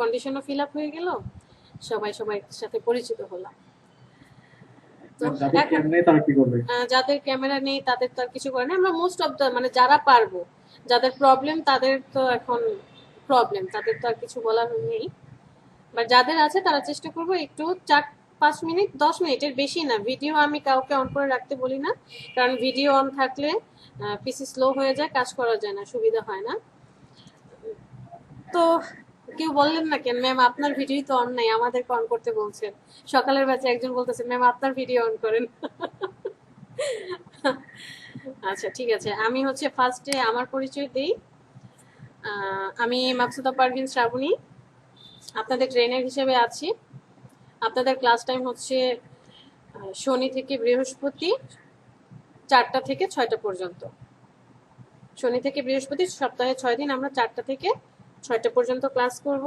কন্ডিশনও fill up হয়ে গেল, সবাই সবাই সাথে পরিচিত হলাম। তো যাদের ক্যামেরা নেই তাদের তো আর কিছু করে না, আমরা মোস্ট অফ দ্য মানে যারা পারবো, যাদের প্রবলেম তাদের তো এখন প্রবলেম, তাদের তো আর কিছু বলার নেই। বা যাদের আছে তারা চেষ্টা করবো একটু 4-5 মিনিট 10 মিনিটের বেশি না, ভিডিও আমি কাউকে অন করে রাখতে বলি না, কারণ ভিডিও অন থাকলে পিসি স্লো হয়ে যায়, কাজ করা যায় না, সুবিধা হয় না। তো কেউ বললেন না কেন ম্যাম আপনার ভিডিও তো অন নাই, আমাদেরকে অন করতে বলছেন। সকালের ব্যাচে একজন বলতেছে ম্যাম আপনার ভিডিও অন করেন। আচ্ছা ঠিক আছে, আমি হচ্ছে ফার্স্টে আমার পরিচয় দিই। আমি মাকসুদা পারভিন শ্রাবণী, আপনাদের ট্রেনার হিসেবে আছি। আপনাদের ক্লাস টাইম হচ্ছে শনি থেকে বৃহস্পতি 4টা থেকে 6টা পর্যন্ত। শনি থেকে বৃহস্পতি সপ্তাহে 6 দিন আমরা 4টা থেকে 6টা পর্যন্ত ক্লাস করব।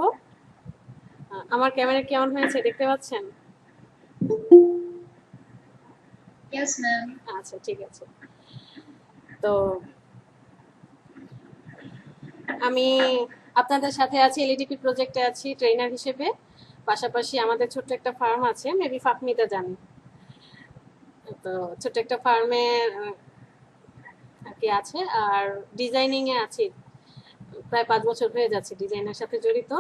আমার ক্যামেরা কি অন হয়েছে দেখতে পাচ্ছেন? Yes, ma'am. আচ্ছা ঠিক আছে। তো আমি আপনাদের সাথে আছি, এলইডিপি প্রজেক্টে আছি ট্রেনার হিসেবে। পাশাপাশি আমাদের ছোট্ট একটা ফার্ম আছে, মেবি ফাকমিতা জানি। তো ছোট্ট একটা ফার্মে আর কি আছে, আর ডিজাইনিং এ আছি, প্রায় 5 বছর হয়ে যাচ্ছে ডিজাইনের সাথে জড়িত।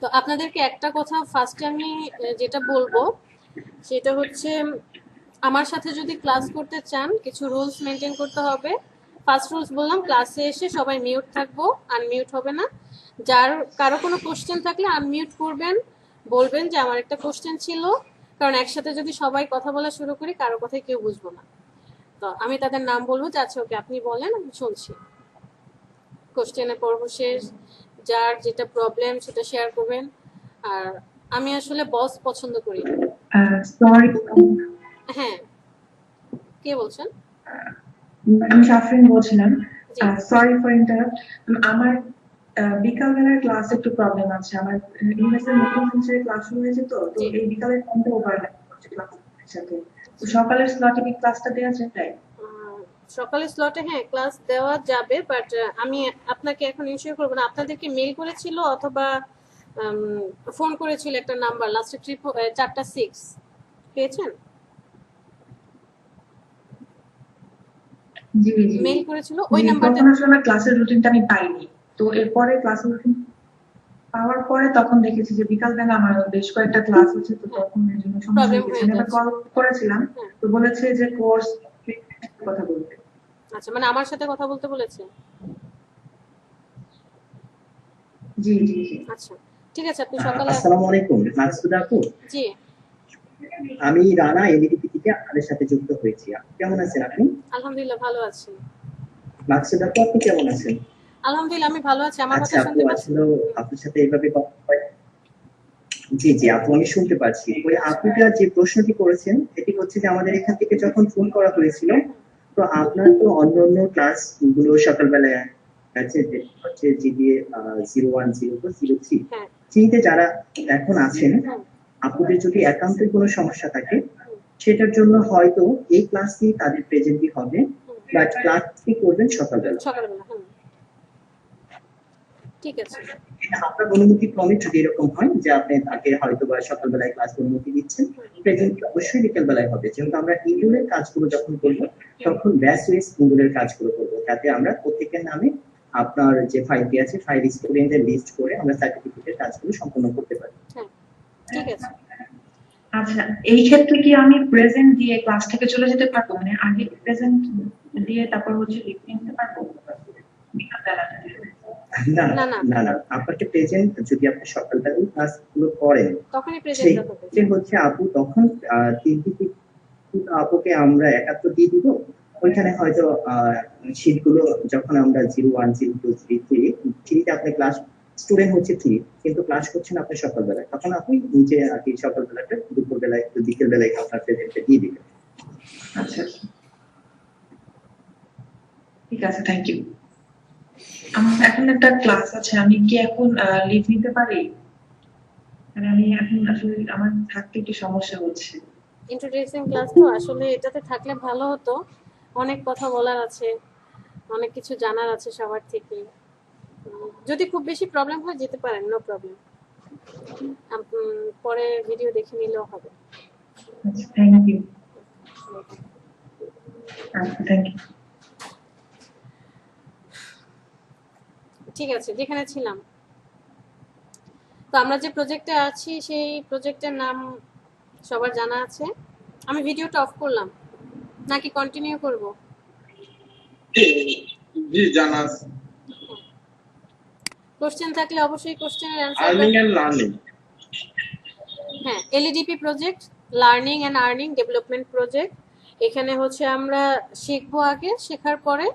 তো আপনাদেরকে একটা কথা ফার্স্টে আমি যেটা বলবো সেটা হচ্ছে, আমার সাথে যদি ক্লাস করতে চান কিছু রুলস মেনটেন করতে হবে। ফার্স্ট রুলস বললাম, ক্লাসে এসে সবাই মিউট থাকবো, আনমিউট হবে না। যার কারো কোনো কোশ্চেন থাকলে আনমিউট করবেন, বলবেন যে আমার একটা কোশ্চেন ছিল, কারণ একসাথে যদি সবাই কথা বলা শুরু করি কারো কথাই কেউ বুঝবো না। তো আমি তাদের নাম বলবো যে আচ্ছা ওকে আপনি বলেন, আমি শুনছি। কোশ্চেনে পড়বো শেষ, যার যেটা প্রবলেম সেটা শেয়ার করবেন। আর আমি আসলে বস পছন্দ করি না। হ্যাঁ, কে বলছেন? আমি শাফরিন বলছিলাম। Sorry for interrupt. আমার বিকালবেলার ক্লাস একটু প্রবলেম আছে, আমার ইংরেজির নতুন সেমিস্টারে ক্লাস শুরু হয়েছে, তো এই বিকালের টাইমটা ওভারল্যাপ করছে ক্লাসের সাথে। তো সকালের স্লটে কি ক্লাসটা দেওয়া যায়? সকালের স্লটে হ্যাঁ ক্লাস দেওয়া যাবে, বাট আমি আপনাকে এখন ইনশিওর করবো না। আপনাদেরকে মেল করেছিল অথবা ফোন করেছিল একটা নাম্বার, লাস্টে 4টা 6 পেয়েছেন? জি জি মেল করেছিল ওই নাম্বারটা। তখন আসলে ক্লাসের রুটিনটা আমি পাইনি, তো এরপরে ক্লাসের রুটিন পাওয়ার পরে তখন দেখেছি যে বিকালবেলা আমার বেশ কয়েকটা ক্লাস হচ্ছে, তো তখন এর জন্য সমস্যা হয়েছে। আমি কল করেছিলাম, তো বলেছে যে কোর্স কথা বলতে। আচ্ছা, মানে আমার সাথে কথা বলতে বলেছে? জি জি জি। আচ্ছা ঠিক আছে, আপনি সকালে। আসসালামু আলাইকুম মাকসুদা আপু। জি আমি রানা এলইডিপি থেকে আপনাদের সাথে যুক্ত হয়েছি। কেমন আছেন আপনি? আলহামদুলিল্লাহ ভালো আছি। মাকসুদা আপু আপনি কেমন আছেন? আলহামদুলিল্লাহ আমি ভালো আছি। আমার কথা শুনতে পাচ্ছেন? আপনার সাথে এইভাবে কথা হয়। জি জি আপু আমি শুনতে পাচ্ছি। ওই আপুটা যে প্রশ্নটি করেছেন এটি হচ্ছে যে আমাদের এখান থেকে যখন ফোন করা হয়েছিল, তো আপনার তো অন্যান্য ক্লাস গুলো সকালবেলায় আছে, যে হচ্ছে জিবিএ 01 02 03 চিনিতে যারা এখন আছেন, আপুদের যদি একান্তই কোনো সমস্যা থাকে সেটার জন্য হয়তো এই ক্লাসটি তাদের প্রেজেন্টই হবে, বাট ক্লাসটি করবেন সকালবেলা। ঠিক আছে, আপনার অনুমতি ক্রমে যদি এরকম হয় যে আপনি তাকে হয়তো বা সকালবেলায় ক্লাস অনুমতি দিচ্ছেন, প্রেজেন্ট অবশ্যই বিকেলবেলায় হবে। যেহেতু আমরা ইনডোরের কাজগুলো যখন করবো তখন ব্যাচ ওয়াইজ ইনডোরের কাজগুলো করবো, যাতে আমরা প্রত্যেকের নামে আপনার যে ফাইলটি আছে ফাইল স্টুডেন্টের লিস্ট করে আমরা সার্টিফিকেটের কাজগুলো সম্পন্ন করতে পারি। ঠিক আছে। আচ্ছা, এই ক্ষেত্রে কি আমি প্রেজেন্ট দিয়ে ক্লাস থেকে চলে যেতে পারবো? মানে আগে প্রেজেন্ট দিয়ে তারপর হচ্ছে লিখে নিতে পারবো বিকালবেলাটা? না না না, আপনাকে প্রেজেন্ট যদি আপনি সকালবেলায় ক্লাসগুলো করেন তখনই প্রেজেন্ট হবে। হচ্ছে আপু তখন 3 আপুকে আমরা একাত্র দিয়ে দিব। ওইখানে হয়তো শীটগুলো যখন আমরা 01 02 03 তে আপনি ক্লাস স্টুডেন্ট হচ্ছে 3 কিন্তু ক্লাস করছেন আপনি সকালবেলায়, তখন আপনি নিজে আর কি সকালবেলাটা দুপুরবেলায় বিকেলবেলায় আপনার প্রেজেন্টটা দিয়ে দিবেন। আচ্ছা ঠিক আছে, থ্যাংক ইউ। আমার এখন একটা ক্লাস আছে, আমি কি এখন লিভ নিতে পারি? মানে আমি এখন আসলে আমার থাকতে একটু সমস্যা হচ্ছে। ইন্ট্রোডিউসিং ক্লাস তো আসলে এটাতে থাকলে ভালো হতো, অনেক কথা বলার আছে, অনেক কিছু জানার আছে সবার থেকে। যদি খুব বেশি প্রবলেম হয় যেতে পারেন, নো প্রবলেম, পরে ভিডিও দেখে নিলেও হবে। আচ্ছা, থ্যাংক ইউ। আচ্ছা, থ্যাংক ইউ। ঠিক আছে, যেখানে ছিলাম, তো আমরা যে প্রজেক্টে আছি সেই প্রজেক্টের নাম সবার জানা আছে। আমি ভিডিওটা অফ করলাম নাকি কন্টিনিউ করব? জি জানা আছে। কোশ্চেন থাকলে অবশ্যই কোশ্চেনের অ্যানসার আর্নিং এন্ড লার্নিং। হ্যাঁ, LEDP project, learning and earning development project. এখানে হচ্ছে আমরা শিখবো, আগে শেখার পরে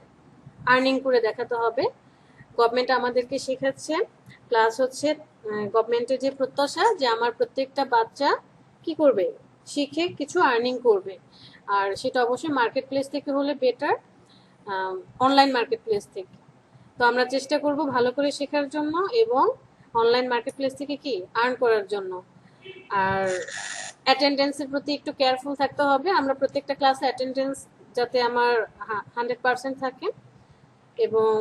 আর্নিং করে দেখাতে হবে। গভর্নমেন্ট আমাদেরকে শেখাচ্ছে, প্লাস হচ্ছে গভর্নমেন্টের যে প্রত্যাশা যে আমার প্রত্যেকটা বাচ্চা কি করবে, শিখে কিছু আর্নিং করবে। আর সেটা অবশ্যই মার্কেট প্লেস থেকে হলে বেটার, অনলাইন মার্কেট প্লেস থেকে। তো আমরা চেষ্টা করব ভালো করে শেখার জন্য এবং অনলাইন মার্কেট প্লেস থেকে কি আর্ন করার জন্য। আর অ্যাটেন্ডেন্সের প্রতি একটু কেয়ারফুল থাকতে হবে। আমরা প্রত্যেকটা ক্লাসে অ্যাটেন্ডেন্স যাতে আমার 100% থাকে, এবং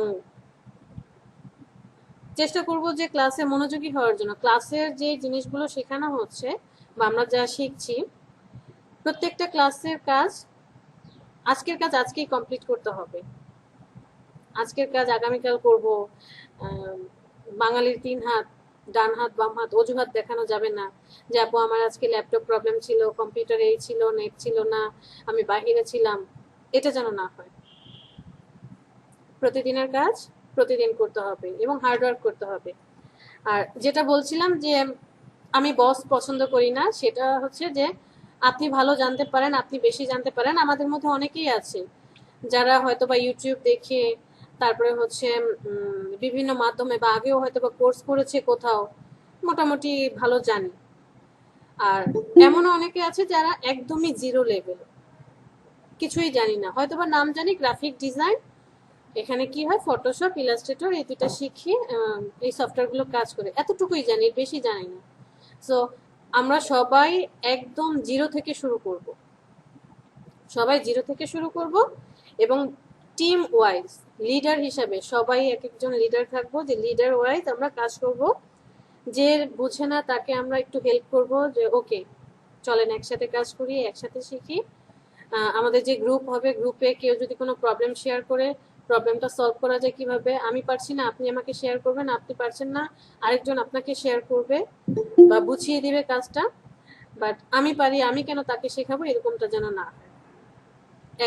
চেষ্টা করব যে ক্লাসে মনোযোগী হওয়ার জন্য। ক্লাসের যে জিনিসগুলো শেখানো হচ্ছে বা আমরা যা শিখছি, প্রত্যেকটা ক্লাসের কাজ, আজকের কাজ আজকেই কমপ্লিট করতে হবে, আজকের কাজ আগামীকাল করব। বাঙালির 3 হাত, ডান হাত বাম হাত, অজুহাত দেখানো যাবে না যে আপু আমার আজকে ল্যাপটপ প্রবলেম ছিল, কম্পিউটারে এই ছিল, নেট ছিল না, আমি বাহিরে ছিলাম। এটা যেন না হয়। প্রতিদিনের কাজ প্রতিদিন করতে হবে এবং হার্ডওয়ার্ক করতে হবে। আর যেটা বলছিলাম যে আমি বস পছন্দ করি না, সেটা হচ্ছে যে আপনি ভালো জানতে পারেন, আপনি বেশি জানতে পারেন। আমাদের মধ্যে অনেকেই আছে যারা হয়তো বা ইউটিউব দেখে, তারপরে হচ্ছে বিভিন্ন মাধ্যমে বা আগেও হয়তো বা কোর্স করেছে কোথাও, মোটামুটি ভালো জানি। আর এমনও অনেকে আছে যারা একদমই জিরো লেভেল, কিছুই জানি না, হয়তো বা নাম জানি গ্রাফিক ডিজাইন, এখানে কি হয় ফটোশপ, ইলাস্ট্রেটর, এই দুটো শিখি, এই সফটওয়্যারগুলো কাজ করে, এতটুকুই জানি, বেশি জানি না। সো আমরা সবাই একদম জিরো থেকে শুরু করব, সবাই জিরো থেকে শুরু করব এবং টিম ওয়াইজ লিডার হিসাবে সবাই এক একজন লিডার থাকবো, যে লিডার ওয়াইজ আমরা কাজ করব। যে বুঝে না তাকে আমরা একটু হেল্প করব, যে ওকে চলেন একসাথে কাজ করি, একসাথে শিখি। আমাদের যে গ্রুপ হবে, গ্রুপে কেউ যদি কোনো প্রবলেম শেয়ার করে, প্রবলেমটা সলভ করা যায় কিভাবে, আমি পারছি না আপনি আমাকে শেয়ার করবেন, আপনি পারছেন না আরেকজন আপনাকে শেয়ার করবে বা বুঝিয়ে দিবে কাজটা। বাট আমি পারি, আমি কেন তাকে শেখাবো, এরকমটা যেন না হয়।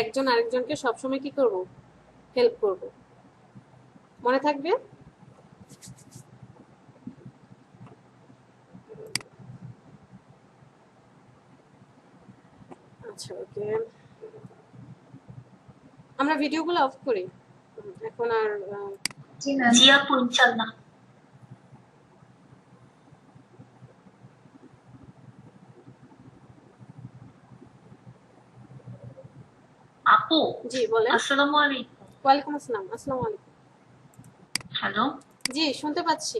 একজন আরেকজনকে সবসময় কি করব, হেল্প করব। মনে থাকবে? আচ্ছা, ওকে, আমরা ভিডিওগুলো অফ করি এখন। আর জি ম্যাম। জি আপু, ইনশাল্লাহ। আপু, জি বলেন। আসসালামু আলাইকুম। ওয়ালাইকুম আসসালাম। আসসালামু আলাইকুম। হ্যালো, জি, শুনতে পাচ্ছি।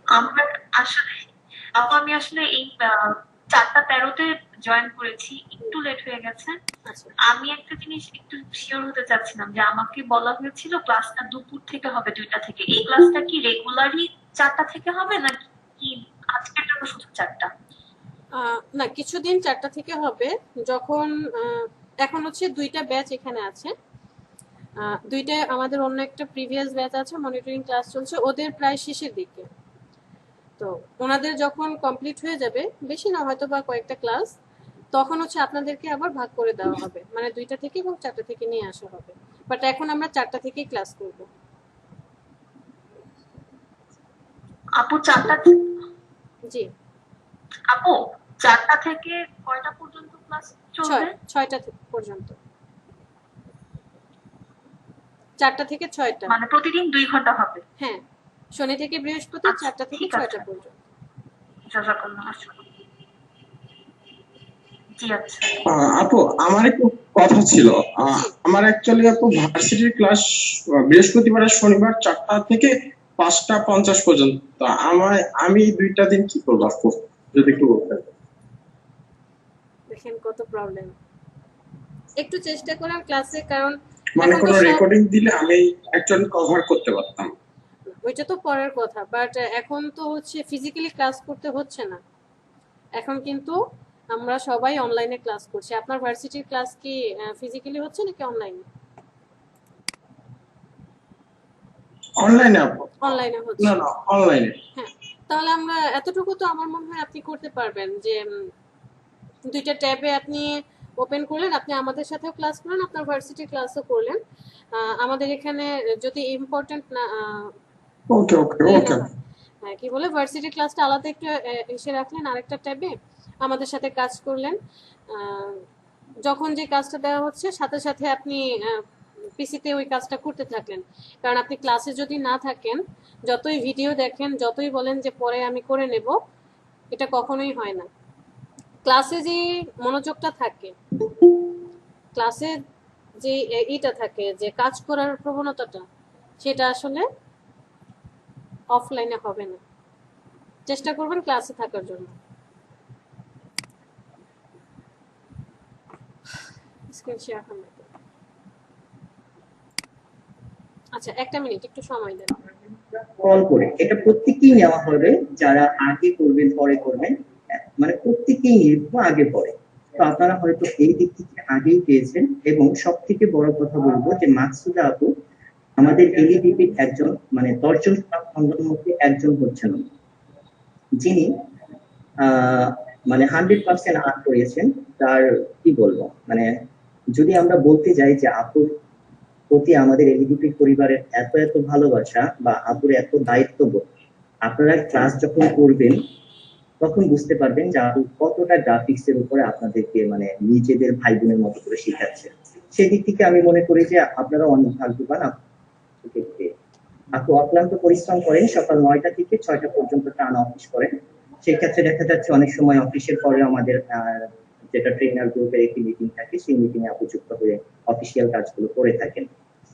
আমার আসলে আপু, আমি আসলে এই 4টা 13-তে জয়েন করেছি, একটু লেট হয়ে গেছে। আচ্ছা, আমি একটা জিনিস একটু শিওর হতে চাচ্ছিলাম যে আমাকে বলা হয়েছিল ক্লাসটা দুপুর থেকে হবে, 2টা থেকে। এই ক্লাসটা কি রেগুলারই 4টা থেকে হবে নাকি আজকের জন্য শুধু 4টা? না, কিছুদিন 4টা থেকে হবে। যখন এখন হচ্ছে 2টা ব্যাচ এখানে আছে, 2টায় আমাদের অন্য একটা প্রিভিয়াস ব্যাচ আছে, মনিটরিং ক্লাস চলছে, ওদের প্রায় শেষের দিকে। তো ওনাদের যখন কমপ্লিট হয়ে যাবে, বেশি না হয়তো বা কয়েকটা ক্লাস, তখন হচ্ছে আপনাদেরকে আবার ভাগ করে দেওয়া হবে, মানে 2টা থেকে এবং 4টা থেকে নিয়ে আসা হবে। বাট এখন আমরা 4টা থেকেই ক্লাস করব। আপু 4টা, জি, আপু 4টা থেকে কয়টা পর্যন্ত ক্লাস চলবে? 6টা পর্যন্ত, 4টা থেকে 6টা। মানে প্রতিদিন 2 ঘন্টা হবে? হ্যাঁ, শনি থেকে বৃহস্পতি, আচ্ছা, 4টা থেকে ঠিক 6টা আছে। পর্যন্ত। জাযাকাল্লাহ খাইরান। জি আচ্ছা। আপু আমার একটু কথা ছিল। আমার অ্যাকচুয়ালি আপু ভার্সিটির ক্লাস বৃহস্পতিবার আর শনিবার 4টা থেকে 5টা 50 পর্যন্ত। তো আমি 2টা দিন কি করবো আপু, যদি একটু বলতেন। দেখেন কত প্রবলেম। একটু চেষ্টা করেন ক্লাসে, কারণ মানে এখন তো কোনো সব রেকর্ডিং দিলে আমি অ্যাকচুয়ালি কভার করতে পারতাম। ওইটা তো পরের কথা, বাট এখন তো হচ্ছে ফিজিক্যালি ক্লাস করতে হচ্ছে না। এখন কিন্তু আমরা সবাই অনলাইনে ক্লাস করছি। আপনার ভার্সিটির ক্লাস কি ফিজিক্যালি হচ্ছে নাকি অনলাইনে? অনলাইনে আপু? অনলাইনে না হচ্ছে। না, অনলাইনে। হ্যাঁ, তাহলে আমরা এতটুকু তো আমার মনে হয় আপনি করতে পারবেন যে দুইটা ট্যাবে আপনি ওপেন করলেন, আপনি আমাদের সাথেও ক্লাস করলেন, আপনার ভার্সিটির ক্লাসও করলেন। আমাদের এখানে যদি ইম্পর্টেন্ট না ওকে ওকে ইয়ে না ওকে। হয়, হ্যাঁ কি বলে ভার্সিটির ক্লাসটা আলাদা একটু এসে রাখলেন আরেকটা ট্যাবে, আমাদের সাথে কাজ করলেন। আহ, যখন যে কাজটা দেওয়া হচ্ছে সাথে সাথে আপনি পিসিতে ওই কাজটা করতে থাকলেন। কারণ আপনি ক্লাসে যদি না থাকেন, যতই ভিডিও দেখেন, যতই বলেন যে পরে আমি করে নেব, এটা কখনোই হয় না। ক্লাসে যে মনোযোগটা থাকে, ক্লাসে যে ইটা থাকে, যে কাজ করার প্রবণতাটা, সেটা আসলে অফলাইনে হবে না। চেষ্টা করবেন ক্লাসে থাকার জন্য। স্ক্রিন শেয়ার করুন। আচ্ছা, একটা মিনিট, একটু সময় দেন। কল করে এটা প্রত্যেকেই নেওয়া হবে, যারা আগে করবেন পরে করবেন, মানে প্রত্যেকেই নিব আগে পরে। তো আপনারা হয়তো এই দিক থেকে আগেই পেয়েছেন। এবং সব থেকে বড় কথা বলবো যে মাকসুদা আপু আমাদের এলইডিপির একজন, মানে 10 জন খণ্ডের মধ্যে একজন হচ্ছেন উনি, যিনি আহ মানে 100% আর্ট করেছেন। তার কি বলবো, মানে যদি আমরা বলতে যাই যে আপুর প্রতি আমাদের এলইডিপি পরিবারের এত এত ভালোবাসা বা আপুর এত দায়িত্ববোধ, আপনারা ক্লাস যখন করবেন তখন বুঝতে পারবেন যে আপু কতটা গ্রাফিক্স এর উপরে আপনাদেরকে মানে নিজেদের ভাই বোনের মতো করে শেখাচ্ছে। সেই দিক থেকে আমি মনে করি যে আপনারা অনেক ভাগ্যবান। আপু অক্লান্ত পরিশ্রম করেন, সকাল 9টা থেকে 6টা পর্যন্ত টানা অফিস করেন। সেই ক্ষেত্রে দেখা যাচ্ছে অনেক সময় অফিসের পরে আমাদের যেটা ট্রেনার গ্রুপের একটি মিটিং থাকে, সেই মিটিং এ আপু যুক্ত হয়ে অফিসিয়াল কাজগুলো করে থাকেন।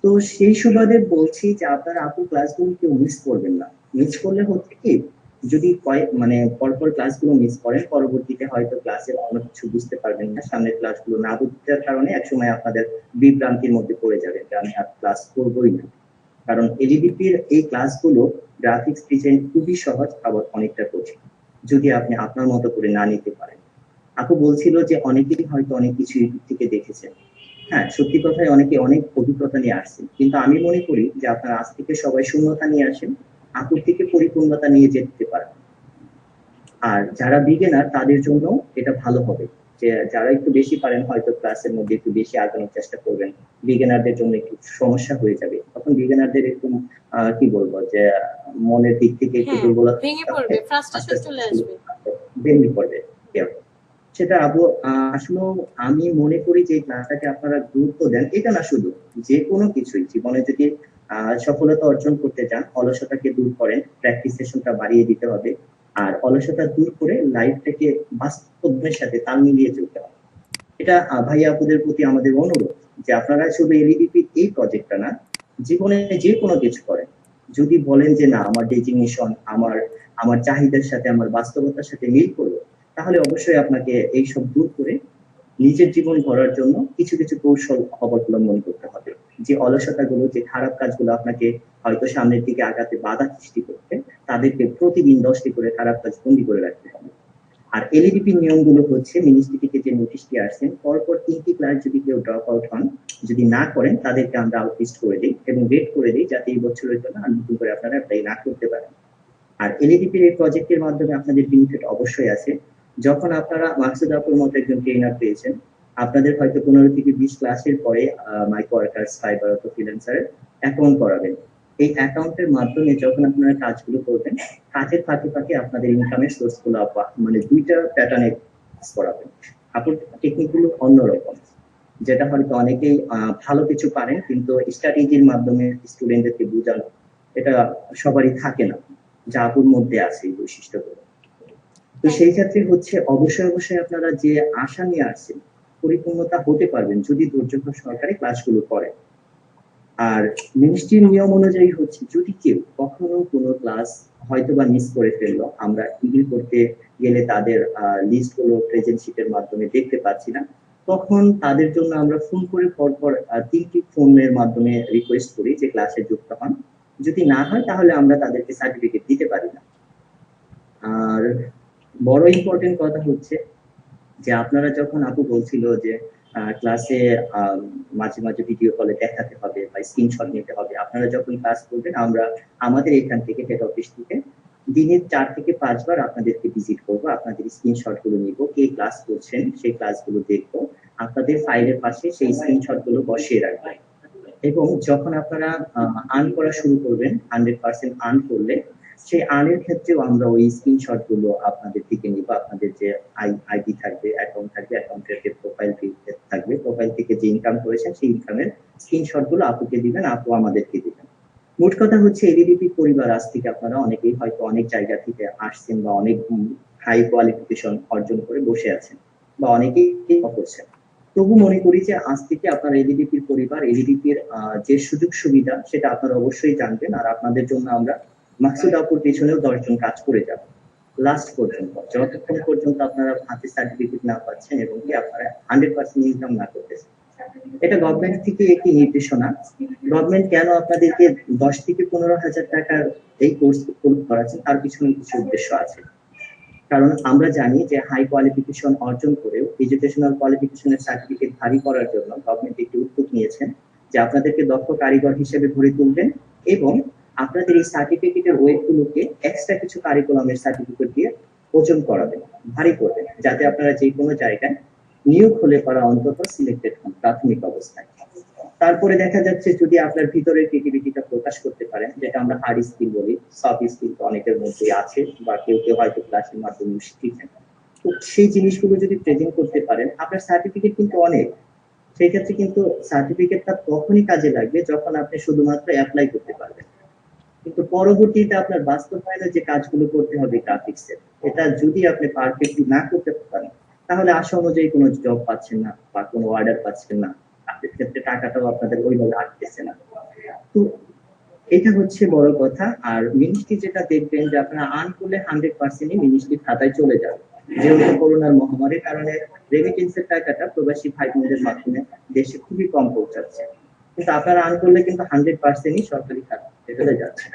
তো সেই সুবাদে বলছি যে আপনারা আপু ক্লাসগুলো কেউ মিস করবেন না। মিস করলে হচ্ছে কি, যদি মানে পরপর ক্লাসগুলো মিস করেন, পরবর্তীতে হয়তো ক্লাসের অনেক কিছু বুঝতে পারবেন না, সামনের ক্লাসগুলো না বুঝার কারণে একসময় আপনাদের বিভ্রান্তির মধ্যে পড়ে যাবেন যে আমি আর ক্লাস করবোই না। কারণ এলইডিপির এই ক্লাসগুলো গ্রাফিক্স ডিজাইন খুবই সহজ, আবার অনেকটা কঠিন যদি আপনি আপনার মতো করে না নিতে পারেন। আপু বলছিল যে অনেকেই হয়তো অনেক কিছু ইউটিউব থেকে দেখেছেন। হ্যাঁ, সত্যি কথাই অনেকে অনেক অভিজ্ঞতা নিয়ে আসছেন, কিন্তু আমি মনে করি যে আপনারা আজ থেকে সবাই শূন্যতা নিয়ে আসেন, আপুর থেকে পরিপূর্ণতা নিয়ে যেতে পারেন। আর যারা বিগিনার তাদের জন্য এটা ভালো হবে, যে যারা একটু বেশি পারেন হয়তো ক্লাসের মধ্যে একটু বেশি আগানোর চেষ্টা করবেন। বিগিনারদের জন্য একটু সমস্যা হয়ে যাবে, তখন বিগিনারদের একটু কি বলবো যে মনের দিক থেকে একটু হ্যাঁ, দুর্বলতা ভেঙে থাকবে, পড়বে, আস্তে ফ্রাস্ট্রেশন আস্তে চলে আসবে। ভেঙে পড়বে। সেটা আবু আসলে আমি মনে করি যে ক্লাসটাকে আপনারা গুরুত্ব দেন, এটা না শুধু, যে কোনো কিছুই জীবনে যদি সফলতা অর্জন করতে চান, অলসতাকে দূর করেন, প্র্যাকটিস সেশনটা বাড়িয়ে দিতে হবে। আর অলসতা দূর করে লাইফটাকে বাস্তবের সাথে তাল মিলিয়ে চলতে হবে। এটা ভাইয়া আপুদের প্রতি আমাদের অনুরোধ যে আপনারা শুধু এলইডিপি এই প্রজেক্টটা না, জীবনে যে কোনো কিছু করেন, যদি বলেন যে না আমার ডেজিগনেশন আমার আমার চাহিদার সাথে আমার বাস্তবতার সাথে মিল করবে, তাহলে অবশ্যই আপনাকে এইসব দূর করে নিজের জীবন গড়ার জন্য কিছু কিছু কৌশল অবলম্বন করতে হবে। যে অলসতাগুলো, যে খারাপ কাজগুলো আপনাকে হয়তো সামনের দিকে আগাতে বাধা সৃষ্টি করতে, তাদেরকে প্রতিদিন 10টি করে খারাপ কাজ বন্দি করে রাখতে হবে। আর এলইডিপি নিয়মগুলো হচ্ছে, মিনিস্ট্রি থেকে যে নোটিশটি আসছেন, পরপর 3টি ক্লাস যদি কেউ ড্রপ আউট হন, যদি না করেন, তাদেরকে আমরা আউটলিস্ট করে দিই এবং রেট করে দিই, যাতে এই বছরের জন্য আর নতুন করে আপনারা অ্যাপ্লাই না করতে পারেন। আর এলইডিপির এই প্রজেক্টের মাধ্যমে আপনাদের বেনিফিট অবশ্যই আছে। যখন আপনারা মাকসুদ আপুর মতো একজন ট্রেনার পেয়েছেন, আপনাদের হয়তো 15 থেকে 20 ক্লাসের পরে মাইক্রো ওয়ার্কার্স, ফাইবার অথবা ফ্রিল্যান্সারের অ্যাকাউন্ট করাবেন। এই অ্যাকাউন্টের মাধ্যমে যখন আপনারা কাজগুলো করবেন, কাজের ফাঁকে ফাঁকে আপনাদের ইনকামের সোর্স গুলো মানে দুইটা প্যাটার্নে করাবেন। আপনার টেকনিক গুলো অন্যরকম, যেটা হয়তো অনেকেই ভালো কিছু পারেন, কিন্তু স্ট্র্যাটেজির মাধ্যমে স্টুডেন্টদেরকে বোঝানো, এটা সবারই থাকে না, যা আপুর মধ্যে আছে এই বৈশিষ্ট্যগুলো। তো সেই ক্ষেত্রে হচ্ছে অবশ্যই অবশ্যই আপনারা যে আশা নিয়ে আসছেন, পরিপূর্ণতা হতে পারবেন যদি ধৈর্য সহকারে ক্লাসগুলো করেন। আর মিনিস্ট্রির নিয়ম অনুযায়ী হচ্ছে, যদি কেউ কখনো কোনো ক্লাস হয়তো বা মিস করে ফেললো, আমরা ইমেল করতে গেলে তাদের লিস্ট গুলো প্রেজেন্ট শিটের মাধ্যমে দেখতে পাচ্ছি না, তখন তাদের জন্য আমরা ফোন করে পরপর 3টি ফোনের মাধ্যমে রিকোয়েস্ট করি যে ক্লাসে যুক্ত হন। যদি না হয় তাহলে আমরা তাদেরকে সার্টিফিকেট দিতে পারি না। আর বড় ইম্পর্টেন্ট কথা হচ্ছে যে আপনারা যখন আপু বলছিল যে ক্লাসে মাঝে মাঝে ভিডিও কলে দেখাতে হবে বা স্ক্রিনশট নিতে হবে, আপনারা যখন ক্লাস করবেন আমরা আমাদের এখান থেকে হেড অফিস থেকে দিনে 4 থেকে 5 বার আপনাদেরকে ভিজিট করব, আপনাদের স্ক্রিনশট গুলো নিব, কে ক্লাস করছেন সেই ক্লাসগুলো দেখবো, আপনাদের ফাইলের পাশে সেই স্ক্রিনশট গুলো বসিয়ে রাখবেন। এবং যখন আপনারা আর্ন করা শুরু করবেন 100% আর্ন করলে সেই আর্নের ক্ষেত্রেও আমরা ওই স্ক্রিনশট গুলো আপনাদের থেকে নিব। আপনাদের যে আইডি থাকবে, অ্যাকাউন্ট থাকবে, অ্যাকাউন্টের যে প্রোফাইল থাকবে, প্রোফাইল থেকে যে ইনকাম করেছেন সেই ইনকামের স্ক্রিনশট গুলো আপুকে দিবেন, আপু আমাদেরকে দিবেন। মোট কথা হচ্ছে এলইডিপি পরিবার আজ থেকে আপনারা অনেকেই হয়তো অনেক জায়গা থেকে আসছেন বা অনেক হাই কোয়ালিফিকেশন অর্জন করে বসে আছেন বা অনেকেই করছেন। তবু মনে করি যে আজ থেকে আপনার এলইডিপির পরিবার, এলইডিপির যে সুযোগ সুবিধা সেটা আপনারা অবশ্যই জানবেন। আর আপনাদের জন্য আমরা মাকসুদ আপুর পিছনেও 10 জন কাজ করে যাব লাস্ট পর্যন্ত, যতক্ষণ পর্যন্ত আপনারা হাতে সার্টিফিকেট না পাচ্ছেন এবং কি আপনারা 100% ইনকাম না করতেছেন। এটা গভর্নমেন্ট থেকে একটি নির্দেশনা। গভর্নমেন্ট কেন আপনাদেরকে 10 থেকে 15,000 টাকার এই কোর্স করাচ্ছেন তার পিছনে কিছু উদ্দেশ্য আছে। কারণ আমরা জানি যে হাই কোয়ালিফিকেশন অর্জন করেও এডুকেশনাল কোয়ালিফিকেশনের সার্টিফিকেট ভারী করার জন্য গভর্নমেন্ট একটি উদ্যোগ নিয়েছেন যে আপনাদেরকে দক্ষ কারিগর হিসেবে গড়ে তুলবেন এবং আপনাদের এই সার্টিফিকেটের ওয়েটগুলোকে এক্সট্রা কিছু কারিকুলামের সার্টিফিকেট দিয়ে ওজন করাবেন, ভারী করবেন, যাতে আপনারা যে কোনো জায়গায় নিয়োগ হলে করা অন্তত সিলেক্টেড হন প্রাথমিক অবস্থায়। তারপরে দেখা যাচ্ছে যদি আপনার ভিতরের ক্রিয়েটিভিটিটা প্রকাশ করতে পারেন, যেটা আমরা হার্ড স্কিল বলি, সফট স্কিল তো অনেকের মধ্যেই আছে বা কেউ কেউ হয়তো ক্লাসের মাধ্যমে শিখেছেন, তো সেই জিনিসগুলো যদি প্রেজেন্ট করতে পারেন আপনার সার্টিফিকেট কিন্তু অনেক। সেই ক্ষেত্রে কিন্তু সার্টিফিকেটটা তখনই কাজে লাগবে যখন আপনি শুধুমাত্র অ্যাপ্লাই করতে পারবেন, কিন্তু পরবর্তীতে আপনার বাস্তবায়নে যে কাজগুলো করতে হবে গ্রাফিক্সের, এটা যদি আপনি পারফেক্টলি না করতে পারেন তাহলে আশা অনুযায়ী কোনো জব পাচ্ছেন না বা কোনো অর্ডার পাচ্ছেন না, আপনাদের ক্ষেত্রে টাকাটাও আপনাদের ওইভাবে আসতেছে না। তো এটা হচ্ছে বড় কথা। আর মিনিস্ট্রি যেটা দেখবেন যে আপনারা আর্ন করলে 100%ই মিনিস্ট্রি খাতায় চলে যাবে, যেহেতু করোনার মহামারীর কারণে রেমিটেন্সের টাকাটা প্রবাসী ভাই বোনদের মাধ্যমে দেশে খুবই কম পৌঁছাচ্ছে, কিন্তু আপনারা আর্ন করলে কিন্তু 100%ই সরকারি খাতায় চলে যাচ্ছে।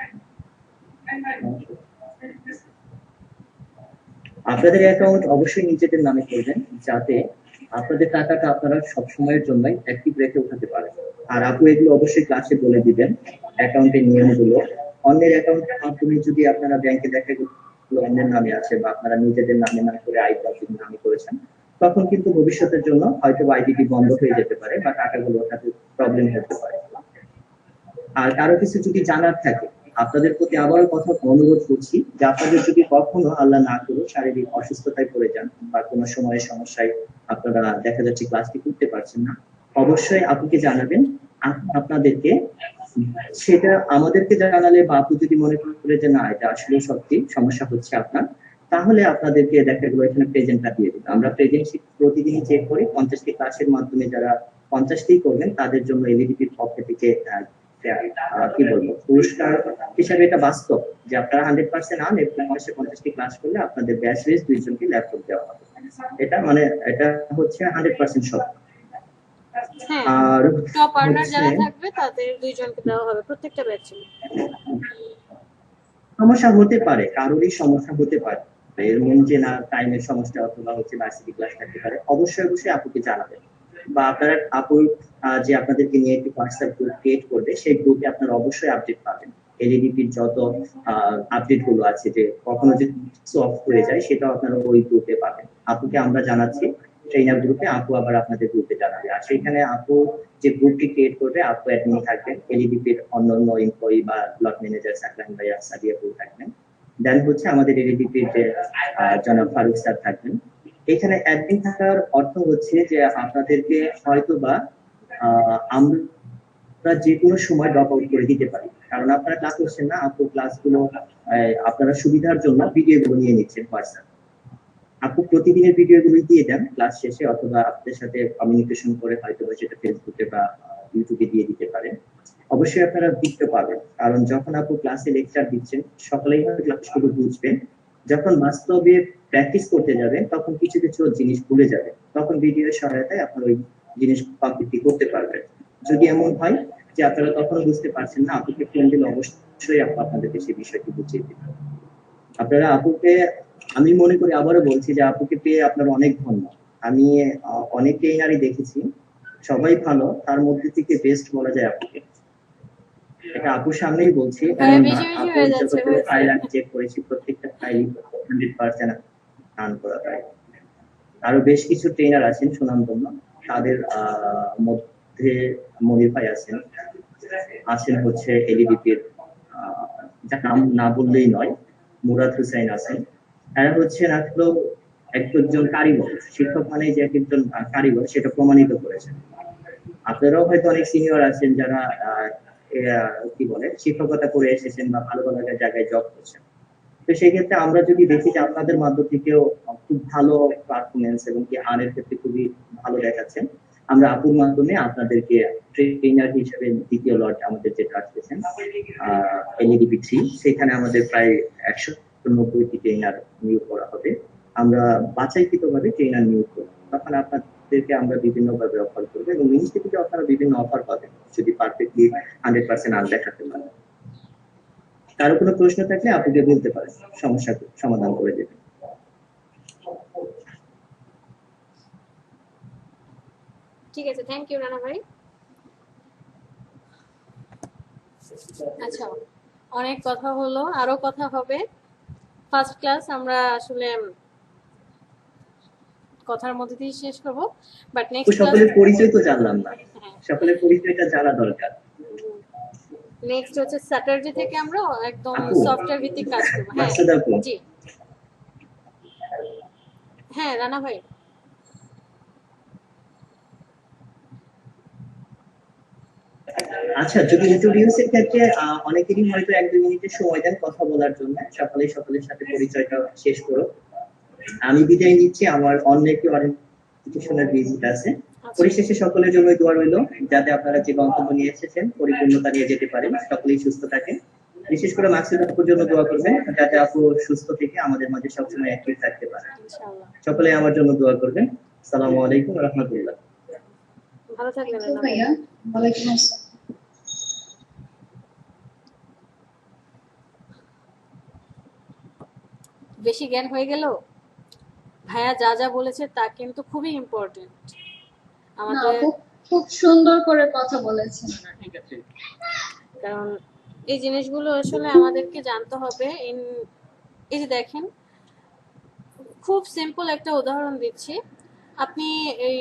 আপনাদের অ্যাকাউন্ট অবশ্যই নিজেদের নামে করবেন যাতে আপনাদের টাকাটা আপনারা সব সময়ের জন্য অ্যাক্টিভ রেখে উঠাতে পারেন। আর আপু এগুলো অবশ্যই ক্লাসে বলে দিবেন অ্যাকাউন্টের নিয়মগুলো। অন্যের অ্যাকাউন্টের মাধ্যমে যদি আপনারা ব্যাংকে দেখা গেল অন্যের নামে আছে বা আপনারা নিজেদের নামে না করে আইডির নামে করেছেন, তখন কিন্তু ভবিষ্যতের জন্য হয়তো আইডিটি বন্ধ হয়ে যেতে পারে বা টাকাগুলো ওঠাতে প্রবলেম হতে পারে। আর কারো কিছু যদি জানার থাকে আপনাদের প্রতি আবারও কথা অনুরোধ করছি যে আপনাদের যদি কখনো আল্লাহ না করুক শারীরিক অসুস্থতায় পড়ে যান বা কোনো সময়ের সমস্যায় আপনারা দেখা যাচ্ছে ক্লাসটি করতে পারছেন না, অবশ্যই আপুকে জানাবেন। আপনাদেরকে সেটা আমাদেরকে জানালে বা আপু যদি মনে করে যে না এটা আসলে সত্যি সমস্যা হচ্ছে আপনার, তাহলে আপনাদেরকে দেখা গেলো এখানে প্রেজেন্টটা দিয়ে দিন। আমরা প্রেজেন্ট প্রতিদিনই চেক করি, 50টি ক্লাসের মাধ্যমে যারা 50টি করবেন তাদের জন্য এলইডিপির পক্ষ থেকে কি বলবো পুরস্কার হিসাবে এটা বাস্তব যে আপনারা 100% আন এবং মাসে 50টি ক্লাস করলে আপনাদের ব্যাচ ওয়াইজ 2 জনকে ল্যাপটপ দেওয়া হবে। এটা মানে এটা হচ্ছে 100% সত্য। হ্যাঁ, আর টপ আর্নার যারা থাকবে তাদের 2 জনকে দেওয়া হবে প্রত্যেকটা ব্যাচে। সমস্যা হতে পারে, কারোরই সমস্যা হতে পারে, এর মধ্যে যে না টাইমের সমস্যা অথবা হচ্ছে ভার্সিটি ক্লাস থাকতে পারে, অবশ্যই অবশ্যই আপুকে জানাবেন বা আপনারা আপুর যে আপনাদেরকে নিয়ে একটি হোয়াটসঅ্যাপ গ্রুপ ক্রিয়েট করবে সেই গ্রুপে আপনারা অবশ্যই আপডেট পাবেন। এলইডিপির যত আপডেট গুলো আছে যে কখনো যদি অফ হয়ে যায় সেটাও আপনারা ওই গ্রুপে পাবেন। আপুকে আমরা জানাচ্ছি ট্রেনার গ্রুপে, আপু আবার আপনাদের গ্রুপে জানাবে। আর সেখানে আপু যে গ্রুপটি ক্রিয়েট করবে আপু অ্যাডমিন থাকবেন, এলইডিপির অন্যান্য এমপ্লয়ি বা ব্লক ম্যানেজার সাকলান ভাইয়া সাদিয়া আপু থাকবেন, দেন হচ্ছে আমাদের এলইডিপির যে জনাব ফারুক স্যার থাকবেন। এখানে অ্যাডমিন থাকার অর্থ হচ্ছে যে আপনাদেরকে হয়তো বা আমরা যে কোনো সময় ড্রপ আউট করে দিতে পারি, কারণ আপনারা ক্লাস করছেন না, আপু ক্লাসগুলো আপনারা সুবিধার জন্য ভিডিওগুলো নিয়ে নিচ্ছেন হোয়াটসঅ্যাপ। আপু প্রতিদিনের ভিডিওগুলো দিয়ে দেন ক্লাস শেষে অথবা আপনাদের সাথে কমিউনিকেশন করে হয়তো বা সেটা ফেসবুকে বা ইউটিউবে দিয়ে দিতে পারেন। অবশ্যই আপনারা ভিডিও পাবেন, কারণ যখন আপু ক্লাসে লেকচার দিচ্ছেন সকলেই হয়তো ক্লাসগুলো বুঝবেন, যখন বাস্তবে প্র্যাকটিস করতে যাবেন তখন কিছু কিছু জিনিস ভুলে যাবে, তখন ভিডিওর সহায়তায় আপনারা ওই জিনিস কমপ্লিটলি করতে পারবেন। যদি এমন হয় যে আপনারা তখন বুঝতে পারছেন না, আপুকে ফোন দিলে অবশ্যই আপু আপনাদেরকে সেই বিষয়টি বুঝিয়ে দিবে। আপনারা আপুকে, আমি মনে করি আবারও বলছি যে আপুকে পেয়ে আপনারা অনেক ধন্য। আমি অনেক ট্রেনারই দেখেছি, সবাই ভালো, তার মধ্যে থেকে বেস্ট বলা যায় আপুকে। এটা আপুর সামনেই বলছি, ভাইয়া এমন না। বেশি বেশি আপুর হয়ে যাচ্ছে, যতগুলো হয়েছে। ফাইল আমি চেক করেছি প্রত্যেকটা ফাইলই 100% রান করা হয়। আরো বেশ কিছু ট্রেনার আছেন সুনামধন্য, তাদের মধ্যে মনির ভাই আছেন, আছেন হচ্ছে এলইডিপির যার নাম না বললেই নয়, মুরাদ হুসাইন আছেন। এরা হচ্ছেন আসলে একজন কারিগর, শিক্ষক মানে যে একজন কারিগর সেটা প্রমাণিত করেছেন। আপনারাও হয়তো অনেক সিনিয়র আছেন যারা কি বলে শিক্ষকতা করে এসেছেন বা ভালো ভালো জায়গায় জব করছেন। তো সেই ক্ষেত্রে আমরা যদি দেখি যে আপনাদের মাধ্যম থেকেও খুব ভালো পারফরমেন্স এবং কি আর্নের ক্ষেত্রে খুবই ভালো দেখাচ্ছেন, আমরা আপুর মাধ্যমে আপনাদেরকে ট্রেনার হিসেবে দ্বিতীয় লট আমাদের যেটা আসতেছেন এলইডিপি 3, সেখানে আমাদের প্রায় 190টি ট্রেনার নিয়োগ করা হবে। আমরা বাছাইকৃতভাবে ট্রেনার নিয়োগ করব, তখন আপনাদেরকে আমরা বিভিন্ন ভাবে অফার করবো এবং মিনিস্ট্রি থেকে আপনারা বিভিন্ন অফার পাবেন যদি পারফেক্টলি 100% আন দেখাতে পারেন। কারো কোনো প্রশ্ন থাকলে আপুকে বলতে পারেন, সমস্যা সমাধান করে দেবেন। ঠিক আছে, থ্যাংক ইউ রানা ভাই। আচ্ছা, অনেক কথা হলো, আরো কথা হবে। ফার্স্ট ক্লাস আমরা আসলে কথার মধ্যে দিয়ে শেষ করব, বাট নেক্সট ক্লাস সকলের পরিচয় তো জানলাম না, সকলের পরিচয়টা জানা দরকার। নেক্সট হচ্ছে স্যাটারডে থেকে আমরা একদম আপু, সফটওয়্যার ভিত্তিক কাজ করব। হ্যাঁ মাসুদ আপু, জি, হ্যাঁ রানা ভাই। আচ্ছা, যদি ইন্ট্রোডিউস এর ক্ষেত্রে অনেকেরই হয়তো 1-2 মিনিটের সময় দেন কথা বলার জন্য, সকলের সাথে পরিচয়টা শেষ করো। আমি বিদায় নিচ্ছি, আমার অন্য একটি অরিয়েন্টেশনের ভিজিট আছে। পরিশেষে সকলের জন্য দোয়া রইল যাতে আপনারা যে গন্তব্য নিয়ে এসেছেন পরিপূর্ণতা নিয়ে যেতে পারেন, সকলেই সুস্থ থাকেন। বিশেষ করে মাসুদ আপুর জন্য দোয়া করবেন যাতে আপু সুস্থ থেকে আমাদের মাঝে সবসময় অ্যাক্টিভ থাকতে পারে। ইনশাআল্লাহ। সকলে আমার জন্য দোয়া করবেন। আসসালামু আলাইকুম ওয়া রাহমাতুল্লাহ। ভালো থাকবেন Thank you, রানা ভাই। ভাইয়া। ওয়ালাইকুম আসসালাম। বেশি জ্ঞান হয়ে গেল। ভাইয়া যা যা বলেছে তা কিন্তু খুবই ইম্পর্টেন্ট না, আমাদের, খুব সুন্দর করে কথা বলেছেন। কারণ এই জিনিসগুলো আসলে আমাদেরকে জানতে হবে। এই যে দেখেন, খুব সিম্পল একটা উদাহরণ দিচ্ছি। আপনি এই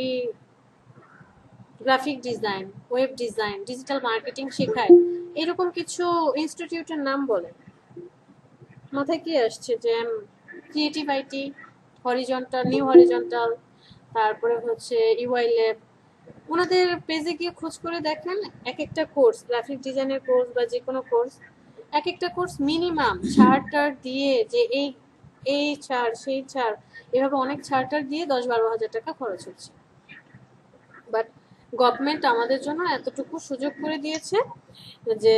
graphic design, web design, digital marketing শেখায় এরকম কিছু ইনস্টিটিউটের নাম বলেন, মাথায় কি আসছে? যে creative IT, horizontal, new horizontal, তারপরে হচ্ছে ইউআই ল্যাব। ওনাদের পেজে গিয়ে খোঁজ করে দেখেন, এক একটা কোর্স, গ্রাফিক ডিজাইনের কোর্স বা যে কোনো কোর্স, এক একটা কোর্স মিনিমাম ছাড় দিয়ে, যে এই ছাড় সেই ছাড়, এভাবে অনেক ছাড় দিয়ে 10-12 হাজার টাকা খরচ হচ্ছে। বাট গভর্নমেন্ট আমাদের জন্য এতটুকু সুযোগ করে দিয়েছে যে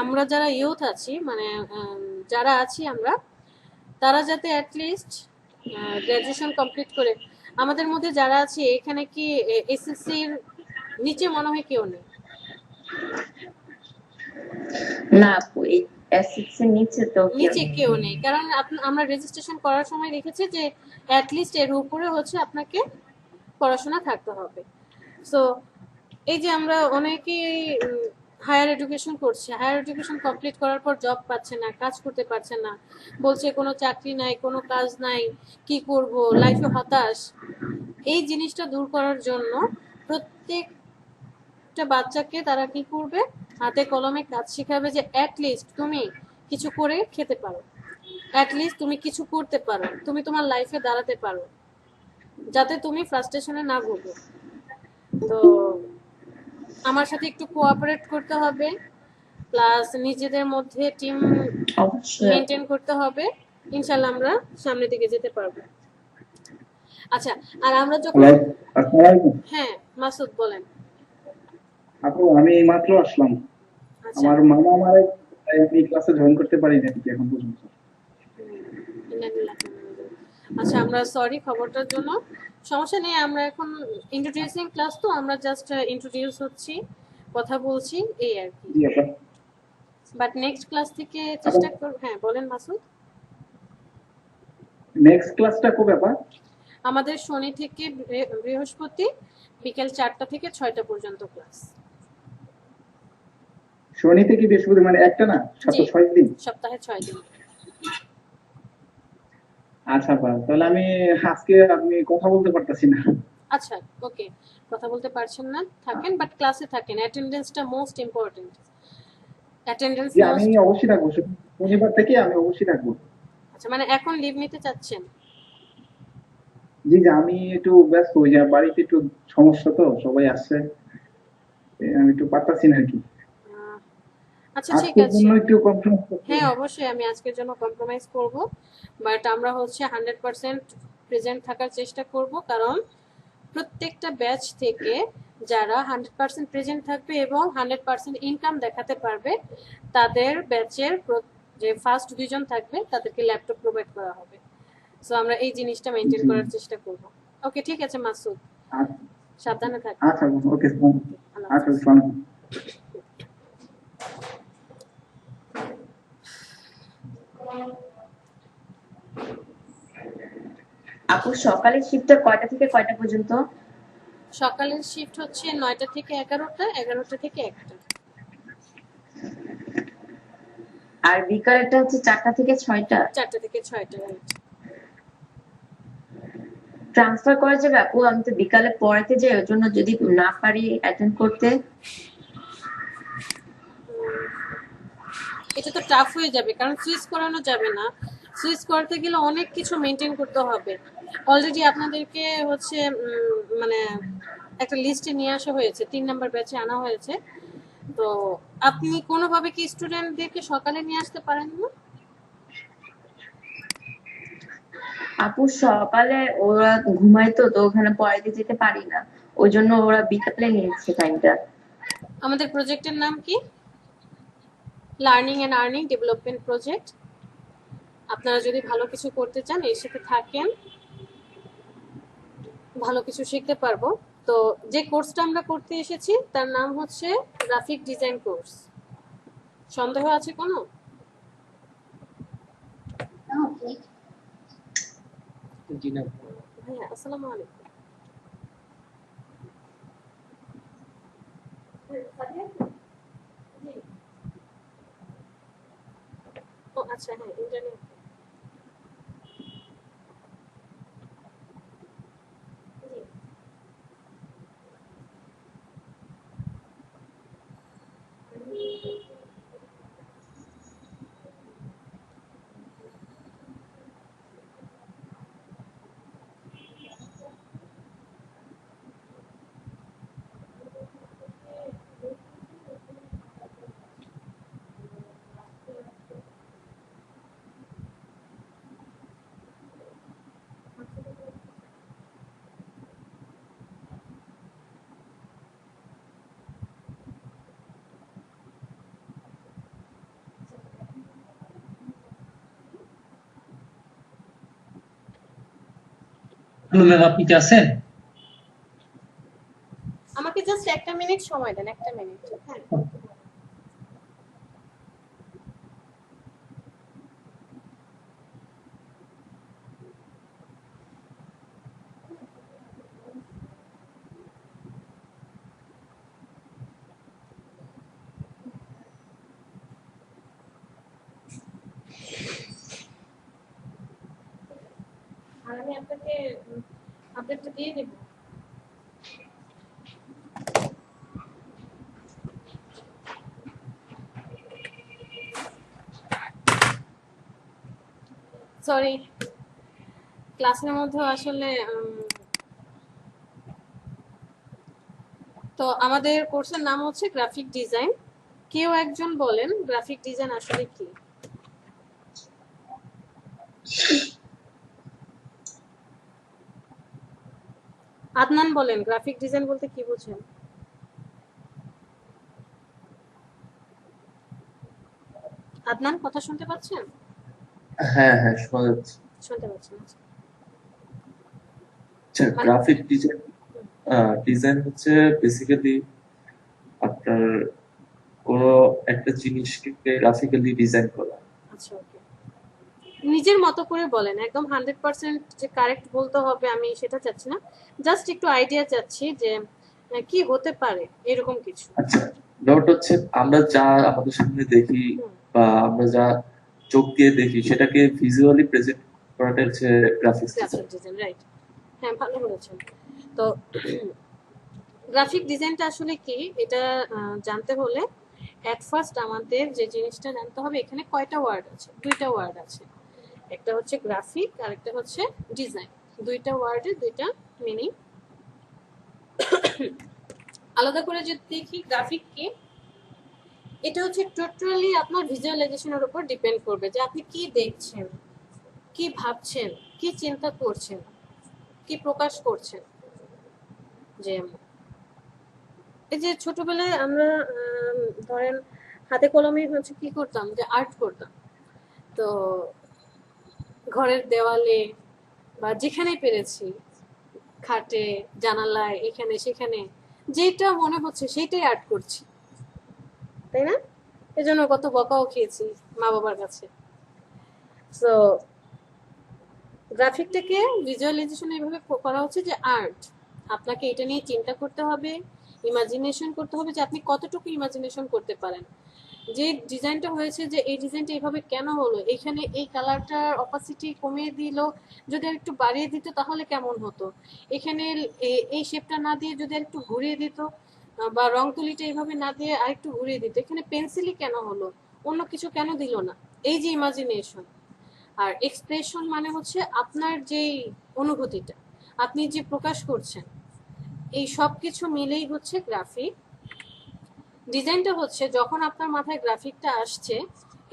আমরা যারা ইউথ আছি, মানে যারা আছি আমরা, তারা যাতে অ্যাটলিস্ট গ্র্যাজুয়েশন কমপ্লিট করে, আমাদের মধ্যে যারা আছে এখানে কি এসএসসির নিচে মনে হয় কেউ নেই? না আপু, এই এসএসসির নিচে তো নিচে কেউ নেই, কারণ আমরা রেজিস্ট্রেশন করার সময় লিখেছি যে অ্যাটলিস্ট এর উপরে হচ্ছে আপনাকে পড়াশোনা থাকতে হবে। সো এই যে আমরা অনেকেই হায়ার এডুকেশন করছে, হায়ার এডুকেশন কমপ্লিট করার পর জব পাচ্ছে না, কাজ করতে পারছে না, বলছে কোনো চাকরি নাই, কোনো কাজ নাই, কি করব, লাইফে হতাশ। এই জিনিসটা দূর করার জন্য প্রত্যেকটা বাচ্চাকে তারা কি করবে, হাতে কলমে কাজ শেখাবে, যে অ্যাটলিস্ট তুমি কিছু করে খেতে পারো, অ্যাটলিস্ট তুমি কিছু করতে পারো, তুমি তোমার লাইফে দাঁড়াতে পারো, যাতে তুমি ফ্রাস্ট্রেশনে না ভোগো। তো আমার সাথে একটু কোঅপারেট করতে হবে, প্লাস নিজেদের মধ্যে টিম অবশ্যই মেনটেন করতে হবে। ইনশাল্লাহ আমরা সামনের দিকে যেতে পারবো। আচ্ছা, আর আমরা যখন, হ্যালো, আসসালামু আলাইকুম। হ্যাঁ মাসুদ বলেন। আপু, আমি মাত্র আসলাম। আচ্ছা, আমার মামা আমার এই ক্লাসে জয়েন করতে পারি না এখন পর্যন্ত। ইন্নালিল্লাহ। আচ্ছা, আমরা সরি খবরটার জন্য। সমস্যা নেই, আমরা এখন ইন্ট্রোডিউসিং ক্লাস, তো আমরা জাস্ট ইন্ট্রোডিউস হচ্ছি, কথা বলছি, এই আর কি। জি আপা। বাট নেক্সট ক্লাস থেকে চেষ্টা করব। হ্যাঁ বলেন মাসুদ। নেক্সট ক্লাসটা কবে আপা? আমাদের শনি থেকে বৃহস্পতি বিকেল 4টা থেকে 6টা পর্যন্ত ক্লাস। শনি থেকে বৃহস্পতি মানে একটা না, জি, সপ্তাহে 6 দিন? সপ্তাহে 6 দিন। আচ্ছা আপা, তাহলে আমি আজকে আপনি কথা বলতে পারতাছি না। আচ্ছা, ওকে, কথা বলতে পারছেন না, থাকেন, বাট ক্লাসে থাকেন। অ্যাটেন্ডেন্সটা মোস্ট ইম্পর্টেন্ট। অ্যাটেন্ডেন্স জি আমি মোস্ট। অবশ্যই থাকবো, শনিবার থেকে আমি অবশ্যই থাকবো। আচ্ছা, মানে এখন লিভ নিতে চাচ্ছেন? জি জি, আমি একটু ব্যস্ত, ওই যে বাড়িতে একটু সমস্যা, তো সবাই আসছে, আমি একটু পারতাছি না আর কি। আহ, আচ্ছা ঠিক আজকের আছে। জন্য একটু কনফারেন্স করতে হ্যাঁ হবে। অবশ্যই আমি আজকের জন্য কম্প্রোমাইজ করব, বাট আমরা হচ্ছে 100% প্রেজেন্ট থাকার চেষ্টা করব, কারণ প্রত্যেকটা ব্যাচ থেকে যারা 100% প্রেজেন্ট থাকবে এবং 100% ইনকাম দেখাতে পারবে, তাদের ব্যাচের যে ফার্স্ট 2জন থাকবে তাদেরকে ল্যাপটপ প্রোভাইড করা হবে। সো আমরা এই জিনিসটা মেনটেন জি। করার চেষ্টা করব। ওকে ঠিক আছে মাসুদ, আচ্ছা সাবধানে থাকবেন। আচ্ছা ওকে। আল্লাহ আচ্ছা হাফেজ। আসসালামু আলাইকুম। আপু সকালের শিফটটা কয়টা থেকে কয়টা পর্যন্ত? সকালের শিফট হচ্ছে 9টা থেকে 11টা, 11টা থেকে 1টা। আর বিকালেরটা হচ্ছে 4টা থেকে 6টা। 4টা থেকে 6টা, রাইট। ট্রান্সফার করা যাবে আপু? আমি তো বিকালে পড়াতে যাই, ওর জন্য যদি না পারি অ্যাটেন্ড করতে। এটা তো টাফ হয়ে যাবে, কারণ সুইচ করানো যাবে না। সুইচ করতে গেলে অনেক কিছু মেনটেন করতে হবে। অলরেডি আপনাদেরকে হচ্ছে মানে একটা লিস্টে নিয়ে আসা হয়েছে, 3 নাম্বার ব্যাচে আনা হয়েছে। তো আপনি কোনোভাবে কি স্টুডেন্টদেরকে সকালে নিয়ে আসতে পারেন না? আপু সকালে ওরা ঘুমায়, তো তো ওখানে পড়াইতে যেতে পারি না, ওই জন্য ওরা বিকালে নিয়েছে টাইমটা। আমাদের প্রজেক্টের নাম কি? Learning and earning development project. আপনারা যদি ভালো কিছু করতে চান, এর সাথে থাকেন, ভালো কিছু শিখতে পারবো। তো যে কোর্সটা আমরা করতে এসেছি তার নাম হচ্ছে গ্রাফিক ডিজাইন কোর্স। সন্দেহ আছে কোনো? ওকে। ভাইয়া আসসালামু আলাইকুম। জি। ও আচ্ছা, হ্যাঁ ইন্টারনেট। জি। হ্যালো ম্যাম, আপনি কি আছেন? আমাকে জাস্ট 1টা মিনিট সময় দেন, 1টা মিনিট। হ্যাঁ আর আমি আপনাকে আপডেটটা দিয়ে দেব। সরি, ক্লাসের মধ্যে আসলে তো আমাদের কোর্সের নাম হচ্ছে গ্রাফিক ডিজাইন। কেউ একজন বলেন গ্রাফিক ডিজাইন আসলে কি? আদনান বলেন, গ্রাফিক ডিজাইন বলতে কি বোঝেন? আদনান কথা শুনতে পাচ্ছেন? হ্যাঁ হ্যাঁ, শোনা যাচ্ছে। শুনতে পাচ্ছেন, আচ্ছা। আচ্ছা, মানে গ্রাফিক ডিজাইন হচ্ছে বেসিক্যালি আপনার কোনো একটা জিনিসকে গ্রাফিক্যালি ডিজাইন করা। আচ্ছা, ওকে, নিজের মতো করে বলেন, একদম 100% যে কারেক্ট বলতে হবে আমি সেটা চাচ্ছি না, জাস্ট একটু আইডিয়া চাচ্ছি যে কি হতে পারে এরকম কিছু। আচ্ছা, ব্যাপারটা হচ্ছে আমরা যা আমাদের সামনে দেখি হুম, বা আমরা যা চোখ দিয়ে দেখি সেটাকে ভিজুয়ালি প্রেজেন্ট করাটা হচ্ছে graphics design. Graphic design, right. হ্যাঁ, ভালো বলেছেন। তো গ্রাফিক ডিজাইনটা আসলে কি এটা জানতে হলে এট ফার্স্ট আমাদের যে জিনিসটা জানতে হবে, এখানে কয়টা ওয়ার্ড আছে? দুইটা ওয়ার্ড আছে, একটা হচ্ছে গ্রাফিক আর একটা হচ্ছে ডিজাইন। দুইটা ওয়ার্ডে দুইটা মিনিং। আলাদা করে যদি দেখি গ্রাফিক কি, এটা হচ্ছে টোটালি আপনার ভিজুয়ালাইজেশনের উপর ডিপেন্ড করবে যে আপনি কি দেখছেন, কি ভাবছেন, কি চিন্তা করছেন, কি প্রকাশ করছেন। যে এই যে ছোটবেলায় আমরা ধরেন হাতে কলমে হচ্ছে কি করতাম, যে আর্ট করতাম। তো ঘরের দেওয়ালে বা যেখানে পেরেছি, খাটে, জানালায়, এখানে সেখানে যেটা মনে হচ্ছে সেইটাই আর্ট করছি, তাই না? এজন্য কত বকাও খেয়েছি মা বাবার কাছে। তো গ্রাফিকটাকে ভিজুয়ালাইজেশন এইভাবে করা হচ্ছে যে আর্ট, আপনাকে এটা নিয়ে চিন্তা করতে হবে, ইমাজিনেশন করতে হবে যে আপনি কতটুকু ইমাজিনেশন করতে পারেন। যে ডিজাইনটা হয়েছে, যে এই ডিজাইনটা এইভাবে কেন হলো, এখানে এই কালারটার অপাসিটি কমিয়ে দিল, যদি আর একটু বাড়িয়ে দিত তাহলে কেমন হতো, এখানে এই শেপটা না দিয়ে যদি আর একটু ঘুরিয়ে দিত, বা রং তুলিটা এইভাবে না দিয়ে আর একটু ঘুরিয়ে দিত, এখানে পেন্সিলই কেন হলো, অন্য কিছু কেন দিল না। এই যে ইমাজিনেশন। আর এক্সপ্রেশন মানে হচ্ছে আপনার যেই অনুভূতিটা আপনি যে প্রকাশ করছেন, এই সব কিছু মিলেই হচ্ছে গ্রাফিক। ডিজাইনটা হচ্ছে যখন আপনার মাথায় গ্রাফিকটা আসছে,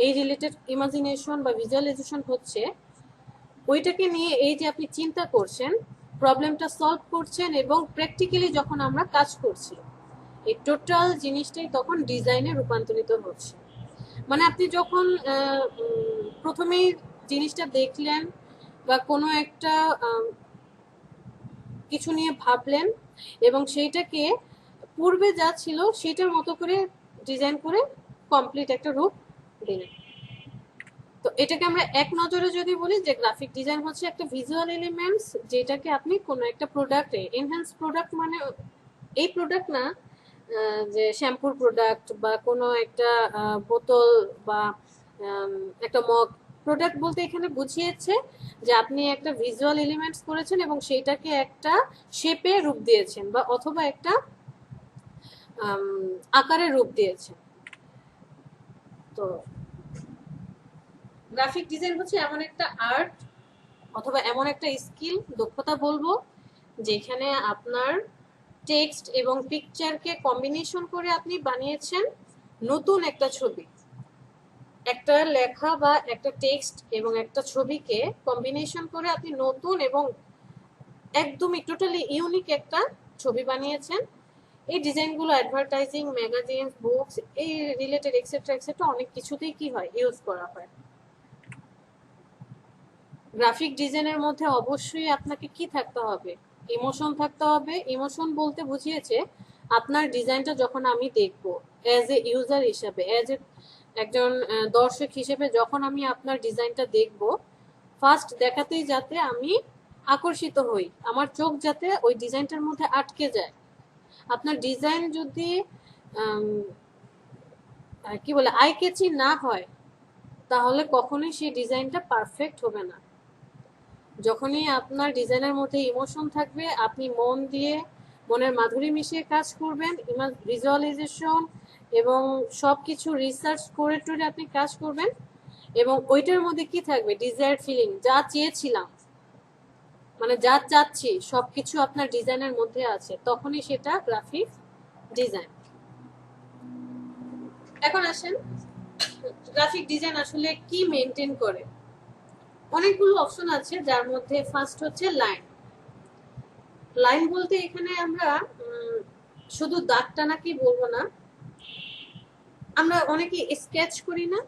এই রিলেটেড ইমাজিনেশন বা ভিজুয়ালাইজেশন হচ্ছে, ওইটাকে নিয়ে এই যে আপনি চিন্তা করছেন, প্রবলেমটা সলভ করছেন, এবং প্র্যাকটিক্যালি যখন আমরা কাজ করছি, এই টোটাল জিনিসটাই তখন ডিজাইনে রূপান্তরিত হচ্ছে। মানে আপনি যখন প্রথমেই জিনিসটা দেখলেন বা কোনো একটা কিছু নিয়ে ভাবলেন এবং সেইটাকে পূর্বে যা ছিল সেটার মতো করে ডিজাইন করে কমপ্লিট একটা রূপ দিলেন। তো এটাকে আমরা এক নজরে যদি বলি যে গ্রাফিক ডিজাইন হচ্ছে একটা ভিজুয়াল এলিমেন্টস, যেটাকে আপনি কোনো একটা প্রোডাক্টে এনহ্যান্স, প্রোডাক্ট মানে এই প্রোডাক্ট না যে শ্যাম্পুর প্রোডাক্ট বা কোনো একটা বোতল বা একটা মগ, প্রোডাক্ট বলতে এখানে বুঝিয়েছে যে আপনি একটা ভিজুয়াল এলিমেন্টস করেছেন এবং সেইটাকে একটা শেপে রূপ দিয়েছেন বা অথবা একটা আকারে রূপ দিয়েছেন। তো গ্রাফিক ডিজাইন হচ্ছে এমন একটা আর্ট অথবা এমন একটা স্কিল, দক্ষতা বলবো, যেখানে আপনার টেক্সট এবং পিকচারকে কম্বিনেশন করে আপনি বানিয়েছেন নতুন একটা ছবি। একটা লেখা বা একটা টেক্সট এবং একটা ছবিকে কম্বিনেশন করে আপনি নতুন এবং একদমই টোটালি ইউনিক একটা ছবি বানিয়েছেন। এই ডিজাইনগুলো অ্যাডভার্টাইজিং, ম্যাগাজিন, বুকস, এই রিলেটেড এক্সেট্রা এক্সেট্রা অনেক কিছুতেই কি হয়, ইউজ করা হয়। গ্রাফিক ডিজাইনের মধ্যে অবশ্যই আপনাকে কি থাকতে হবে, ইমোশন থাকতে হবে। ইমোশন বলতে বুঝিয়েছে আপনার ডিজাইনটা যখন আমি দেখব অ্যাজ এ ইউজার হিসেবে, অ্যাজ এ একজন দর্শক হিসেবে, যখন আমি আপনার ডিজাইনটা দেখব, ফার্স্ট দেখাতেই যাতে আমি আকর্ষিত হই, আমার চোখ যাতে ওই ডিজাইনটার মধ্যে আটকে যায়। আপনার ডিজাইন যদি কি বলে আই ক্যাচি না হয়, তাহলে কখনোই সেই ডিজাইনটা পারফেক্ট হবে না। যখনই আপনার ডিজাইনের মধ্যে ইমোশন থাকবে, আপনি মন দিয়ে, মনের মাধুরী মিশিয়ে কাজ করবেন, ভিজুয়ালাইজেশন এবং সবকিছু রিসার্চ করে টরে আপনি কাজ করবেন, এবং ওইটার মধ্যে কি থাকবে, ডিজায়ার ফিলিং, যা চেয়েছিলাম, মানে যা চাচ্ছি সবকিছু আপনার ডিজাইনের মধ্যে আছে, তখনই সেটা গ্রাফিক ডিজাইন। এখন আসেন গ্রাফিক ডিজাইন আসলে কি মেনটেন করে। অনেকগুলো অপশন আছে, যার মধ্যে ফার্স্ট হচ্ছে লাইন। লাইন বলতে এখানে আমরা শুধু দাগ টানা কি বলবো না, আমরা অনেকে স্কেচ করি না,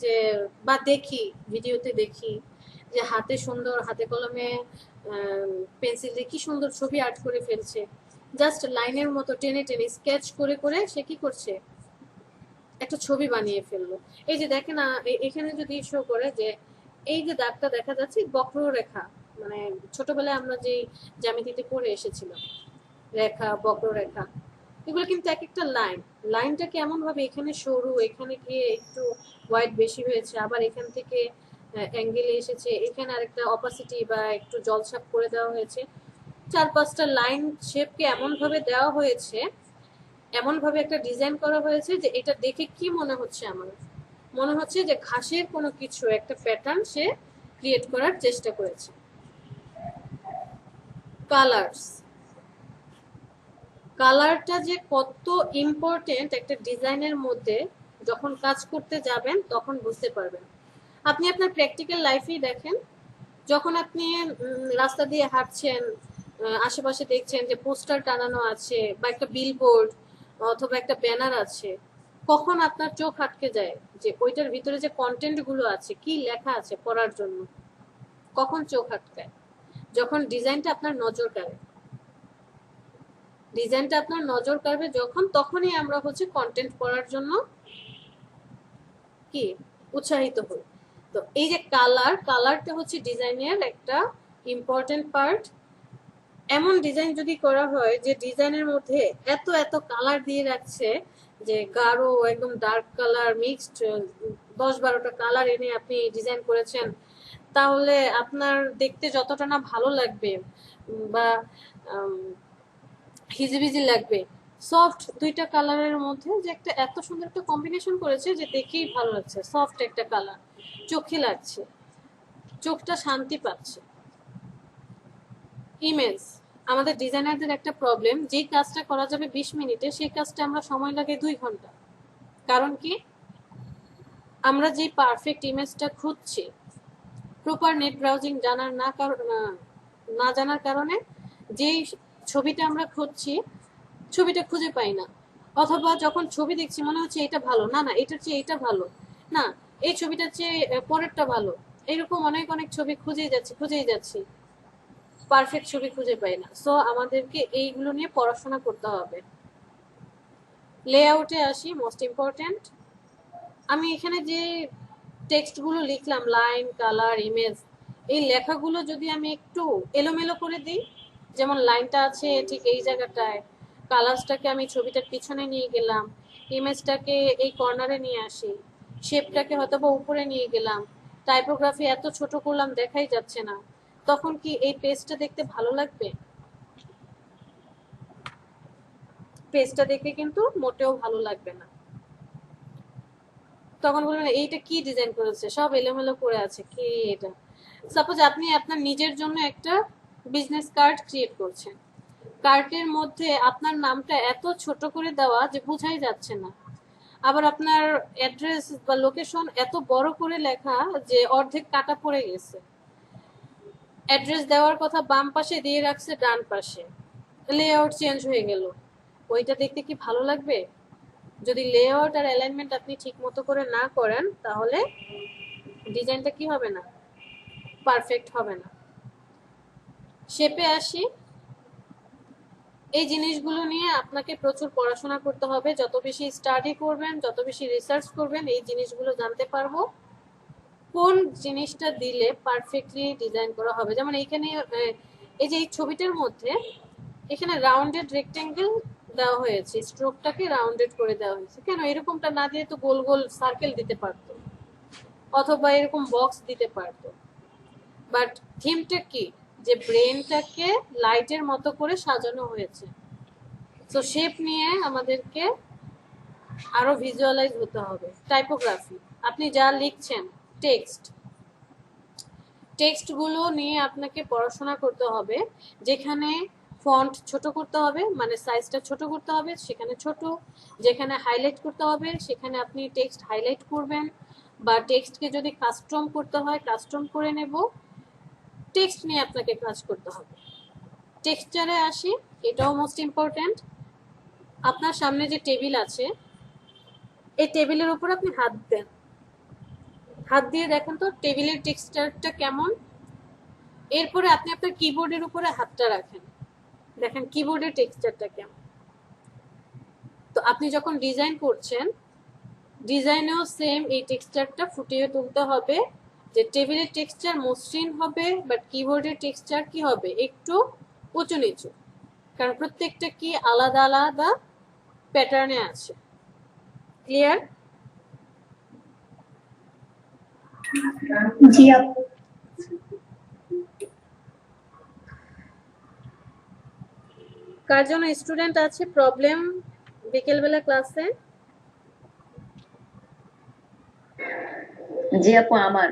যে বা দেখি ভিডিওতে দেখি যে হাতে সুন্দর হাতে কলমে পেন্সিল দিয়ে কি সুন্দর ছবি আর্ট করে ফেলছে, জাস্ট লাইনের মতো টেনে টেনে স্কেচ করে করে সে কি করছে, একটা ছবি বানিয়ে ফেললো। এই যে দেখেন এখানে যদি শো করে যে এই যে দাগটা দেখা যাচ্ছে বক্ররেখা, মানে ছোটবেলায় আমরা যে জ্যামিতিতে পড়ে এসেছিলাম রেখা বক্ররেখা, এগুলো কিন্তু এক একটা লাইন, লাইনটাকে এমন ভাবে এখানে সরু, এখানে গিয়ে একটু ওয়াইড বেশি হয়েছে, আবার এখান থেকে অ্যাঙ্গেলে এসেছে, এখানে আরেকটা অপাসিটি বা একটু জলছাপ করে দেওয়া হয়েছে। 4-5টা লাইন শেপকে এমন ভাবে দেওয়া হয়েছে, এমন ভাবে একটা ডিজাইন করা হয়েছে যে এটা দেখে কি মনে হচ্ছে, আমার মনে হচ্ছে যে ঘাসের কোনো কিছু একটা প্যাটার্ন সে ক্রিয়েট করার চেষ্টা করেছে। কালার্স, কালারটা যে কত ইম্পর্টেন্ট একটা ডিজাইনের মধ্যে যখন কাজ করতে যাবেন তখন বুঝতে পারবেন। আপনি আপনার প্র্যাকটিক্যাল লাইফেই দেখেন, যখন আপনি রাস্তা দিয়ে হাঁটছেন, আশেপাশে দেখছেন যে পোস্টার টানানো আছে বা একটা বিলবোর্ড অথবা একটা ব্যানার আছে, কখন আপনার চোখ আটকে যায় যে ওইটার ভিতরে যে কন্টেন্ট গুলো আছে, কি লেখা আছে পড়ার জন্য, কখন চোখ আটকায়? যখন ডিজাইনটা আপনার নজর কাড়ে। ডিজাইনটা আপনার নজর কাড়বে যখন, তখনই আমরা হচ্ছে কন্টেন্ট পড়ার জন্য কি উৎসাহিত হই। তো এই যে কালারটা হচ্ছে ডিজাইনের একটা ইম্পর্টেন্ট পার্ট। এমন ডিজাইন যদি করা হয় যে ডিজাইনের মধ্যে এত এত কালার দিয়ে রাখছে, যে গাঢ় একদম ডার্ক কালার মিক্সড 10-12টা কালার এনে আপনি ডিজাইন করেছেন, তাহলে আপনার দেখতে যতটা না ভালো লাগবে বা হিজিবিজি লাগবে, সফট 2টা কালারের মধ্যে যে একটা এত সুন্দর একটা কম্বিনেশন করেছে যে দেখেই ভালো লাগছে, সফট একটা কালার, চোখে লাগছে, চোখটা শান্তি পাচ্ছে। ইমেজ, আমাদের ডিজাইনারদের একটা প্রবলেম, যেই কাজটা করা যাবে 20 মিনিটে সেই কাজটা আমরা সময় লাগে 2 ঘন্টা। কারণ কি, আমরা যে পারফেক্ট ইমেজটা খুঁজছি, প্রপার নেট ব্রাউজিং জানার না জানার কারণে যেই ছবিটা আমরা খুঁজছি ছবিটা খুঁজে পাই না, অথবা যখন ছবি দেখছি মনে হচ্ছে এটা ভালো, না না এটার চেয়ে এটা ভালো, না এই ছবিটার চেয়ে পরেরটা ভালো, এরকম অনেক অনেক ছবি খুঁজেই যাচ্ছি, পারফেক্ট ছবি খুঁজে পাই না। সো আমাদেরকে এইগুলো নিয়ে পড়াশোনা করতে হবে। লেআউটে আসি, মোস্ট ইম্পর্টেন্ট। আমি এখানে যে টেক্সটগুলো লিখলাম, লাইন, কালার, ইমেজ, এই লেখাগুলো যদি আমি একটু এলোমেলো করে দিই, যেমন লাইনটা আছে ঠিক এই জায়গাটায়, কালার্সটাকে আমি ছবিটার পিছনে নিয়ে গেলাম, ইমেজটাকে এই কর্নারে নিয়ে আসি, শেপটাকে হয়তো বা উপরে নিয়ে গেলাম, টাইপোগ্রাফি এত ছোট করলাম দেখাই যাচ্ছে না, তখন কি এই পেজটা দেখতে ভালো লাগবে? পেজটা দেখে কিন্তু মোটেও ভালো লাগবে না। তখন বলবেন এইটা কি ডিজাইন করেছে, সব এলোমেলো করে আছে, কি এটা? সাপোজ আপনি আপনার নিজের জন্য একটা বিজনেস কার্ড ক্রিয়েট করছেন, কার্ডের মধ্যে আপনার নামটা এত ছোট করে দেওয়া যে বোঝাই যাচ্ছে না, আবার আপনার অ্যাড্রেস বা লোকেশন এত বড় করে লেখা যে অর্ধেক কাটা পড়ে গেছে, অ্যাড্রেস দেওয়ার কথা বাম পাশে দিয়ে রাখছে ডান পাশে, লেআউট চেঞ্জ হয়ে গেল, ওইটা দেখতে কি ভালো লাগবে? যদি লেআউট আর অ্যালাইনমেন্ট আপনি ঠিক মতো করে না করেন তাহলে ডিজাইনটা কি হবে না, পারফেক্ট হবে না। শেপে আসি, এই জিনিসগুলো নিয়ে আপনাকে প্রচুর পড়াশোনা করতে হবে। যত বেশি স্টাডি করবেন, যত বেশি রিসার্চ করবেন, এই জিনিসগুলো জানতে পারবো কোন জিনিসটা দিলে পারফেক্টলি ডিজাইন করা হবে। যেমন এইখানে এই যে এই ছবিটার মধ্যে এখানে রাউন্ডেড রেক্টেঙ্গেল দেওয়া হয়েছে, স্ট্রোকটাকে রাউন্ডেড করে দেওয়া হয়েছে, কেন এরকমটা না দিয়ে তো গোল গোল সার্কেল দিতে পারতো, অথবা এরকম বক্স দিতে পারতো। বাট থিমটা কি, যে ব্রেনটাকে লাইটের মতো করে সাজানো হয়েছে। তো শেপ নিয়ে আমাদেরকে আরো ভিজুয়ালাইজ হতে হবে। টাইপোগ্রাফি, আপনি যা লিখছেন, টেক্সটগুলো নিয়ে আপনাকে পড়াশোনা করতে হবে। যেখানে ফন্ট ছোট করতে হবে, মানে সাইজটা ছোট করতে হবে, সেখানে ছোট, যেখানে হাইলাইট করতে হবে সেখানে আপনি টেক্সট হাইলাইট করবেন, বা টেক্সটকে যদি কাস্টম করতে হয় কাস্টম করে নেব। টেক্সট নিয়ে আপনাকে কাজ করতে হবে। টেক্সচারে আসি, এটাও মোস্ট ইম্পর্ট্যান্ট। আপনার সামনে যে টেবিল আছে, এই টেবিলের উপর আপনি হাত দেন, হাত দিয়ে দেখেন তো টেবিলের টেক্সচারটা কেমন। এরপরে আপনি আপনার কিবোর্ডের উপরে হাতটা রাখেন, দেখেন কিবোর্ডের টেক্সচারটা কেমন। তো আপনি যখন ডিজাইন করছেন, ডিজাইনেও সেম এই টেক্সচারটা ফুটিয়ে তুলতে হবে, যে টেবিলের টেক্সচার মসৃণ হবে, বাট কিবোর্ডের টেক্সচার কি হবে, একটু উঁচু নিচু, কারণ প্রত্যেকটা কি আলাদা আলাদা প্যাটার্নে আছে। ক্লিয়ার? জি আপু। কার জন্য স্টুডেন্ট আছে প্রবলেম বিকেলবেলা ক্লাসে? জি আপু, আমার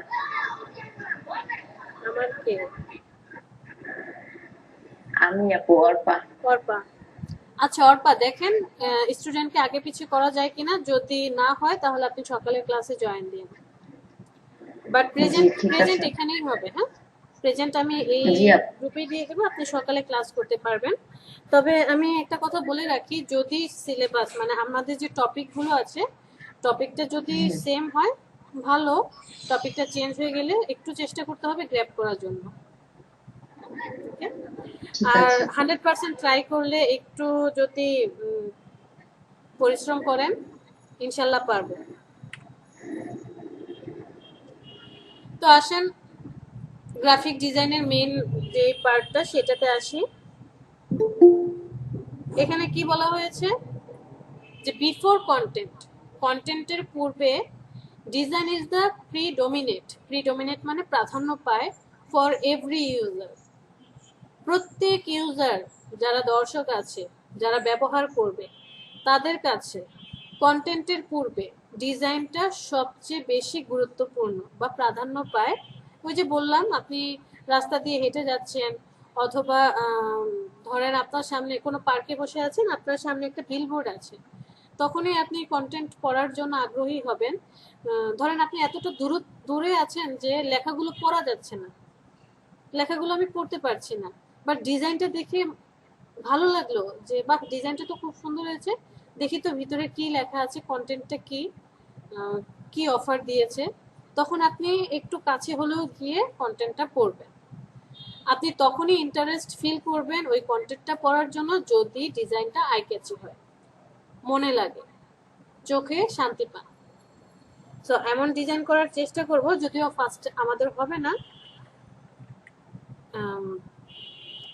আমার কে? আমি আপু অর্পা। অর্পা। আচ্ছা অর্পা, দেখেন স্টুডেন্টকে আগে পিছিয়ে করা যায় কিনা, যদি না হয় তাহলে আপনি সকালের ক্লাসে জয়েন দিন, বাট জি প্রেজেন্ট ঠিক প্রেজেন্ট আছে। এখানেই হবে। হ্যাঁ, প্রেজেন্ট আমি এই জি আপু। গ্রুপে দিয়ে দেবো, আপনি সকালে ক্লাস করতে পারবেন। তবে আমি একটা কথা বলে রাখি, যদি সিলেবাস মানে আমাদের যে টপিকগুলো আছে, টপিকটা যদি সেম হয় ভালো, টপিকটা চেঞ্জ হয়ে গেলে একটু চেষ্টা করতে হবে গ্র্যাব করার জন্য। Okay? ঠিক আর আছে। 100% ট্রাই করলে, একটু যদি পরিশ্রম করেন ইনশাল্লাহ পারবো। তো আসেন গ্রাফিক ডিজাইনের মেইন যে পার্টটা সেটাতে আসি। এখানে কি বলা হয়েছে, যে বিফোর কন্টেন্ট, কন্টেন্টের পূর্বে ডিজাইন ইজ দ্য প্রিডোমিনেট মানে প্রাধান্য পায় ফর এভরি ইউজার, প্রত্যেক ইউজার যারা দর্শক আছে, যারা ব্যবহার করবে, তাদের কাছে কন্টেন্টের পূর্বে ডিজাইনটা সবচেয়ে বেশি গুরুত্বপূর্ণ বা প্রাধান্য পায়। ওই যে বললাম, আপনি রাস্তা দিয়ে হেঁটে যাচ্ছেন, অথবা ধরেন আপনার সামনে কোনো পার্কে বসে আছেন, আপনার সামনে একটা বিলবোর্ড আছে, তখনই আপনি কন্টেন্ট পড়ার জন্য আগ্রহী হবেন। ধরেন আপনি এতটা দূরে আছেন যে লেখাগুলো পড়া যাচ্ছে না, লেখাগুলো আমি পড়তে পারছি না, বাট ডিজাইনটা দেখে ভালো লাগলো, যে বাহ ডিজাইনটা তো খুব সুন্দর হয়েছে, দেখি তো ভিতরে কি লেখা আছে, কন্টেন্টটা কি, কি অফার দিয়েছে, তখন আপনি একটু কাছে হলেও গিয়ে কন্টেন্টটা পড়বেন। আপনি তখনই ইন্টারেস্ট ফিল করবেন ওই কন্টেন্টটা পড়ার জন্য, যদি ডিজাইনটা আই ক্যাচি হয়, মনে লাগে, চোখে শান্তি পান। তো এমন ডিজাইন করার চেষ্টা করব, যদিও ফার্স্ট আমাদের হবে না।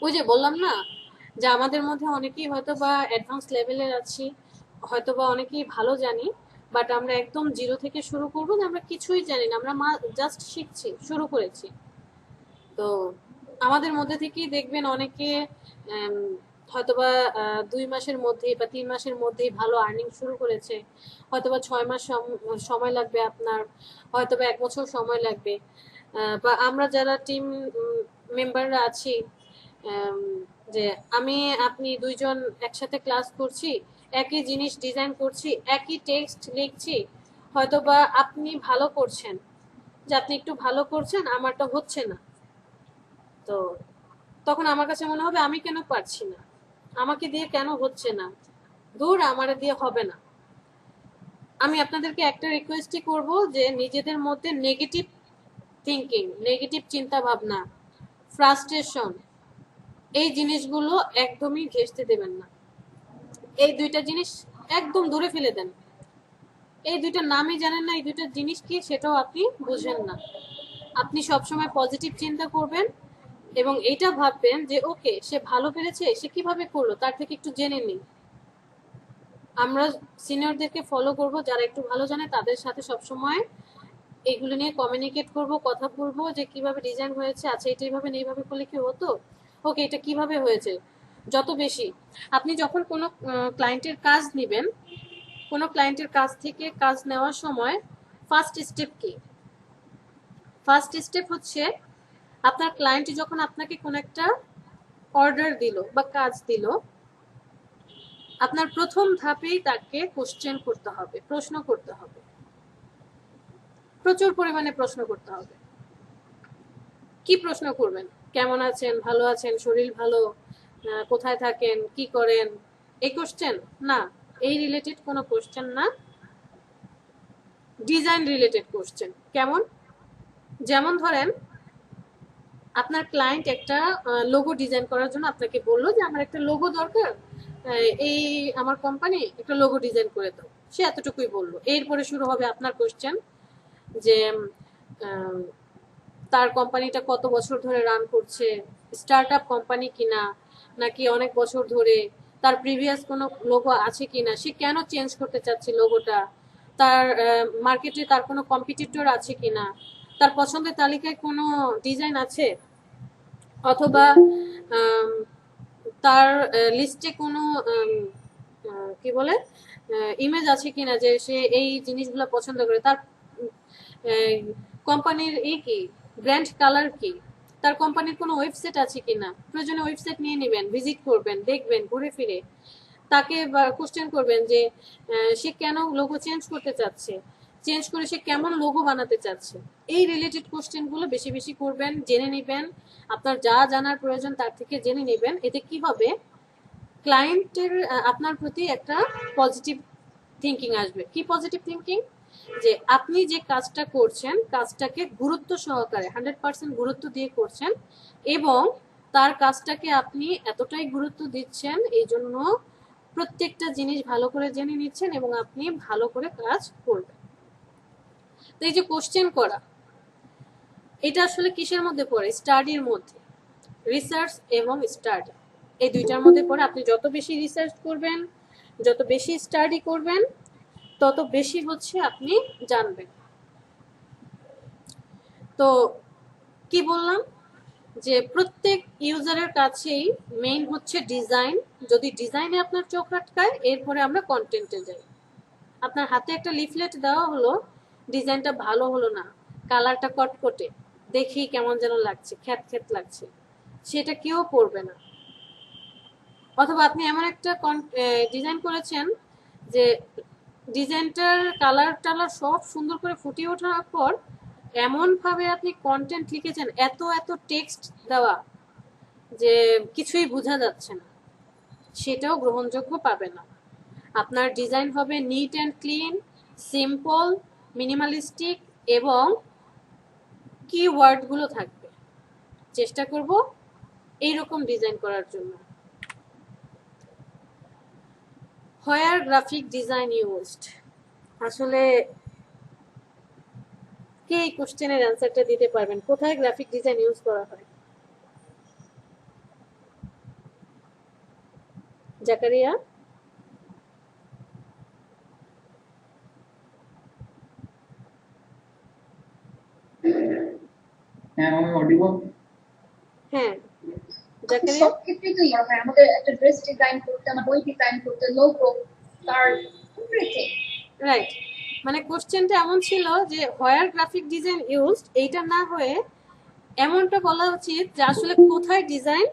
ওই যে বললাম না, যে আমাদের মধ্যে অনেকেই হয়তো বা অ্যাডভান্স লেভেলের আছি, হয়তো বা অনেকেই ভালো জানি, বাট আমরা একদম জিরো থেকে শুরু করবো, যে আমরা কিছুই জানি না, আমরা জাস্ট শিখছি, শুরু করেছি। তো আমাদের মধ্যে থেকেই দেখবেন অনেকে হয়তোবা 2 মাসের মধ্যে বা 3 মাসের মধ্যেই ভালো আর্নিং শুরু করেছে, হয়তোবা 6 মাস সময় লাগবে আপনার, হয়তোবা 1 বছর সময় লাগবে। বা আমরা যারা টিম মেম্বাররা আছি, যে আমি আপনি দুইজন একসাথে ক্লাস করছি, একই জিনিস ডিজাইন করছি, একই টেক্সট লিখছি, হয়তোবা আপনি ভালো করছেন, যে আপনি একটু ভালো করছেন, আমারটা হচ্ছে না, তো তখন আমার কাছে মনে হবে আমি কেন পারছি না, আমাকে দিয়ে কেন হচ্ছে না, দূর আমার দিয়ে হবে না। আমি আপনাদেরকে একটা রিকোয়েস্টই করব, যে নিজেদের মধ্যে নেগেটিভ থিঙ্কিং, নেগেটিভ চিন্তা ভাবনা, ফ্রাস্ট্রেশন, এই জিনিসগুলো একদমই ঘেঁষতে দেবেন না। এই দুইটা জিনিস একদম দূরে ফেলে দেন। এই দুইটা নামই জানেন না, এই দুইটা জিনিস কি সেটাও আপনি বুঝেন না। আপনি সবসময় পজিটিভ চিন্তা করবেন এবং এইটা ভাববেন যে ওকে, সে ভালো পেরেছে, সে কিভাবে করলো, তার থেকে একটু জেনে নিই। আমরা সিনিয়রদেরকে ফলো করব, যারা একটু ভালো জানে, তাদের সাথে সবসময় এগুলো নিয়ে কমিউনিকেট করব, কথা বলবো, যে কিভাবে ডিজাইন হয়েছে, আচ্ছা এটা এইভাবে না এইভাবে করলে কি হতো, ওকে এটা কিভাবে হয়েছে। যত বেশি আপনি যখন কোনো ক্লায়েন্টের কাজ নেবেন, কোনো ক্লায়েন্টের কাছ থেকে কাজ নেওয়ার সময় ফার্স্ট স্টেপ কি? ফার্স্ট স্টেপ হচ্ছে, আপনার ক্লায়েন্ট যখন আপনাকে কোনো একটা অর্ডার দিল বা কাজ দিল, আপনার প্রথম ধাপেই তাকে কোশ্চেন করতে হবে, প্রশ্ন করতে হবে, প্রচুর পরিমাণে প্রশ্ন করতে হবে। কি প্রশ্ন করবেন? কেমন আছেন, ভালো আছেন, শরীর ভালো, কোথায় থাকেন, কি করেন, এই কোশ্চেন না, এই রিলেটেড কোনো কোশ্চেন না, ডিজাইন রিলেটেড কোশ্চেন। কেমন? যেমন ধরেন আপনার ক্লায়েন্ট একটা লোগো ডিজাইন করার জন্য আপনাকে বললো যে আমার একটা লোগো দরকার, এই আমার কোম্পানি একটা লোগো ডিজাইন করে দাও, সে এতটুকুই বললো। এরপরে শুরু হবে আপনার কোশ্চেন যে আহ, তার কোম্পানিটা কত বছর ধরে রান করছে, স্টার্ট আপ কোম্পানি কিনা নাকি অনেক বছর ধরে, তার প্রিভিয়াস কোনো লোগো আছে কিনা, সে কেন চেঞ্জ করতে চাচ্ছে লোগোটা, তার মার্কেটে তার কোনো কম্পিটিটর আছে কিনা, তার পছন্দের তালিকায় কোনো ডিজাইন আছে, অথবা আম, তার লিস্টে কোনো কি বলে ইমেজ আছে কিনা যে সে এই জিনিসগুলো পছন্দ করে, তার কোম্পানির এই কি ব্র্যান্ড কালার কি, তার কোম্পানির কোনো ওয়েবসাইট আছে কিনা, প্রয়োজনে ওয়েবসাইট নিয়ে নেবেন, ভিজিট করবেন, দেখবেন ঘুরে ফিরে, তাকে কোশ্চেন করবেন যে সে কেন লোগো চেঞ্জ করতে চাচ্ছে, চেঞ্জ করে সে কেমন লোগো বানাতে চাচ্ছে। এই রিলেটেড কোশ্চেনগুলো বেশি বেশি করবেন, জেনে নেবেন, আপনার যা জানার প্রয়োজন তার থেকে জেনে নেবেন। এতে কি হবে, ক্লায়েন্টের আপনার প্রতি একটা পজিটিভ থিঙ্কিং আসবে। কি পজিটিভ থিঙ্কিং? যে আপনি যে কাজটা করছেন কাজটাকে গুরুত্ব সহকারে 100% গুরুত্ব দিয়ে করছেন, এবং তার কাজটাকে আপনি এতটাই গুরুত্ব দিচ্ছেন এই জন্য প্রত্যেকটা জিনিস ভালো করে জেনে নিচ্ছেন এবং আপনি ভালো করে কাজ করবেন। তো এই যে কোশ্চেন করা, এটা আসলে কিসের মধ্যে পড়ে? স্টাডির মধ্যে। রিসার্চ এবং স্টাডি এই দুইটার মধ্যে পড়ে। আপনি যত বেশি রিসার্চ করবেন, যত বেশি স্টাডি করবেন, তত বেশি হচ্ছে আপনি জানবেন। তো কি বললাম যে প্রত্যেক ইউজারের কাছেই মেইন হচ্ছে ডিজাইন। যদি ডিজাইনে আপনার চোখ আটকায়, এরপরে আমরা কন্টেন্টে যাই। আপনার হাতে একটা লিফলেট দেওয়া হলো, ডিজাইনটা ভালো হলো না, কালারটা কটকটে, দেখি কেমন যেন লাগছে, খ্যাত খ্যাত লাগছে, সেটা কেউ পড়বে না। অথবা আপনি এমন একটা ডিজাইন করেছেন যে ডিজাইনটার কালার টালার সব সুন্দর করে ফুটিয়ে ওঠার পর এমন ভাবে আপনি কন্টেন্ট লিখেছেন, এত এত টেক্সট দেওয়া যে কিছুই বোঝা যাচ্ছে না, সেটাও গ্রহণযোগ্য পাবে না। আপনার ডিজাইন হবে neat and clean, simple, minimalistic এবং কিওয়ার্ডগুলো থাকবে। চেষ্টা করব এইরকম ডিজাইন করার জন্য। হোয়ার গ্রাফিক ডিজাইন ইউজড, আসলে কে এই কোশ্চেনের অ্যান্সারটা দিতে পারবেন? কোথায় গ্রাফিক ডিজাইন ইউজ করা হয়? জাকারিয়া? হ্যাঁ, আমি অডিবল। হ্যাঁ জাকারিয়া, সব ক্ষেত্রেই তো ইয়ে হয়, আমাদের একটা ড্রেস ডিজাইন করতে, আমার বই ডিজাইন করতে, লোগো, কার্ড, এভরিথিং। রাইট। মানে কোশ্চেনটা এমন ছিল যে হোয়ার গ্রাফিক ডিজাইন ইউজড, এইটা না হয়ে এমনটা বলা উচিত যে আসলে কোথায় ডিজাইন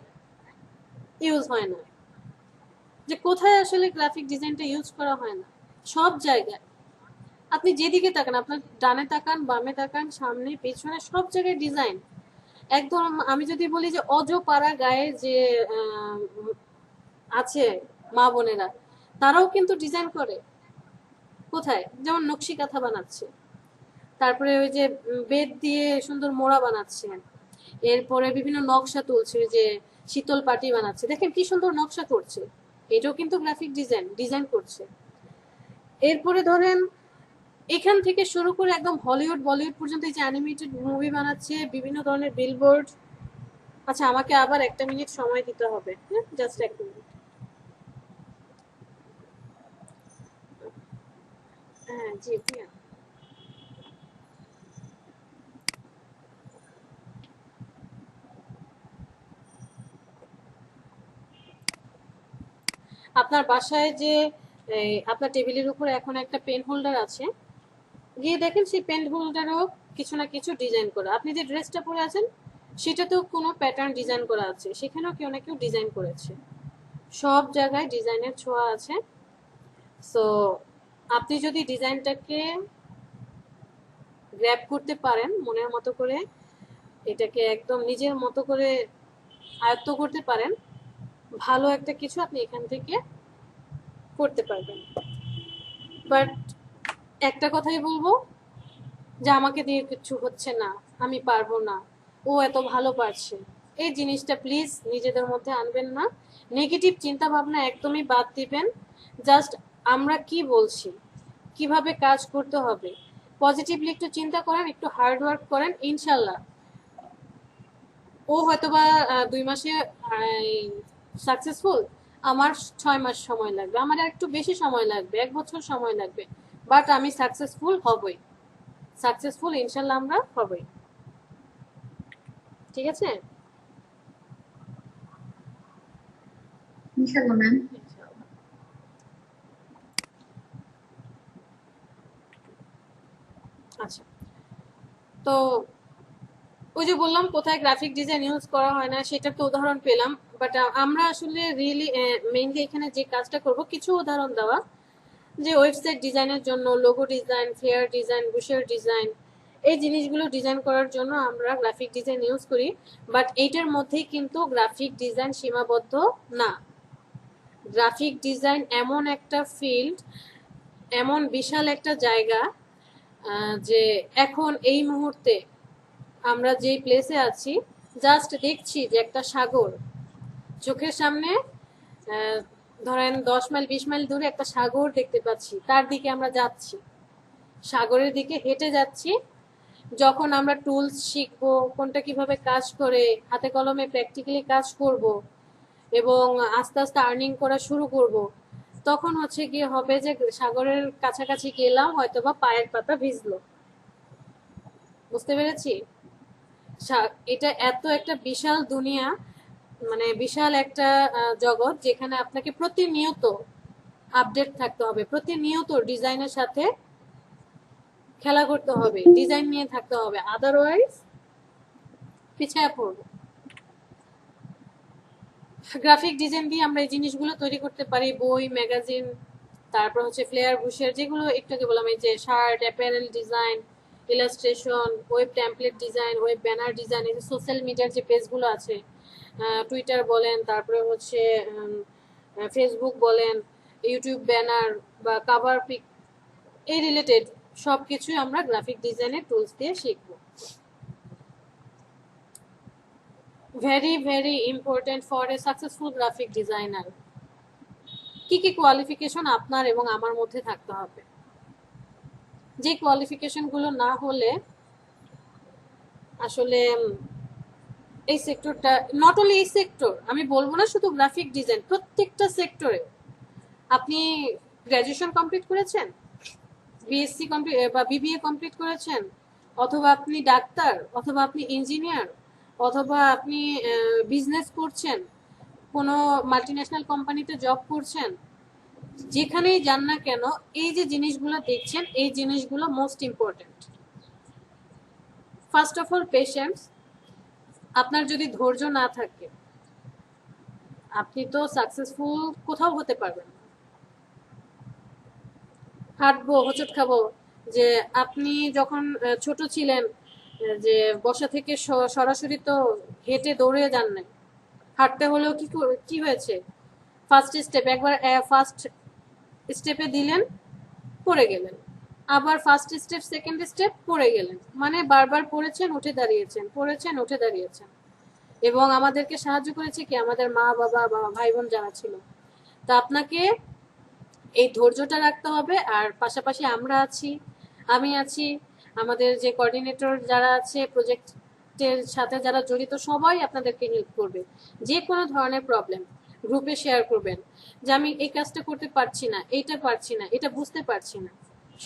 ইউজ হয় না, যে কোথায় আসলে গ্রাফিক ডিজাইনটা ইউজ করা হয় না। সব জায়গায় আপনি যেদিকে তাকান, আপনার ডানে তাকান, বামে তাকান, সামনে পেছনে, সব জায়গায় ডিজাইন। একদম আমি যদি বলি যে অজপাড়া গায়ে যে আছে মা বোনেরা, তারাও কিন্তু ডিজাইন করে। কোথায়? যেমন নকশি কাঁথা বানাচ্ছে, তারপরে ওই যে বেত দিয়ে সুন্দর মোড়া বানাচ্ছে, এরপরে বিভিন্ন নকশা তুলছে, ওই যে শীতল পাটি বানাচ্ছে, দেখেন কি সুন্দর নকশা করছে, এটাও কিন্তু গ্রাফিক ডিজাইন করছে। এরপরে ধরেন এখান থেকে শুরু করে একদম হলিউড বলিউড পর্যন্ত এই যে অ্যানিমেটেড মুভি বানাচ্ছে, বিভিন্ন ধরনের বিলবোর্ড। আচ্ছা আমাকে আবার 1 মিনিট সময় দিতে হবে, হ্যাঁ জাস্ট 1 মিনিট। হ্যাঁ জি প্রিয়া। আপনার বাসায় যে আপনার টেবিলের উপর এখন একটা পেন হোল্ডার আছে, গিয়ে দেখেন সেই পেন হোল্ডারও কিছু না কিছু ডিজাইন করা। আপনি যে ড্রেসটা পরে আছেন সেটাতেও কোনো প্যাটার্ন ডিজাইন করা আছে, সেখানেও কেউ না কেউ ডিজাইন করেছে। সব জায়গায় ডিজাইনের ছোঁয়া আছে। সো আপনি যদি ডিজাইনটাকে গ্র্যাব করতে পারেন মনের মতো করে, এটাকে একদম নিজের মতো করে আয়ত্ত করতে পারেন, ভালো একটা কিছু আপনি এখান থেকে করতে পারবেন। বাট একটা কথাই বলবো যে আমাকে দিয়ে কিছু হচ্ছে না, আমি পারবো না, ও এত ভালো পারছে, এই জিনিসটা প্লিজ নিজেদের মধ্যে আনবেন না। নেগেটিভ চিন্তা ভাবনা একদমই বাদ দিবেন। জাস্ট আমরা কি বলছি, কিভাবে কাজ করতে হবে, পজিটিভলি একটু চিন্তা করেন, একটু হার্ড ওয়ার্ক করেন, ইনশাল্লাহ ও হয়তোবা 2 মাসে সাকসেসফুল, আমার 6 মাস সময় লাগবে, আমার আর একটু বেশি সময় লাগবে, 1 বছর সময় লাগবে, বাট আমি সাকসেসফুল হবই, সাকসেসফুল ইনশাল্লাহ আমরা হবই। ঠিক আছে? ইনশাআল্লাহ ম্যাম। আচ্ছা, তো ওই যে বললাম কোথায় গ্রাফিক ডিজাইন ইউজ করা হয় না, সেটার তো উদাহরণ পেলাম, বাট আমরা আসলে রিয়েলি মেইনলি এখানে যে কাজটা করব, কিছু উদাহরণ দেওয়া, যে ওয়েবসাইট ডিজাইনের জন্য লোগো ডিজাইন, ফ্লেয়ার ডিজাইন, বুশের ডিজাইন, এই জিনিসগুলো ডিজাইন করার জন্য আমরা গ্রাফিক ডিজাইন ইউজ করি। বাট এইটার মধ্যেই কিন্তু গ্রাফিক ডিজাইন সীমাবদ্ধ না। গ্রাফিক ডিজাইন এমন একটা ফিল্ড, এমন বিশাল একটা জায়গা, যে এখন এই মুহূর্তে আমরা যে প্লেসে আছি, জাস্ট দেখছি যে একটা সাগর চোখের সামনে, ধরেন 10 মাইল 20 মাইল দূরে একটা সাগর দেখতে পাচ্ছি, তার দিকে আমরা যাচ্ছি, সাগরের দিকে হেঁটে যাচ্ছি। যখন আমরা টুলস শিখবো, কোনটা কিভাবে কাজ করে, হাতে কলমে প্র্যাকটিক্যালি কাজ করব এবং আস্তে আস্তে আর্নিং করা শুরু করব, তখন হচ্ছে গিয়ে হবে যে সাগরের কাছাকাছি গেলাম, হয়তোবা পায়ের পাতা ভিজলো। বুঝতে পেরেছি? এটা এত একটা বিশাল দুনিয়া, মানে বিশাল একটা জগৎ, যেখানে আপনাকে প্রতিনিয়ত আপডেট থাকতে হবে, প্রতিনিয়ত ডিজাইনের সাথে খেলা করতে হবে, ডিজাইন নিয়ে থাকতে হবে, আদারওয়াইজ পিছিয়ে পড়বো। গ্রাফিক ডিজাইন দিয়ে আমরা এই জিনিসগুলো তৈরি করতে পারি, বই, ম্যাগাজিন, তারপর হচ্ছে ফ্লেয়ার, বুশের, যেগুলো একটু আগে বললাম, এই যে shirt, apparel design, illustration, web template design, web banner design, এই যে সোশ্যাল মিডিয়ার যে পেজগুলো আছে, টুইটার বলেন, তারপরে হচ্ছে ফেসবুক বলেন, ইউটিউব ব্যানার বা কাভার পিক, এই রিলেটেড সব কিছুই আমরা গ্রাফিক ডিজাইনের টুলস দিয়ে শিখবো। Very very important for a successful graphic designer. কি কি কোয়ালিফিকেশন আপনার এবং আমার মধ্যে থাকতে হবে, যে কোয়ালিফিকেশনগুলো না হলে আসলে এই সেক্টরটা, নট অনলি এই সেক্টর, আমি বলবো না শুধু গ্রাফিক ডিজাইন, প্রত্যেকটা সেক্টরে। আপনি গ্র্যাজুয়েশন কমপ্লিট করেছেন, বিএসসি কমপ্লিট বা বিবিএ কমপ্লিট করেছেন, অথবা আপনি ডাক্তার, অথবা আপনি ইঞ্জিনিয়ার, অথবা আপনি বিজনেস করছেন, কোনো মাল্টিন্যাশনাল কোম্পানিতে জব করছেন, যেখানেই যান না কেন, এই যে জিনিসগুলো দেখছেন, এই জিনিসগুলো most important. First of all patience. আপনার যদি ধৈর্য না থাকে, আপনি তো সাকসেসফুল কোথাও হতে পারবেন না। হাঁটবো, হোঁচট খাবো, যে আপনি যখন ছোট ছিলেন, যে বসা থেকে সরাসরি তো হেঁটে দৌড়ে যান নাই, হাঁটতে হলেও কি হয়েছে, ফার্স্ট স্টেপ, একবার ফার্স্ট স্টেপে দিলেন, পড়ে গেলেন, আবার ফার্স্ট স্টেপ, সেকেন্ড স্টেপ, পড়ে গেলেন, মানে বারবার পড়েছেন, উঠে দাঁড়িয়েছেন, পড়েছেন, উঠে দাঁড়িয়েছেন। এবং আমাদেরকে সাহায্য করেছে কি, আমাদের মা বাবা বা ভাই বোন যারা ছিল। তা আপনাকে এই ধৈর্যটা রাখতে হবে। আর পাশাপাশি আমরা আছি, আমি আছি, আমাদের যে কোঅর্ডিনেটর যারা আছে, প্রজেক্টের সাথে যারা জড়িত, সবাই আপনাদেরকে হেল্প করবে। যে কোনো ধরনের প্রবলেম গ্রুপে শেয়ার করবেন, যে আমি এই কাজটা করতে পারছি না, এইটা পারছি না, এটা বুঝতে পারছি না,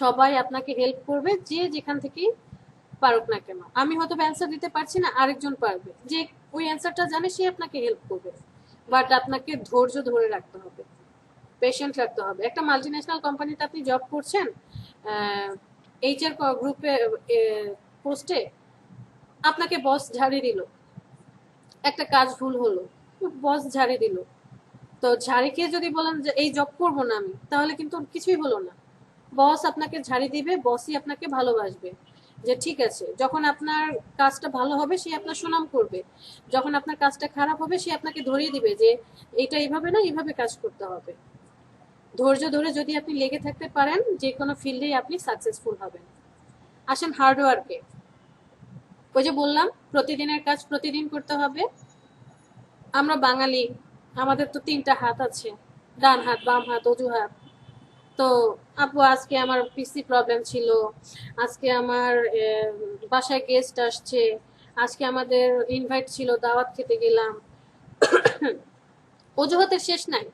সবাই আপনাকে হেল্প করবে, যে যেখান থেকেই পারুক না কেন। আমি হয়তো অ্যান্সার দিতে পারছি না, আরেকজন পারবে, যে ওই অ্যান্সারটা জানে, সে আপনাকে হেল্প করবে। বাট আপনাকে ধৈর্য ধরে রাখতে হবে, পেশেন্ট রাখতে হবে। একটা মাল্টিন্যাশনাল কোম্পানিতে আপনি জব করছেন, এইচআর গ্রুপে পোস্টে, আপনাকে বস ঝাড়ি দিল, একটা কাজ ভুল হলো, বস ঝাড়ি দিল, তো ঝাড়ি খেয়ে যদি বলেন যে এই জব করবো না আমি, তাহলে কিন্তু কিছুই হলো না। বস আপনাকে ঝাড়ি দিবে, বসই আপনাকে ভালোবাসবে, যে ঠিক আছে, যখন আপনার কাজটা ভালো হবে সে আপনার সুনাম করবে, যখন আপনার কাজটা খারাপ হবে সে আপনাকে ধরিয়ে দিবে যে এটা এইভাবে না, এইভাবে কাজ করতে হবে। ধৈর্য ধরে যদি আপনি লেগে থাকতে পারেন, যে কোনো ফিল্ডেই আপনি সাকসেসফুল হবেন। আসেন হার্ডওয়ার্কে, ওই যে বললাম প্রতিদিনের কাজ প্রতিদিন করতে হবে। আমরা বাঙালি, আমাদের তো 3টা হাত আছে, ডান হাত, বাম হাত, অজুহাত। তো আপু আজকে আমার পিসি প্রবলেম ছিল, আজকে আমার বাসায় গেস্ট আসছে, আজকে আমাদের ইনভাইট ছিল, দাওয়াত খেতে গেলাম। অজুহাতের শেষ নাই।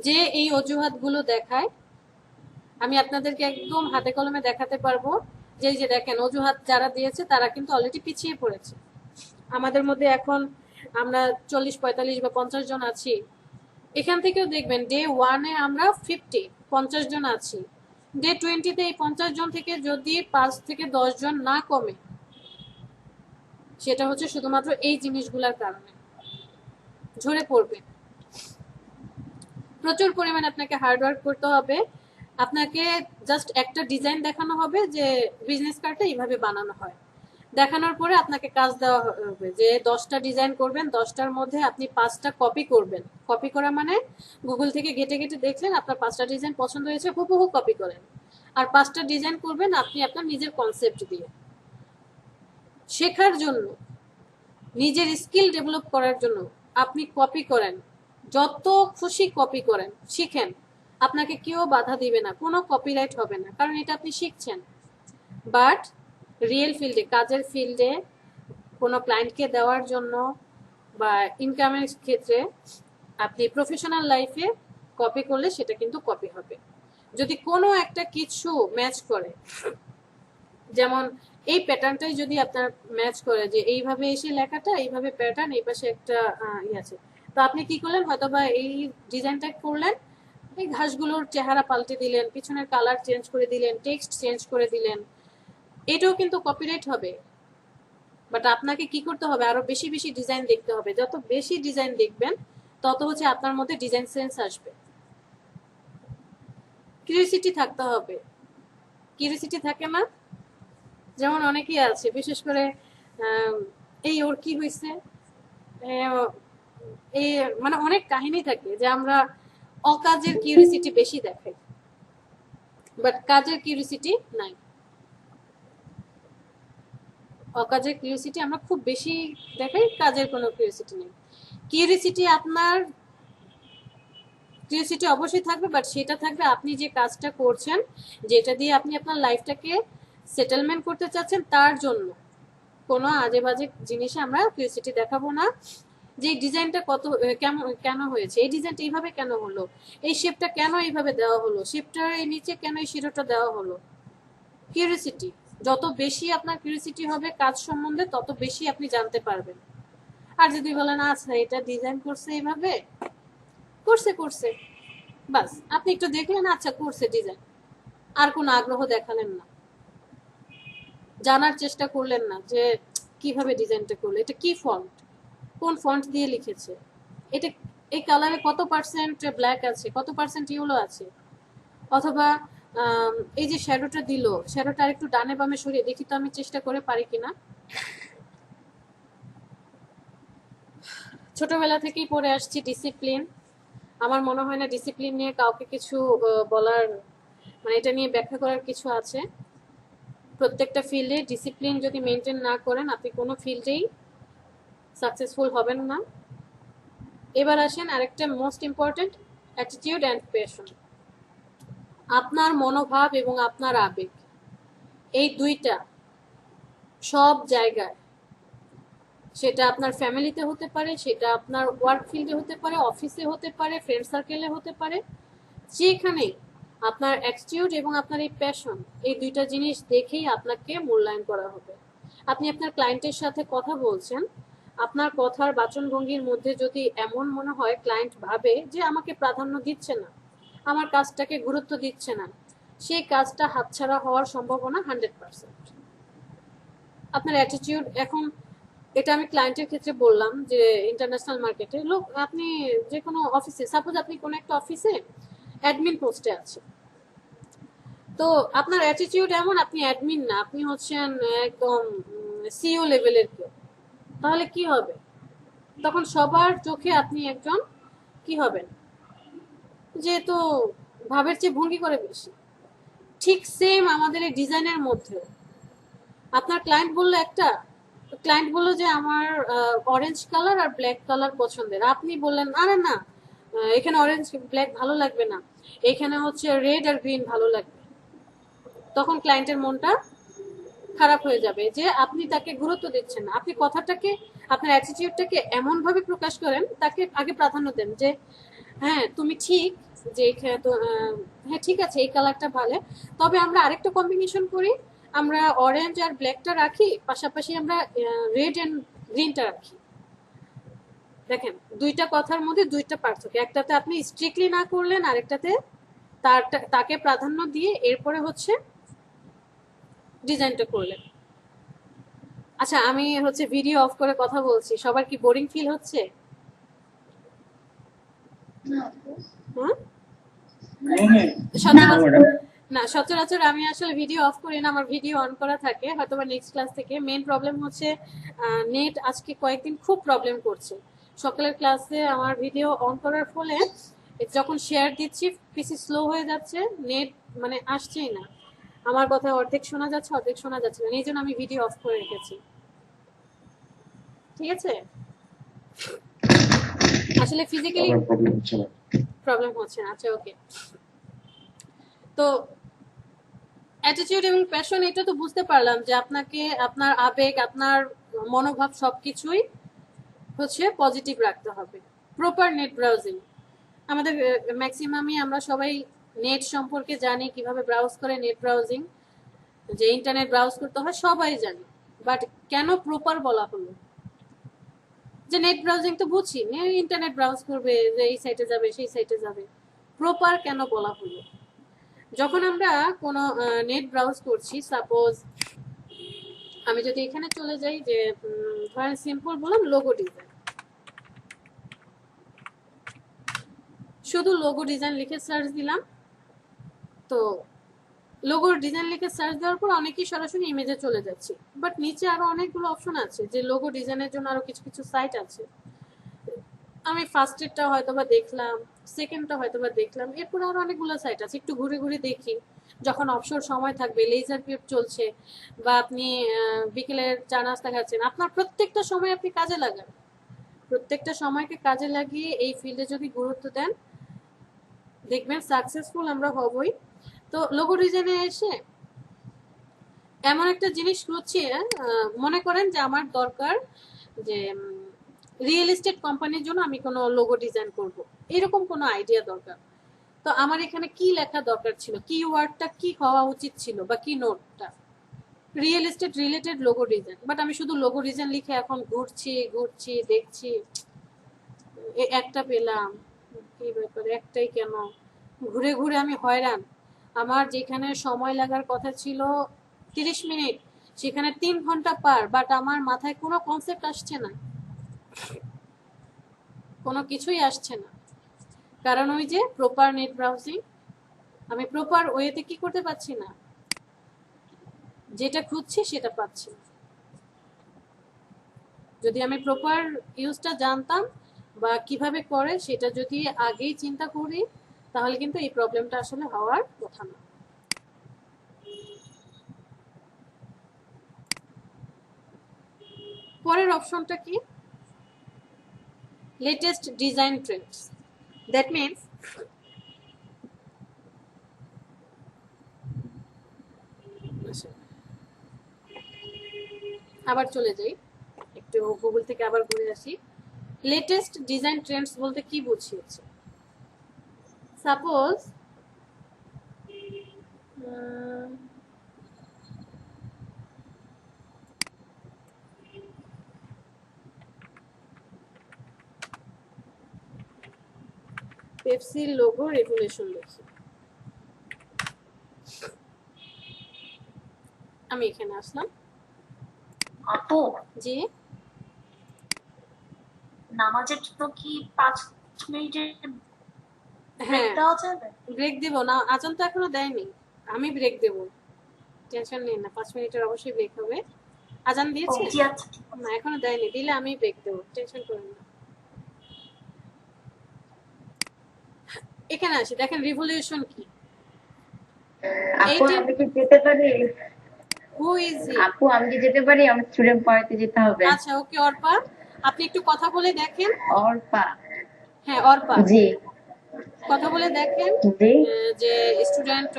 যে এই অজুহাতগুলো দেখায়, আমি আপনাদেরকে একদম হাতে কলমে দেখাতে পারবো যে এই যে দেখেন অজুহাত যারা দিয়েছে তারা কিন্তু অলরেডি পিছিয়ে পড়েছে। আমাদের মধ্যে এখন আমরা 40, 45 বা 50 জন আছি। এখান থেকেও দেখবেন ডে 1-এ আমরা 50 জন আছি। ডে 20-তে এই 50 জন থেকে যদি 5 থেকে 10 জন না কমে, সেটা হচ্ছে শুধুমাত্র এই জিনিসগুলোর কারণে ঝরে পড়বে। প্রচুর পরিমাণে আপনাকে হার্ডওয়ার্ক করতে হবে। আপনাকে জাস্ট একটা ডিজাইন দেখানো হবে যে বিজনেস কার্ডটা এইভাবে বানানো হয়। দেখানোর পরে আপনাকে কাজ দেওয়া হবে যে 10টা ডিজাইন করবেন, 10টার মধ্যে আপনি 5টা কপি করবেন। কপি করা মানে গুগল থেকে ঘেটে ঘেটে দেখলেন, আপনার 5টা ডিজাইন পছন্দ হয়েছে, হুবহু কপি করেন। আর 5টা ডিজাইন করবেন আপনি আপনার নিজের কনসেপ্ট দিয়ে। শেখার জন্য, নিজের স্কিল ডেভেলপ করার জন্য আপনি কপি করেন, যত খুশি কপি করেন, শিখেন। আপনাকে কেউ বাধা দিবে না, কোনো কপিরাইট হবে না, কারণ এটা আপনি শিখছেন। বাট রিয়েল ফিল্ডে, কাজের ফিল্ডে, কোনো ক্লায়েন্টকে দেওয়ার জন্য বা ইনকামের ক্ষেত্রে আপনি প্রফেশনাল লাইফে কপি করলে সেটা কিন্তু কপি হবে। যদি কোনো একটা কিছু ম্যাচ করে, যেমন এই প্যাটার্নটাই যদি আপনার ম্যাচ করে যে এইভাবে এসে লেখাটা, এইভাবে প্যাটার্ন, এই পাশে একটা আছে, তো আপনি কি করলেন, হয়তো বা এই ডিজাইনটা করলেন, এই ঘাসগুলোর চেহারা পাল্টে দিলেন, পিছনের কালার চেঞ্জ করে দিলেন, টেক্সট চেঞ্জ করে দিলেন, এটাও কিন্তু কপিরাইট হবে। বাট আপনাকে কি করতে হবে, আরো বেশি বেশি ডিজাইন দেখতে হবে। যত বেশি ডিজাইন দেখবেন তত হচ্ছে আপনার মধ্যে ডিজাইন সেন্স আসবে। কিউরিওসিটি থাকতে হবে। কিউরিওসিটি থাকে না, যেমন অনেকেই আছে, বিশেষ করে এই ওর কি হয়েছে, এই মানে অনেক কাহিনী থাকে যে আমরা অকাজের কিউরিওসিটি বেশি দেখাই, বাট কাজের কিউরিওসিটি নাই। অকাজের কিউরিওসিটি আমরা খুব বেশি দেখাই, কাজের কোনো কিউরিওসিটি নেই। কিউরিওসিটি আপনার, কিউরিওসিটি অবশ্যই থাকবে, বাট সেটা থাকবে আপনি যে কাজটা করছেন, যেটা দিয়ে আপনি আপনার লাইফটাকে সেটেলমেন্ট করতে চাচ্ছেন, তার জন্য। কোনো আজে বাজে জিনিসে আমরা কিউরিওসিটি দেখাবো না। যে ডিজাইনটা কত কেন হয়েছে, এই ডিজাইনটা এইভাবে কেন হলো, এই শেপটা কেন এইভাবে দেওয়া হলো, শেপটার এই নিচে কেন এই শিরোটা দেওয়া হলো। কিউরিওসিটি যত বেশি আপনার কিউরিওসিটি হবে কাজ সম্বন্ধে, তত বেশি আপনি জানতে পারবেন। আর যদি বলেন আচ্ছা এটা ডিজাইন করছে এইভাবে, করছে বাস, আপনি একটু দেখলেন আচ্ছা করছে ডিজাইন, আর কোনো আগ্রহ দেখালেন না, জানার চেষ্টা করলেন না যে কিভাবে ডিজাইনটা করলো, এটা কি ফন্ট, কোন ফন্ট দিয়ে লিখেছে, এটা এই কালারে কত পার্সেন্ট ব্ল্যাক আছে, কত পার্সেন্ট ইয়েলো আছে, অথবা এই যে শ্যাডোটা দিল, শ্যাডোটা আরেকটু ডানে বামে সরিয়ে দেখি তো আমি চেষ্টা করে পারি কিনা। ছোটবেলা থেকেই পড়ে আসছি ডিসিপ্লিন। আমার মনে হয় না ডিসিপ্লিন নিয়ে কাউকে কিছু বলার, মানে এটা নিয়ে ব্যাখ্যা করার কিছু আছে। প্রত্যেকটা ফিল্ডে ডিসিপ্লিন যদি মেনটেন না করেন, আপনি কোনো ফিল্ডেই সাকসেসফুল হবেন না। এবার আসেন আরেকটা most important, attitude and passion. আপনার মনোভাব এবং আপনার আবেগ, এই দুইটা সব জায়গায়, সেটা আপনার ফ্যামিলিতে হতে পারে, সেটা আপনার ওয়ার্ক ফিল্ডে হতে পারে, অফিসে হতে পারে, ফ্রেন্ড সার্কেলে হতে পারে, যেখানে আপনার অ্যাটিটিউড এবং আপনার এই প্যাশন, এই দুইটা জিনিস দেখেই আপনাকে মূল্যায়ন করা হবে। আপনি আপনার ক্লায়েন্টের সাথে কথা বলছেন, আপনার কথার বাচনভঙ্গির মধ্যে যদি এমন মনে হয় ক্লায়েন্ট ভাবে যে আমাকে প্রাধান্য দিচ্ছে না, আমার কাজটাকে গুরুত্ব দিচ্ছে না, সেই কাজটা হাতছাড়া হওয়ার সম্ভাবনা 100%। আপনার অ্যাটিটিউড, এখন এটা আমি ক্লায়েন্টের ক্ষেত্রে বললাম যে ইন্টারন্যাশনাল মার্কেটে লোক, আপনি যে কোনো অফিসে, সাপোজ আপনি কোনো একটা অফিসে অ্যাডমিন পোস্টে আছে, তো আপনার অ্যাটিটিউড এমন, আপনি অ্যাডমিন না, আপনি হচ্ছেন একদম সিইও লেভেলের কেউ, তাহলে কি হবে? তখন সবার চোখে আপনি একজন কি হবেন, যেহেতু ভাবের চেয়ে ভঙ্গি করে বেশি। ঠিক সেম আমাদের এই ডিজাইনের মধ্যেও আপনার ক্লায়েন্ট বললো যে আমার অরেঞ্জ কালার আর ব্ল্যাক কালার পছন্দের, আপনি বললেন আরে না, এখানে অরেঞ্জ ব্ল্যাক ভালো লাগবে না, এখানে হচ্ছে রেড আর গ্রিন ভালো লাগবে। তখন ক্লায়েন্টের মনটা খারাপ হয়ে যাবে যে আপনি তাকে গুরুত্ব দিচ্ছেন না। আপনি কথাটাকে, আপনার অ্যাটিটিউডটাকে এমন ভাবে প্রকাশ করেন, তাকে আগে প্রাধান্য দেন যে হ্যাঁ তুমি ঠিক, যে হ্যাঁ ঠিক আছে এই কালারটা ভালো, তবে আমরা আরেকটা কম্বিনেশন করি, আমরা অরেঞ্জ আর ব্ল্যাকটা রাখি, পাশাপাশি আমরা রেড এন্ড গ্রিনটা রাখি। দেখেন দুইটা কথার মধ্যে দুইটা পার্থক্য, একটাতে আপনি স্ট্রিক্টলি না করলেন, আরেকটাতে তাকে প্রাধান্য দিয়ে এরপরে হচ্ছে ডিজাইনটা করলেন। আচ্ছা আমি হচ্ছে ভিডিও অফ করে কথা বলছি, সবার কি বোরিং ফিল হচ্ছে? হ্যাঁ সচরাচর আমি আসলে ভিডিও অফ করি না, আমার ভিডিও অন করা থাকে, হয়তো বা নেক্সট ক্লাস থেকে। মেইন প্রবলেম হচ্ছে নেট আজকে কয়েকদিন খুব প্রবলেম করছে। সকালের ক্লাসে আমার ভিডিও অন করার ফলে যখন শেয়ার দিচ্ছি পিসি স্লো হয়ে যাচ্ছে, নেট মানে আসছেই না, আমার কথা অর্ধেক শোনা যাচ্ছে অর্ধেক শোনা যাচ্ছে না, এই জন্য আমি ভিডিও অফ করে রেখেছি। ঠিক আছে, আসলে ফিজিক্যালি প্রবলেম হচ্ছে না। আচ্ছা ওকে, তো অ্যাটিটিউড এবং প্যাশন এটা তো বুঝতে পারলাম যে আপনাকে আপনার আবেগ, আপনার মনোভাব সবকিছুই হচ্ছে পজিটিভ রাখতে হবে। প্রপার নেট ব্রাউজিং, আমাদের ম্যাক্সিমামই আমরা সবাই নেট সম্পর্কে জানি, কিভাবে ব্রাউজ করে, নেট ব্রাউজিং যে ইন্টারনেট ব্রাউজ করতে হয় সবাই জানি, বাট কেন প্রপার বলা হলো? যে নেট ব্রাউজিং তো বুঝি, ইন্টারনেট ব্রাউজ করবে, যে এই সাইটে যাবে সেই সাইটে যাবে, প্রপার কেন বলা হলো? যখন আমরা কোনো নেট ব্রাউজ করছি, সাপোজ আমি যদি এখানে চলে যাই, যে ধরেন সিম্পল বললাম লোগো ডিজাইন, শুধু লোগো ডিজাইন লিখে সার্চ দিলাম, তো লোগো ডিজাইন লিখে সার্চ দেওয়ার পর অনেকেই সরাসরি ইমেজে চলে যাচ্ছে, বাট নিচে আরো অনেকগুলো অপশন আছে, যে লোগো ডিজাইনের জন্য আরো কিছু কিছু সাইট আছে। আমি ফার্স্টেরটা হয়তো বা দেখলাম, সেকেন্ডটা হয়তো বা দেখলাম, এরপর আরো অনেকগুলো সাইট আছে, একটু ঘুরে ঘুরে দেখি। যখন অবসর সময় থাকবে, লেজার পিরিয়ড চলছে, বা আপনি বিকেলের চা নাস্তা খাচ্ছেন, আপনার প্রত্যেকটা সময় আপনি কাজে লাগান, প্রত্যেকটা সময়কে কাজে লাগিয়ে এই ফিল্ডে যদি গুরুত্ব দেন, দেখবেন সাকসেসফুল আমরা হবই। তো লোগো ডিজাইনে এসে এমন একটা জিনিস খুঁজছি, মনে করেন যে আমার দরকার যে রিয়েল এস্টেট কোম্পানির জন্য আমি কোনো লোগো ডিজাইন করব, এরকম কোনো আইডিয়া দরকার। তো আমার এখানে কি লেখা দরকার ছিল, কিওয়ার্ডটা কি হওয়া উচিত ছিল, বা কি নোটটা, real estate related logo design. But আমি শুধু লোগো ডিজাইন লিখে এখন ঘুরছি দেখছি, একটা পেলাম, কি ব্যাপার, একটাই কেন, ঘুরে ঘুরে আমি হয়রান। আমার যেখানে সময় লাগার কথা ছিল 30 মিনিট, সেখানে 3 ঘন্টা পার, বাট আমার মাথায় কোনো কনসেপ্ট আসছে না, কোনো কিছুই আসছে না। কারণ ওই যে প্রপার নেট ব্রাউজিং, আমি প্রপার ওয়েতে কি করতে পারছি না, যেটা খুঁজছি সেটা পাচ্ছি না। যদি আমি প্রপার ইউজটা জানতাম বা কিভাবে করে সেটা যদি আগেই চিন্তা করি, তাহলে কিন্তু এই প্রবলেমটা আসলে হওয়ার কথা না। পরের অপশনটা কি? Latest design Trends. That means আবার চলে যাই, একটু গুগল থেকে আবার ঘুরে আসি। লেটেস্ট ডিজাইন ট্রেন্ডস বলতে কি বুঝিয়েছে? সাপোজ পেপসির লোগো রেগুলেশন দেখি, আমি এখানে আসলাম। আপু জি, নামাজের জন্য কি 5 মিনিটের হ্যাঁ ব্রেক দেওয়া যাবে? ব্রেক দেবো না, আজান তো এখনো দেয়নি, আমি ব্রেক দেবো, টেনশন নিন না, 5 মিনিটের অবশ্যই ব্রেক হবে। আজান দিয়েছে? জি আচ্ছা, না এখনো দেয়নি, দিলে আমি ব্রেক দেবো, টেনশন করেন না। এখানে আসি, দেখেন রিভলিউশন কি। আপু আমি কি যেতে পারি? Who is he? আপু আমি কি যেতে পারি? আমার স্টুডেন্ট পড়াতে যেতে হবে। আচ্ছা, ওকে অর্পা, আপনি একটু কথা বলে দেখেন। অর্পা। হ্যাঁ অর্পা, জি কথা বলে দেখেন জি। যে স্টুডেন্ট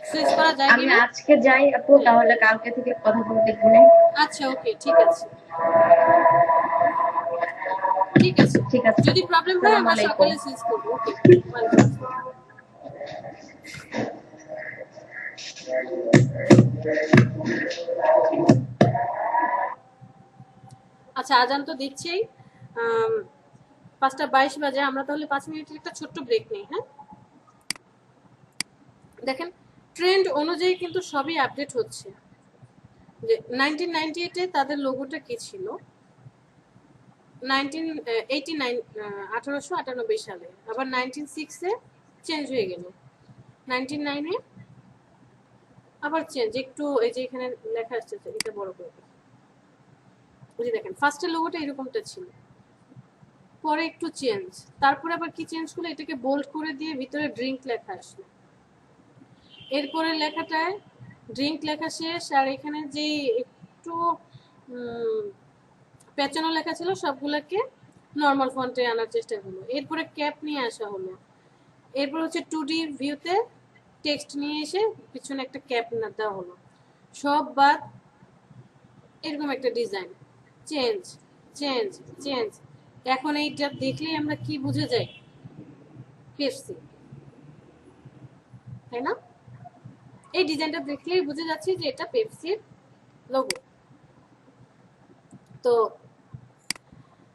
সুইচ করা যায় আমি কিনা। আজকে যাই আপু, তাহলে কালকে থেকে কথা বলে দেখবো না? আচ্ছা ওকে, ঠিক আছে ঠিক আছে। ঠিক আছে। যদি প্রবলেম হয় আসসালামু আমরা আলাইকুম। সকালে সুইচ করবো। ওকে, ওয়েলকাম। আচ্ছা, আজান তো দিচ্ছেই, 5:22 বাজে। আমরা তাহলে 5 মিনিটের একটা ছোট্ট ব্রেক নিই। হ্যাঁ, দেখেন ট্রেন্ড অনুযায়ী কিন্তু সবই আপডেট হচ্ছে। যে 1998-এ তাদের লোগোটা কি ছিল, 1898 সালে, আবার 1996-এ চেঞ্জ হয়ে গেল, 1999-এ আবার চেঞ্জ। একটু এই যে এখানে লেখা আসছে, এটা বড় করে বুঝে দেখেন, ফার্স্টের লোগোটা এরকমটা ছিল, পরে একটু চেঞ্জ, তারপরে আবার কি চেঞ্জ করলো, এটাকে বোল্ড করে দিয়ে ভিতরে ড্রিঙ্ক লেখা আসলো। এরপরে লেখাটায় ড্রিঙ্ক লেখা শেষ, আর এখানে যে একটু পেঁচানো লেখা ছিল সবগুলোকে নর্মাল ফন্টে আনার চেষ্টা হলো। এরপরে ক্যাপ নিয়ে আসা হলো। এরপর হচ্ছে 2D ভিউতে টেক্সট নিয়ে এসে পিছনে একটা ক্যাপ না দেওয়া হলো। সব বাদ এরকম একটা ডিজাইন, চেঞ্জ চেঞ্জ চেঞ্জ। এখন এইটা দেখলেই আমরা কি বুঝে যাই, পেপসি, তাই না? এই ডিজাইনটা দেখলেই বুঝে যাচ্ছি যে এটা পেপসির লোগো। তো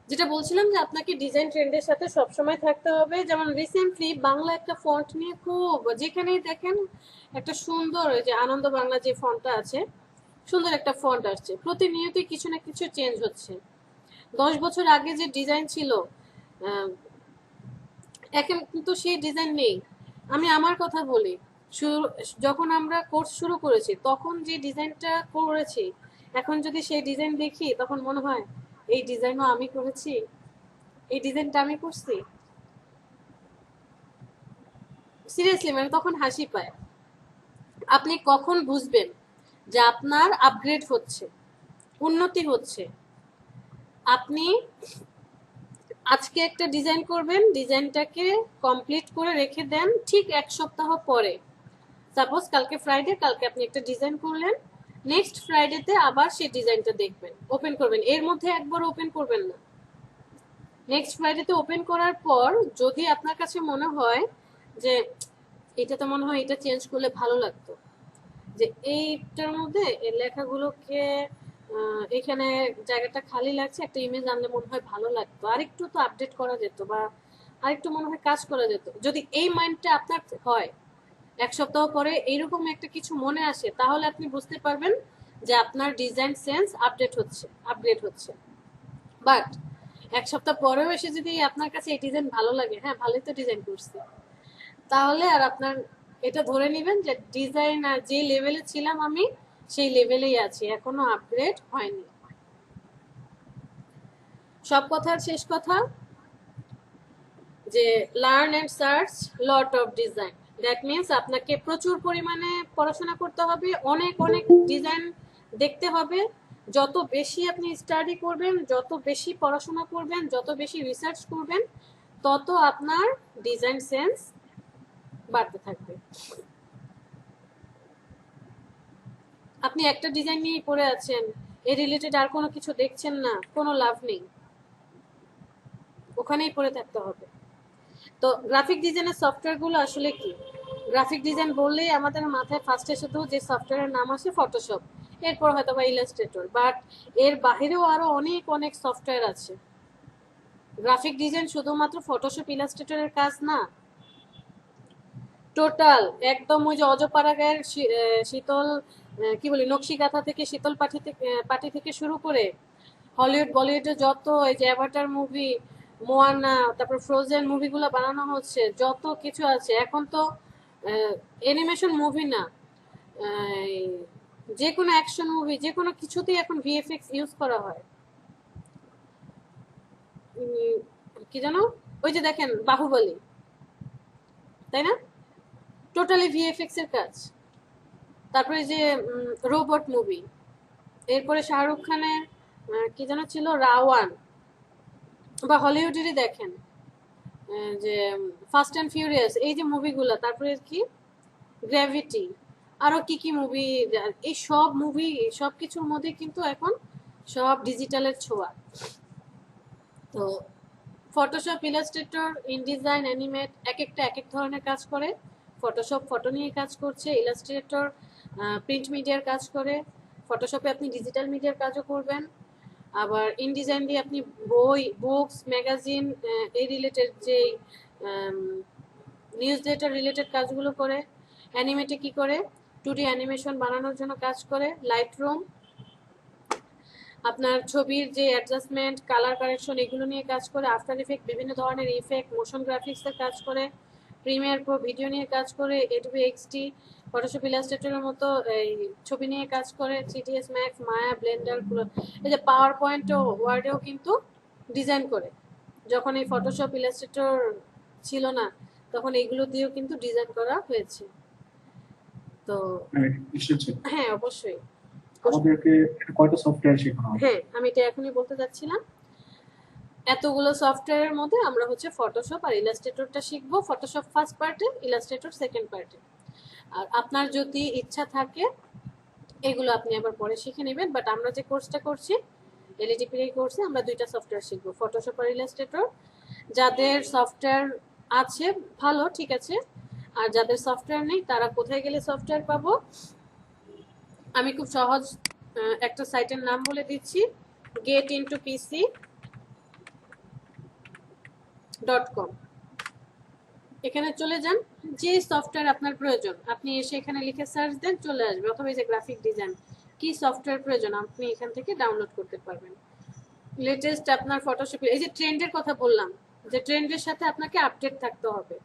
যেটা বলছিলাম যে আপনাকে ডিজাইন ট্রেন্ডের সাথে সবসময় থাকতে হবে। যেমন রিসেন্টলি বাংলা একটা ফন্ট নিয়ে খুব, যেখানেই দেখেন একটা সুন্দর, ওই যে আনন্দ বাংলা যে ফন্টটা আছে, সুন্দর একটা ফন্ট আসছে। প্রতিনিয়তই কিছু না কিছু চেঞ্জ হচ্ছে। 10 বছর আগে যে ডিজাইন ছিল এখন কিন্তু সেই ডিজাইন নেই। আমি আমার কথা বলি, যখন আমরা কোর্স শুরু করেছি তখন যে ডিজাইনটা করেছি, এখন যদি সেই ডিজাইন দেখি তখন মনে হয় এই ডিজাইনও আমি করেছি, এই ডিজাইনটা আমি করছি। সিরিয়াসলি মানে তখন হাসি পায়। আপনি কখন বুঝবেন যে আপনার আপগ্রেড হচ্ছে, উন্নতি হচ্ছে? আপনি আজকে একটা ডিজাইন করবেন, ডিজাইনটাকে কমপ্লিট করে রেখে দেন, ঠিক 1 সপ্তাহ পরে, সাপোজ কালকে ফ্রাইডে, কালকে আপনি একটা ডিজাইন করলেন, নেক্সট ফ্রাইডেতে আবার সেই ডিজাইনটা দেখবেন, ওপেন করবেন, এর মধ্যে একবার ওপেন করবেন না। নেক্সট ফ্রাইডেতে ওপেন করার পর যদি আপনার কাছে মনে হয় যে এটা তো মনে হয় এটা চেঞ্জ করলে ভালো লাগতো, যে এইটার মধ্যে এই লেখাগুলোকে এখানে জায়গাটা খালি লাগছে, একটা ইমেজ আনলে মনে হয় ভালো লাগতো, আরেকটু তো আপডেট করা যেত, বা আরেকটু মনে হয় কাজ করা যেত। যদি এই মাইন্ডটা আপনার হয়, 1 সপ্তাহ পরে এইরকম একটা কিছু মনে আসে, তাহলে আপনি বুঝতে পারবেন যে আপনার ডিজাইন সেন্স আপডেট হচ্ছে, আপগ্রেড হচ্ছে। বাট 1 সপ্তাহ পরেও এসে যদি আপনার কাছে এই ডিজাইন ভালো লাগে, হ্যাঁ ভালোই তো ডিজাইন করছি, তাহলে আর আপনার এটা ধরে নেবেন যে ডিজাইন আর যে লেভেলে ছিলাম আমি সেই লেভেলেই আছি, এখনো আপগ্রেড হয়নি। সব কথার শেষ কথা যে learn and search lot of design. That means আপনাকে প্রচুর পরিমাণে পড়াশোনা করতে হবে, অনেক অনেক ডিজাইন দেখতে হবে। যত বেশি আপনি স্টাডি করবেন, যত বেশি পড়াশোনা করবেন, যত বেশি রিসার্চ করবেন, তত আপনার ডিজাইন সেন্স বাড়তে থাকবে। আপনি একটা ডিজাইন নিয়েই পড়ে আছেন, এর রিলেটেড আর কোনো কিছু দেখছেন না, কোনো লাভ নেই, ওখানেই পড়ে থাকতে হবে। তো গ্রাফিক ডিজাইনের সফটওয়্যারগুলো আসলে কি? গ্রাফিক ডিজাইন বললেই আমাদের মাথায় ফার্স্টে শুধু যে সফটওয়্যারের নাম আসে ফটোশপ, এরপর হয়তো বা ইলাস্ট্রেটর, বাট এর বাহিরেও আরো অনেক অনেক সফটওয়্যার আছে। গ্রাফিক ডিজাইন শুধুমাত্র ফটোশপ ইলাস্ট্রেটরের কাজ না, টোটাল একদম ওই যে অজপাড়াগায়ের শীতল কি বলি নকশি কাঁথা থেকে, শীতল পাটি থেকে শুরু করে হলিউড বলিউডে যত এই যে অ্যাভাটার মুভি, মোয়ানা, তারপর ফ্রোজেন মুভিগুলো বানানো হচ্ছে, যত কিছু আছে এখন তো অ্যানিমেশন মুভি না, যে কোনো অ্যাকশন মুভি, যে কোনো কিছুতেই এখন ভিএফএক্স ইউজ করা হয়। কি জানো ওই যে দেখেন বাহুবলী, তাই না? টোটালি ভিএফএক্স এর কাজ। তারপরে যে রোবট মুভি, এরপরে শাহরুখ খানের কি যেন ছিল রাওয়ান, বা হলিউডেরই দেখেন যে ফাস্ট অ্যান্ড ফিউরিয়াস, এই যে মুভিগুলো, তারপরে কি গ্র্যাভিটি, আরো কি কি মুভি, এই সব মুভি সব কিছুর মধ্যে কিন্তু এখন সব ডিজিটালের ছোঁয়া। তো ফটোশপ, ইলাস্ট্রেটর, ইনডিজাইন, অ্যানিমেট এক একটা এক এক ধরনের কাজ করে। ফটোশপ ফটো নিয়ে কাজ করছে, ইলাস্ট্রেটর প্রিন্ট মিডিয়ার কাজ করে, ফটোশপে আপনি ডিজিটাল মিডিয়ার কাজও করবেন, আবার ইনডিজাইন দিয়ে আপনি বই, বুকস, ম্যাগাজিন, এই রিলেটেড যে নিউজ লেটার রিলেটেড কাজগুলো করে। অ্যানিমেটে কি করে, 2D অ্যানিমেশন বানানোর জন্য কাজ করে। লাইটরুম আপনার ছবির যে অ্যাডজাস্টমেন্ট, কালার কারেকশন, এগুলো নিয়ে কাজ করে। আফটার ইফেক্ট বিভিন্ন ধরনের ইফেক্ট, মোশন গ্রাফিক্সের কাজ করে। প্রিমিয়ার প্রো ভিডিও নিয়ে কাজ করে। এডোবি এক্সডি, ফটোশপ, ইলাস্ট্রেটরের মতো এই ছবি নিয়ে কাজ করে। 3ds ম্যাক্স, মায়া, ব্লেন্ডার, এই যে পাওয়ার পয়েন্ট ও ওয়ার্ডেও কিন্তু ডিজাইন করে। যখন এই ফটোশপ, ইলাস্ট্রেটর ছিল না, তখন এগুলো দিয়েও কিন্তু ডিজাইন করা হয়েছে। তো হ্যাঁ, অবশ্যই। আমাদেরকে কয়টা সফটওয়্যার শেখানো হবে? হ্যাঁ, আমি এটা এখনই বলতে যাচ্ছিলাম। এতগুলো সফটওয়্যারের মধ্যে আমরা হচ্ছে ফটোশপ আর ইলাস্ট্রেটরটা শিখবো। ফটোশপ ফার্স্ট পার্টে, ইলাস্ট্রেটর সেকেন্ড পার্টে। আর আপনার যদি ইচ্ছা থাকে এগুলো আপনি আবার পরে শিখে নেবেন, বাট আমরা যে কোর্সটা করছি এলইডিপির এই কোর্সে আমরা দুইটা সফটওয়্যার শিখবো, ফটোশপ আর ইলাস্ট্রেটর। যাদের সফটওয়্যার আছে ভালো, ঠিক আছে, আর যাদের সফটওয়্যার নেই তারা কোথায় গেলে সফটওয়্যার পাবো, আমি খুব সহজ একটা সাইটের নাম বলে দিচ্ছি, getintopc.com। এখানে চলে যান, যে সফটওয়্যার আপনার প্রয়োজন আপনি এসে এখানে লিখে সার্চ দেন, চলে আসবে। অথবা এই যে গ্রাফিক ডিজাইন, কি সফটওয়্যার প্রয়োজন আপনি এখান থেকে ডাউনলোড করতে পারবেন। লেটেস্ট আপনার ফটোশপ, এই যে ট্রেন্ডের কথা বললাম, যে ট্রেন্ডের সাথে আপনাকে আপডেট থাকতে হবে।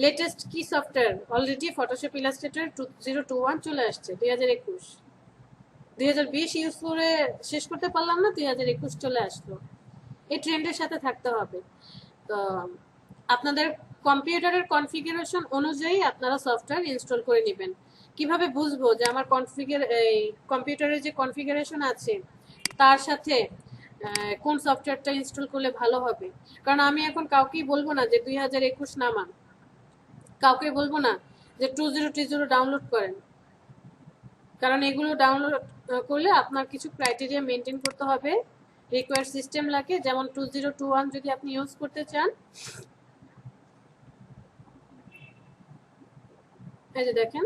লেটেস্ট কি সফটওয়্যার, অলরেডি ফটোশপ, ইলাস্ট্রেটর 2021 চলে আসছে, 2021, 2020 ইউজ করে শেষ করতে পারলাম না, 2021 চলে আসলো। এই ট্রেন্ডের সাথে থাকতে হবে। তো আপনাদের কম্পিউটারের কনফিগারেশন অনুযায়ী আপনারা সফটওয়্যার ইনস্টল করে নেবেন। কিভাবে বুঝবো যে আমার কম্পিউটারের যে কনফিগারেশন আছে তার সাথে কোন সফটওয়্যারটা ইনস্টল করলে ভালো হবে? কারণ আমি এখন কাউকেই বলবো না যে 2021 নামান, কাউকে বলবো না যে 2020 ডাউনলোড করেন, কারণ এগুলো ডাউনলোড করলে আপনার কিছু ক্রাইটেরিয়া মেনটেন করতে হবে, রিকোয়ার্ড সিস্টেম লাগে। যেমন 2021 যদি আপনি ইউজ করতে চান, এই যে দেখেন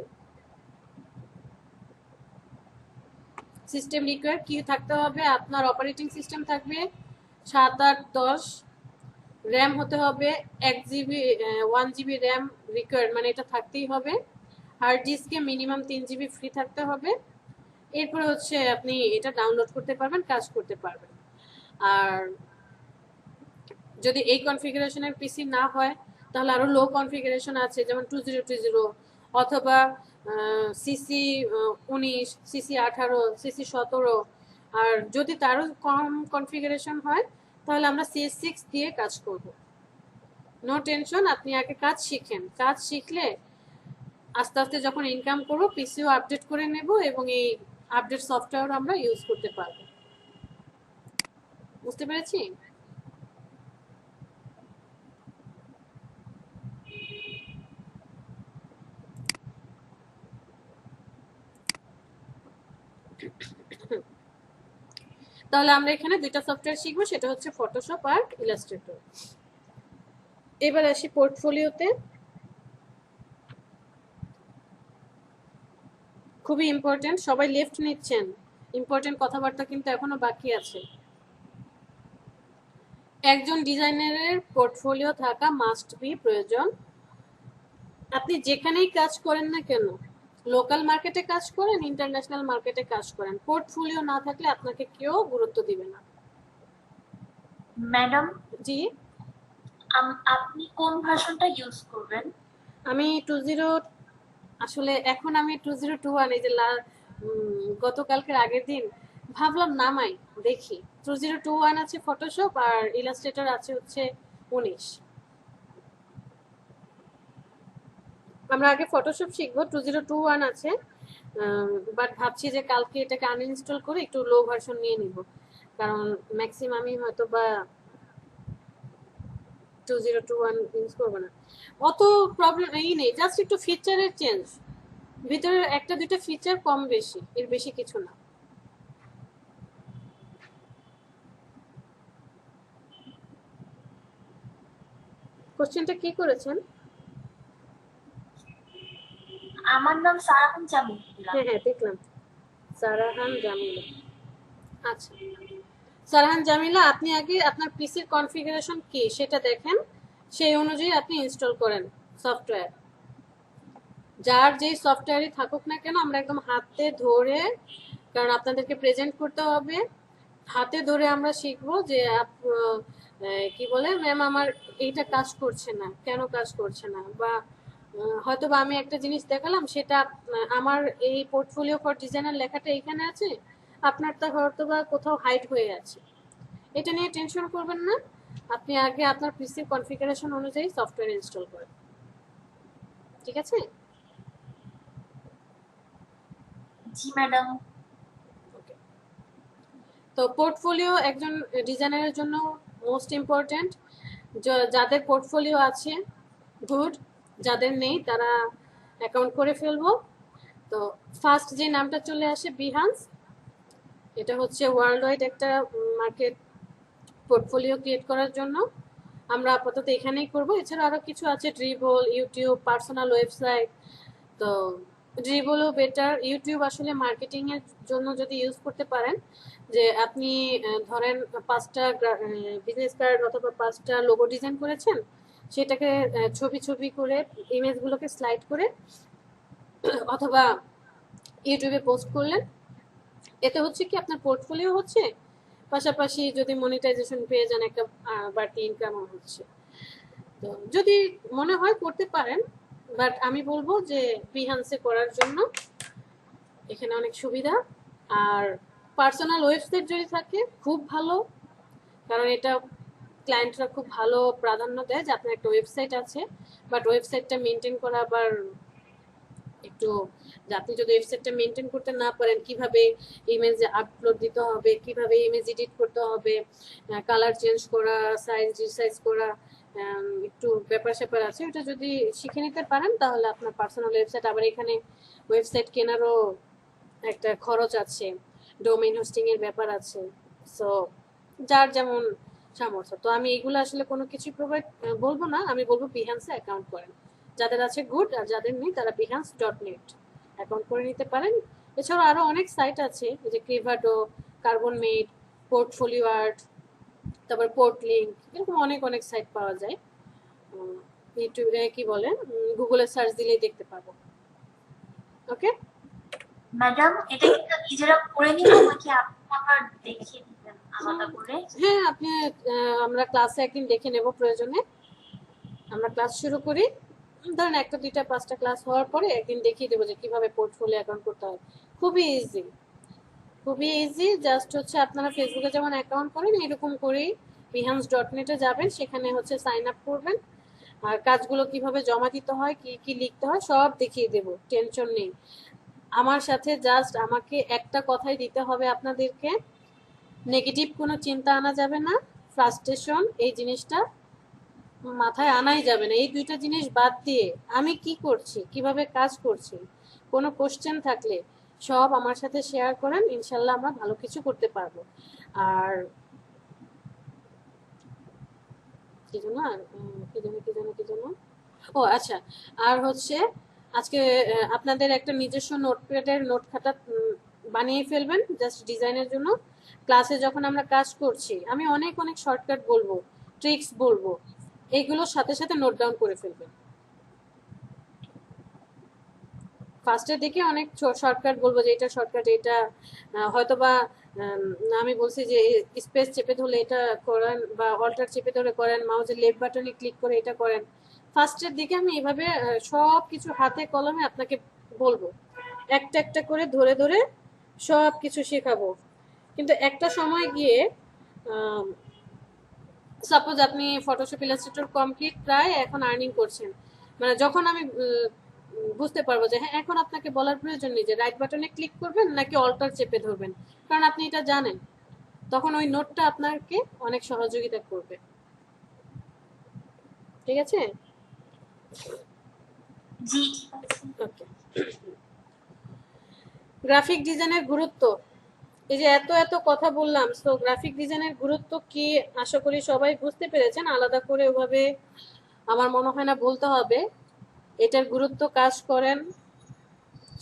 সিস্টেম রিকোয়ার কি থাকতে হবে, আপনার অপারেটিং সিস্টেম থাকবে 7, 8, 10, র্যাম হতে হবে 1 GB, 1 GB র্যাম রিকোয়ার্ড, মানে এটা থাকতেই হবে। হার্ড ডিস্কে মিনিমাম 3 GB ফ্রি থাকতে হবে। এরপরে হচ্ছে আপনি এটা ডাউনলোড করতে পারবেন, কাজ করতে পারবেন। আর যদি এই কনফিগারেশনের পিসি না হয় তাহলে আরো লো কনফিগারেশন আছে, যেমন 2020 অথবা সিসি 19, সিসি 18, সিসি 17। আর যদি তারও কম কনফিগারেশন হয় তাহলে আমরা CS6 দিয়ে কাজ করব। নো টেনশন, আপনি আগে কাজ শিখেন, কাজ শিখলে আস্তে আস্তে যখন ইনকাম করবো পিসিও আপডেট করে নেব এবং এই আপডেট সফটওয়্যার আমরা ইউজ করতে পারবো। বুঝতে পেরেছি? তাহলে আমরা এখানে দুইটা সফটওয়্যার শিখবো, সেটা হচ্ছে ফটোশপ আর ইলাস্ট্রেটর। এবার আসি পোর্টফোলিওতে। খুবই ইম্পর্টেন্ট, সবাই লেফট নিচ্ছেন, ইম্পর্টেন্ট কথাবার্তা কিন্তু এখনো বাকি আছে। একজন ডিজাইনারের পোর্টফোলিও থাকা মাস্ট বি প্রয়োজন। আপনি যেখানেই কাজ করেন না কেন, লোকাল মার্কেটে কাজ করেন, ইন্টারন্যাশনাল মার্কেটে কাজ করেন, পোর্টফোলিও না থাকলে আপনাকে কেউ গুরুত্ব দিবে না। ম্যাডাম, জি, আপনি কোন ভার্সনটা ইউজ করবেন? আমি 20, আসলে এখন আমি 2021, এই যে গতকালকের আগের দিন ভাবলাম নামাই, দেখি 2021 আছে ফটোশপ আর ইলাস্ট্রেটর আছে হচ্ছে 19। আমরা আগে ফটোশপ শিখবো, 2021 আছে, বাট ভাবছি যে কালকে এটাকে আনইনস্টল করে একটু লো ভার্সন নিয়ে নিব, কারণ ম্যাক্সিমামই হয়তো বা 2021 ইউজ করবো না। অত প্রবলেম নেই, জাস্ট একটু ফিচারের চেঞ্জ, ভিতরে একটা দুইটা ফিচার কম বেশি, এর বেশি কিছু না। কোশ্চেনটা কি করেছেন? আমার নাম সারাহান জামিলা। হ্যাঁ হ্যাঁ দেখলাম, সারাহান জামিলা। আচ্ছা সারাহান জামিলা, আপনি আগে আপনার পিসির কনফিগারেশন কি সেটা দেখেন, সেই অনুযায়ী আপনি ইনস্টল করেন সফটওয়্যার। যার যেই সফটওয়্যারই থাকুক না কেন, আমরা একদম হাতে ধরে, কারণ আপনাদেরকে প্রেজেন্ট করতে হবে, হাতে ধরে আমরা শিখবো যে কি বলে ম্যাম আমার এইটা কাজ করছে না, কেন কাজ করছে না, বা হয়তো বা আমি একটা জিনিস দেখালাম সেটা আমার এই পোর্টফোলিও ফর ডিজাইনার লেখাটা এখানে আছে, আপনারটা হয়তো বা কোথাও হাইড হয়ে আছে। এটা নিয়ে টেনশন করবেন না, আপনি আগে আপনার পিসির কনফিগারেশন অনুযায়ী সফটওয়্যার ইনস্টল করেন, ঠিক আছে? জি ম্যাডাম। তো পোর্টফোলিও একজন ডিজাইনারের জন্য মোস্ট ইম্পর্ট্যান্ট। যাদের পোর্টফোলিও আছে গুড, যাদের নেই তারা অ্যাকাউন্ট করে ফেলবো। তো ফার্স্ট যে নামটা চলে আসে বিহান্স, এটা হচ্ছে ওয়ার্ল্ড ওয়াইড একটা মার্কেট পোর্টফোলিও ক্রিয়েট করার জন্য। আমরা আপাতত এখানেই করব, এছাড়া আরও কিছু আছে, ড্রিবল, ইউটিউব, পার্সোনাল ওয়েবসাইট। তো ড্রিবলও বেটার, ইউটিউব আসলে মার্কেটিং এর জন্য যদি ইউজ করতে পারেন, যে আপনি ধরেন 5টা বিজনেস কার্ড অথবা 5টা লোগো ডিজাইন করেছেন, সেটাকে ছবি ছবি করে ইমেজগুলোকে স্লাইড করে অথবা ইউটিউবে পোস্ট করলেন, এতে হচ্ছে কি আপনার পোর্টফোলিও হচ্ছে, পাশাপাশি যদি মনিটাইজেশন পেয়ে যান একটা বাড়তি ইনকামও হচ্ছে। তো যদি মনে হয় করতে পারেন, বাট আমি বলবো যে বিহান্সে করার জন্য এখানে অনেক সুবিধা। আর পার্সোনাল ওয়েবসাইট যদি থাকে খুব ভালো, কারণ এটা ক্লায়েন্টরা খুব ভালো প্রাধান্য দেয় যে আপনার একটা ওয়েবসাইট আছে, বাট ওয়েবসাইটটা মেনটেন করা আবার একটু, আপনি যদি ওয়েবসাইটটা মেনটেন করতে না পারেন, কিভাবে ইমেজ আপলোড দিতে হবে, কিভাবে ইমেজ এডিট করতে হবে, কালার চেঞ্জ করা, সাইজ রিসাইজ করা, একটু ব্যাপার স্যাপার আছে, ওটা যদি শিখে নিতে পারেন তাহলে আপনার পার্সোনাল ওয়েবসাইট, আবার এখানে ওয়েবসাইট কেনারও একটা খরচ আছে, ডোমেইন হোস্টিং এর ব্যাপার আছে। সো যার যেমন সামর্থ্য। তো আমি এগুলো আসলে কোনো কিছু প্রোভাইড বলবো না, আমি বলবো বিহান্সে অ্যাকাউন্ট করেন, যাদের আছে গুড, আর যাদের নেই তারা behance.net অ্যাকাউন্ট করে নিতে পারেন। এছাড়াও আরো অনেক সাইট আছে, যে ক্রিভাডো, কার্বন মেড, পোর্টফোলিও আর্ট, তারপর পোর্ট লিঙ্ক, এরকম অনেক অনেক সাইট পাওয়া যায়। ইউটিউবে কি বলে, গুগলে সার্চ দিলেই দেখতে পাবো। ওকে ম্যাডাম, এটা কি নিজেরা করে নিব নাকি আপনি আবার দেখিয়ে দিবেন আলাদা করে? হ্যাঁ, আপনি আমরা ক্লাসে একদিন দেখে নেব, প্রয়োজনে আমরা ক্লাস শুরু করি, ধরেন 1টা 2টা 5টা ক্লাস হওয়ার পরে একদিন দেখিয়ে দেবো যে কিভাবে পোর্টফোলিও অ্যাকাউন্ট করতে হয়। খুবই ইজি, খুবই ইজি। জাস্ট হচ্ছে আপনারা ফেসবুকে যেমন অ্যাকাউন্ট করেন এরকম করেই behance.net এ যাবেন, সেখানে হচ্ছে সাইন আপ করবেন, আর কাজগুলো কিভাবে জমা দিতে হয়, কি কি লিখতে হয় সব দেখিয়ে দেব, টেনশন নেই। আমার সাথে জাস্ট আমাকে একটা কথাই দিতে হবে আপনাদেরকে, নেগেটিভ কোনো চিন্তা আনা যাবে না, ফ্রাস্ট্রেশন এই জিনিসটা মাথায় আনাই যাবে না। এই দুইটা জিনিস বাদ দিয়ে আমি কি করছি, কিভাবে কাজ করছি, কোনো কোশ্চেন থাকলে সব আমার সাথে শেয়ার করেন, ইনশাল্লাহ আমরা ভালো কিছু করতে পারবো। আর কি জন্য ও আচ্ছা, আর হচ্ছে আজকে আপনাদের একটা নিজস্ব নোটপ্যাডের নোট খাতা বানিয়ে ফেলবেন, জাস্ট ডিজাইনের জন্য। ক্লাসে যখন আমরা কাজ করছি আমি অনেক অনেক শর্টকাট বলবো, ট্রিক্স বলবো, এইগুলোর সাথে সাথে নোট ডাউন করে ফেলবেন। ফার্স্টের দিকে অনেক শর্টকাট বলবো, যে এটা শর্টকাট, এটা হয়তোবা আমি বলছি যে স্পেস চেপে ধরে এটা করেন, বা অল্টার চেপে ধরে করেন, মাউসের লেফট বাটনে ক্লিক করে এটা করেন। ফার্স্টের দিকে আমি এভাবে সব কিছু হাতে কলমে আপনাকে বলবো, একটা একটা করে ধরে ধরে সব কিছু শেখাবো। কিন্তু একটা সময় গিয়ে সাপোজ আপনি ফটোশপ ইলাস্ট্রেটর কমপ্লিট প্রায় এখন আর্নিং করছেন, মানে যখন আমি বুঝতে পারবো যে হ্যাঁ এখন আপনাকে বলার প্রয়োজন নেই যে রাইট বাটনে ক্লিক করবেন নাকি অল্টার চেপে ধরবেন, কারণ আপনি এটা জানেন। তখন ওই নোটটা আপনাকে অনেক সহযোগিতা করবে। ঠিক আছে? জি। ওকে। গ্রাফিক ডিজাইনের গুরুত্ব, এই যে এত এত কথা বললাম, তো গ্রাফিক ডিজাইনের গুরুত্ব কি আশা করি সবাই বুঝতে পেরেছেন। আলাদা করে ওভাবে আমার মনে হয় না বলতে হবে। এটার গুরুত্ব কাজ করেন,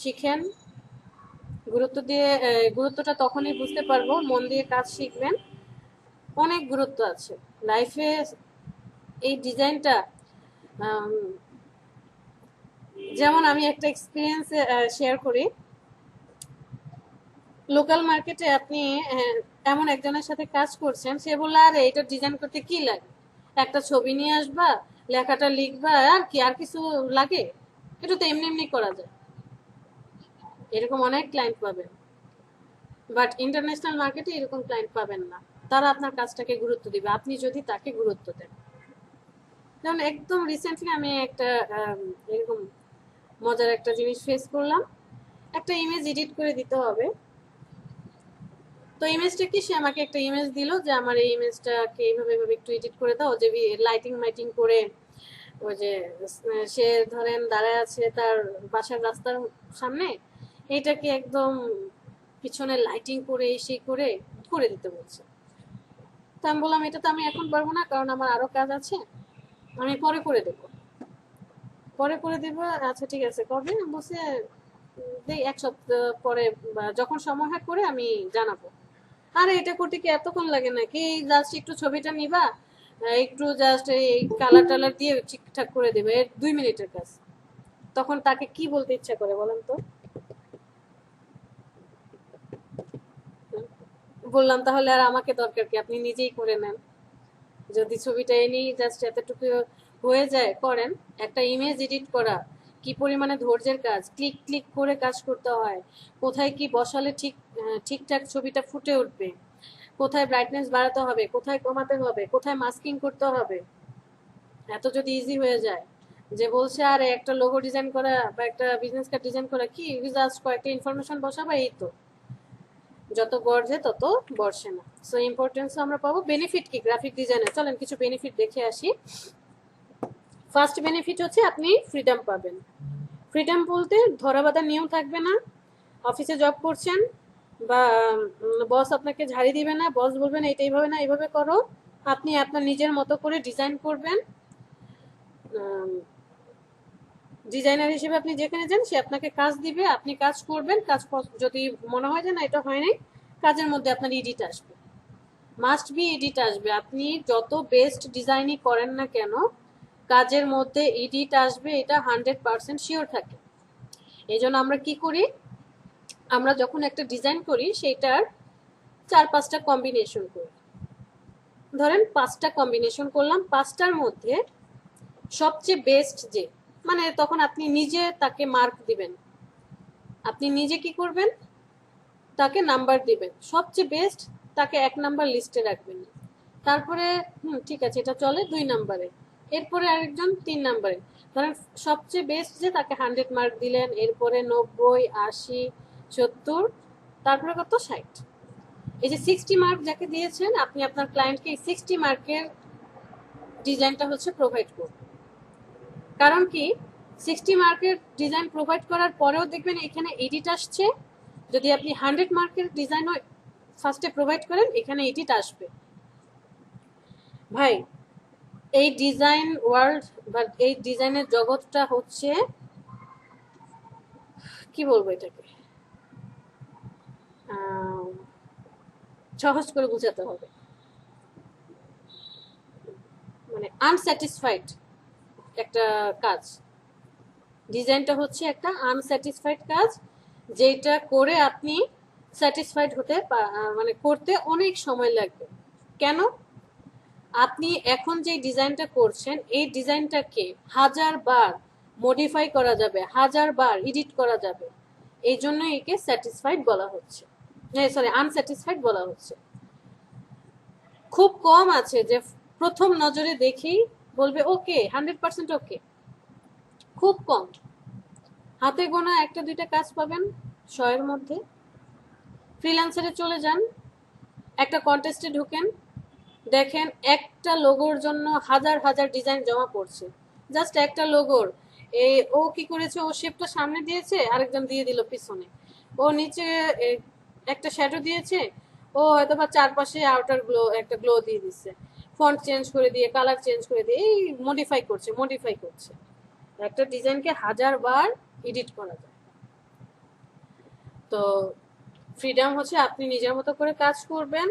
শিখেন। গুরুত্বটা তখনই বুঝতে পারবো মন দিয়ে কাজ শিখবেন। অনেক গুরুত্ব আছে লাইফে। এই ডিজাইনটা যেমন আমি একটা এক্সপিরিয়েন্স শেয়ার করি। লোকাল মার্কেটে আপনি এমন একজনের সাথে কাজ করছেন, সে বললো আরে এটা ডিজাইন করতে কি লাগে, একটা ছবি নিয়ে আসবা, লেখাটা লিখবা, আর কি আর কিছু লাগে, এটা তো এমনি এমনি করা যায়। এরকম অনেক ক্লায়েন্ট পাবেন, বাট ইন্টারন্যাশনাল মার্কেটে এরকম ক্লায়েন্ট পাবেন না। তারা আপনার কাজটাকে গুরুত্ব দিবে আপনি যদি তাকে গুরুত্ব দেন। যেমন একদম রিসেন্টলি আমি একটা এরকম মজার একটা জিনিস ফেস করলাম। একটা ইমেজ এডিট করে দিতে হবে, তো ইমেজটা কি, সে আমাকে একটা ইমেজ দিল যে আমার এই ইমেজটাকে এইভাবে এইভাবে একটু এডিট করে দাও, যে লাইটিং মাইটিং করে, ওই যে সে ধরেন দাঁড়ায় আছে তার বাসার রাস্তার সামনে, এইটাকে একদম পিছনে লাইটিং করে সেই করে করে দিতে বলছে। তো আমি বললাম এটা তো আমি এখন পারবো না, কারণ আমার আরো কাজ আছে, আমি পরে করে দেবো। পরে করে দিব, আচ্ছা ঠিক আছে কবে, বসে এক সপ্তাহ পরে বা যখন সময় হয় করে আমি জানাবো। আরে এটা করতে কি এতক্ষণ লাগে নাকি, জাস্ট একটু ছবিটা নিবা, একটু জাস্ট এই কালার টালার দিয়ে ঠিকঠাক করে দেবে, 2 মিনিটের কাজ। তখন তাকে কি বলতে ইচ্ছা করে বলেন তো? বললাম তাহলে আর আমাকে দরকার কি, আপনি নিজেই করে নেন। যদি ছবিটা এনেই জাস্ট এতটুকু হয়ে যায় করেন। একটা ইমেজ এডিট করা কি পরিমাণে ধৈর্যের কাজ, ক্লিক ক্লিক করে কাজ করতে হয়, কোথায় কি বসালে ঠিকঠাক ছবিটা ফুটে উঠবে, কোথায় ব্রাইটনেস বাড়াতে হবে, কোথায় কমাতে হবে, কোথায় মাস্কিং করতে হবে। এত যদি ইজি হয়ে যায়, যে বলছে আর একটা লোগো ডিজাইন করা বা একটা বিজনেস কার্ড ডিজাইন করা কি, জাস্ট কয়েকটা ইনফরমেশন বসাবা, এই তো। যত গর্জে তত বর্ষে না। সো ইম্পর্টেন্স আমরা পাবো। বেনিফিট কি গ্রাফিক ডিজাইনের, চলেন কিছু বেনিফিট দেখে আসি। ফার্স্ট বেনিফিট হচ্ছে আপনি ফ্রিডম পাবেন। ফ্রিডম বলতে ধরাবাঁধা নিয়ম থাকবে না। অফিসে জব করছেন বা বস আপনাকে ঝাড়ি দিবে না, বস বলবেন এটা এইভাবে না এইভাবে করো, আপনি আপনার নিজের মতো করে ডিজাইন করবেন। ডিজাইনার হিসেবে আপনি যেখানে যান সে আপনাকে কাজ দিবে, আপনি কাজ করবেন, কাজ যদি মনে হয় যে না এটা হয় নাই, কাজের মধ্যে আপনার এডিট আসবে, মাস্ট বি এডিট আসবে। আপনি যত বেস্ট ডিজাইনই করেন না কেন কাজের মধ্যে এডিট আসবে, এটা 100% শিওর থাকে। এই জন্য আমরা কি করি, আমরা যখন একটা ডিজাইন করি সেটার 4-5টা কম্বিনেশন করি। ধরেন 5টা কম্বিনেশন করলাম, 5টার মধ্যে সবচেয়ে বেস্ট যে, মানে তখন আপনি নিজে তাকে মার্ক দিবেন, আপনি নিজে কি করবেন, তাকে নাম্বার দিবেন, সবচেয়ে বেস্ট তাকে 1 নাম্বার লিস্টে রাখবেন। তারপরে ঠিক আছে এটা চলে 2 নাম্বারে, এরপরে আরেকজন 3 নাম্বারে। ধরেন সবচেয়ে বেস্ট যে তাকে 100 মার্ক দিলেন, এরপরে 90, 80, 70, তারপরে কত 60। এই যে 60 মার্ক যাকে দিয়েছেন আপনি আপনার ক্লায়েন্টকে এই 60 মার্কের ডিজাইনটা হচ্ছে প্রোভাইড করবেন। কারণ কি 60 মার্কের ডিজাইন প্রোভাইড করার পরেও দেখবেন এখানে এডিট আসছে। যদি আপনি 100 মার্কের ডিজাইন ফার্স্টে প্রোভাইড করেন এখানে এডিট আসবে। ভাই এই ডিজাইন ওয়ার্ল্ড বা এই ডিজাইনের জগৎটা হচ্ছে কি বলবো এটাকে, সহজ করে বোঝাতে হবে, মানে আনস্যাটিসফাইড একটা কাজ। ডিজাইনটা হচ্ছে একটা আনস্যাটিসফাইড কাজ, যেটা করে আপনি স্যাটিসফাইড হতে মানে করতে অনেক সময় লাগবে। কেন? আপনি এখন যে ডিজাইনটা করছেন এই ডিজাইনটাকে 1000 বার মডিফাই করা যাবে, 1000 বার এডিট করা যাবে, এই জন্য একে স্যাটিসফাইড বলা হচ্ছে, আনস্যাটিসফাইড বলা হচ্ছে। খুব কম আছে যে প্রথম নজরে দেখেই বলবে ওকে 100% ওকে, খুব কম। হাতে গোনা একটা দুইটা কাজ পাবেন 100 এর মধ্যে। ফ্রিল্যান্সারে চলে যান, একটা কন্টেস্টে ঢুকেন, দেখেন একটা লোগোর জন্য হাজার হাজার ডিজাইন জমা পড়ছে। জাস্ট একটা লোগোর ও কি করেছে, ও শেপটা সামনে দিয়েছে, আরেকজন দিয়ে দিল পিছনে। ও নিচে একটা শ্যাডো দিয়েছে, ও হয়তো বা চারপাশে আউটার গ্লো একটা গ্লো দিয়ে দিচ্ছে, ফন্ট চেঞ্জ করে দিয়ে কালার চেঞ্জ করে দিয়ে এই মডিফাই করছে। একটা ডিজাইনকে 1000 বার এডিট করা যায়। তো ফ্রিডম হচ্ছে আপনি নিজের মতো করে কাজ করবেন,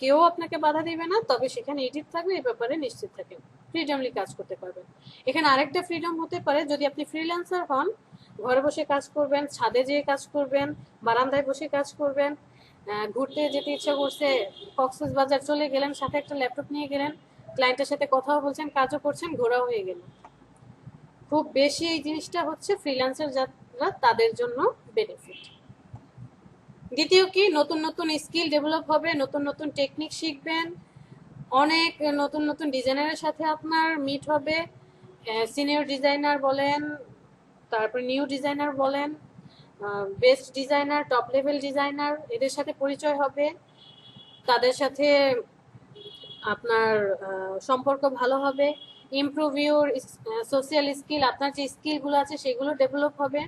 কেউ আপনাকে বাধা দিবে না, তবে সেখানে এডিট থাকবে, এই ব্যাপারে নিশ্চিত থাকেন, ফ্রিডমলি কাজ করতে পারবেন। এখানে আরেকটা ফ্রিডম হতে পারে, যদি আপনি ফ্রিল্যান্সার হন, ঘরে বসে কাজ করবেন, ছাদে যেয়ে কাজ করবেন, বারান্দায় বসে কাজ করবেন, ঘুরতে যেতে ইচ্ছা করছে কক্সবাজার চলে গেলেন, সাথে একটা ল্যাপটপ নিয়ে গেলেন, ক্লায়েন্টের সাথে কথাও বলছেন, কাজও করছেন, ঘোরাও হয়ে গেল। খুব বেশি এই জিনিসটা হচ্ছে ফ্রিল্যান্সার যারা তাদের জন্য বেনিফিট। দ্বিতীয় কি, নতুন নতুন স্কিল ডেভেলপ হবে, নতুন নতুন টেকনিক শিখবেন, অনেক নতুন নতুন ডিজাইনারের সাথে আপনার মিট হবে, সিনিয়র ডিজাইনার বলেন, তারপর নিউ ডিজাইনার বলেন, best designer, top level designer, এদের সাথে পরিচয় হবে, তাদের সাথে আপনার সম্পর্ক ভালো হবে, ইমপ্রুভ ইউর সোশ্যাল স্কিল, আপনার যে স্কিলগুলো আছে সেগুলো ডেভেলপ হবে,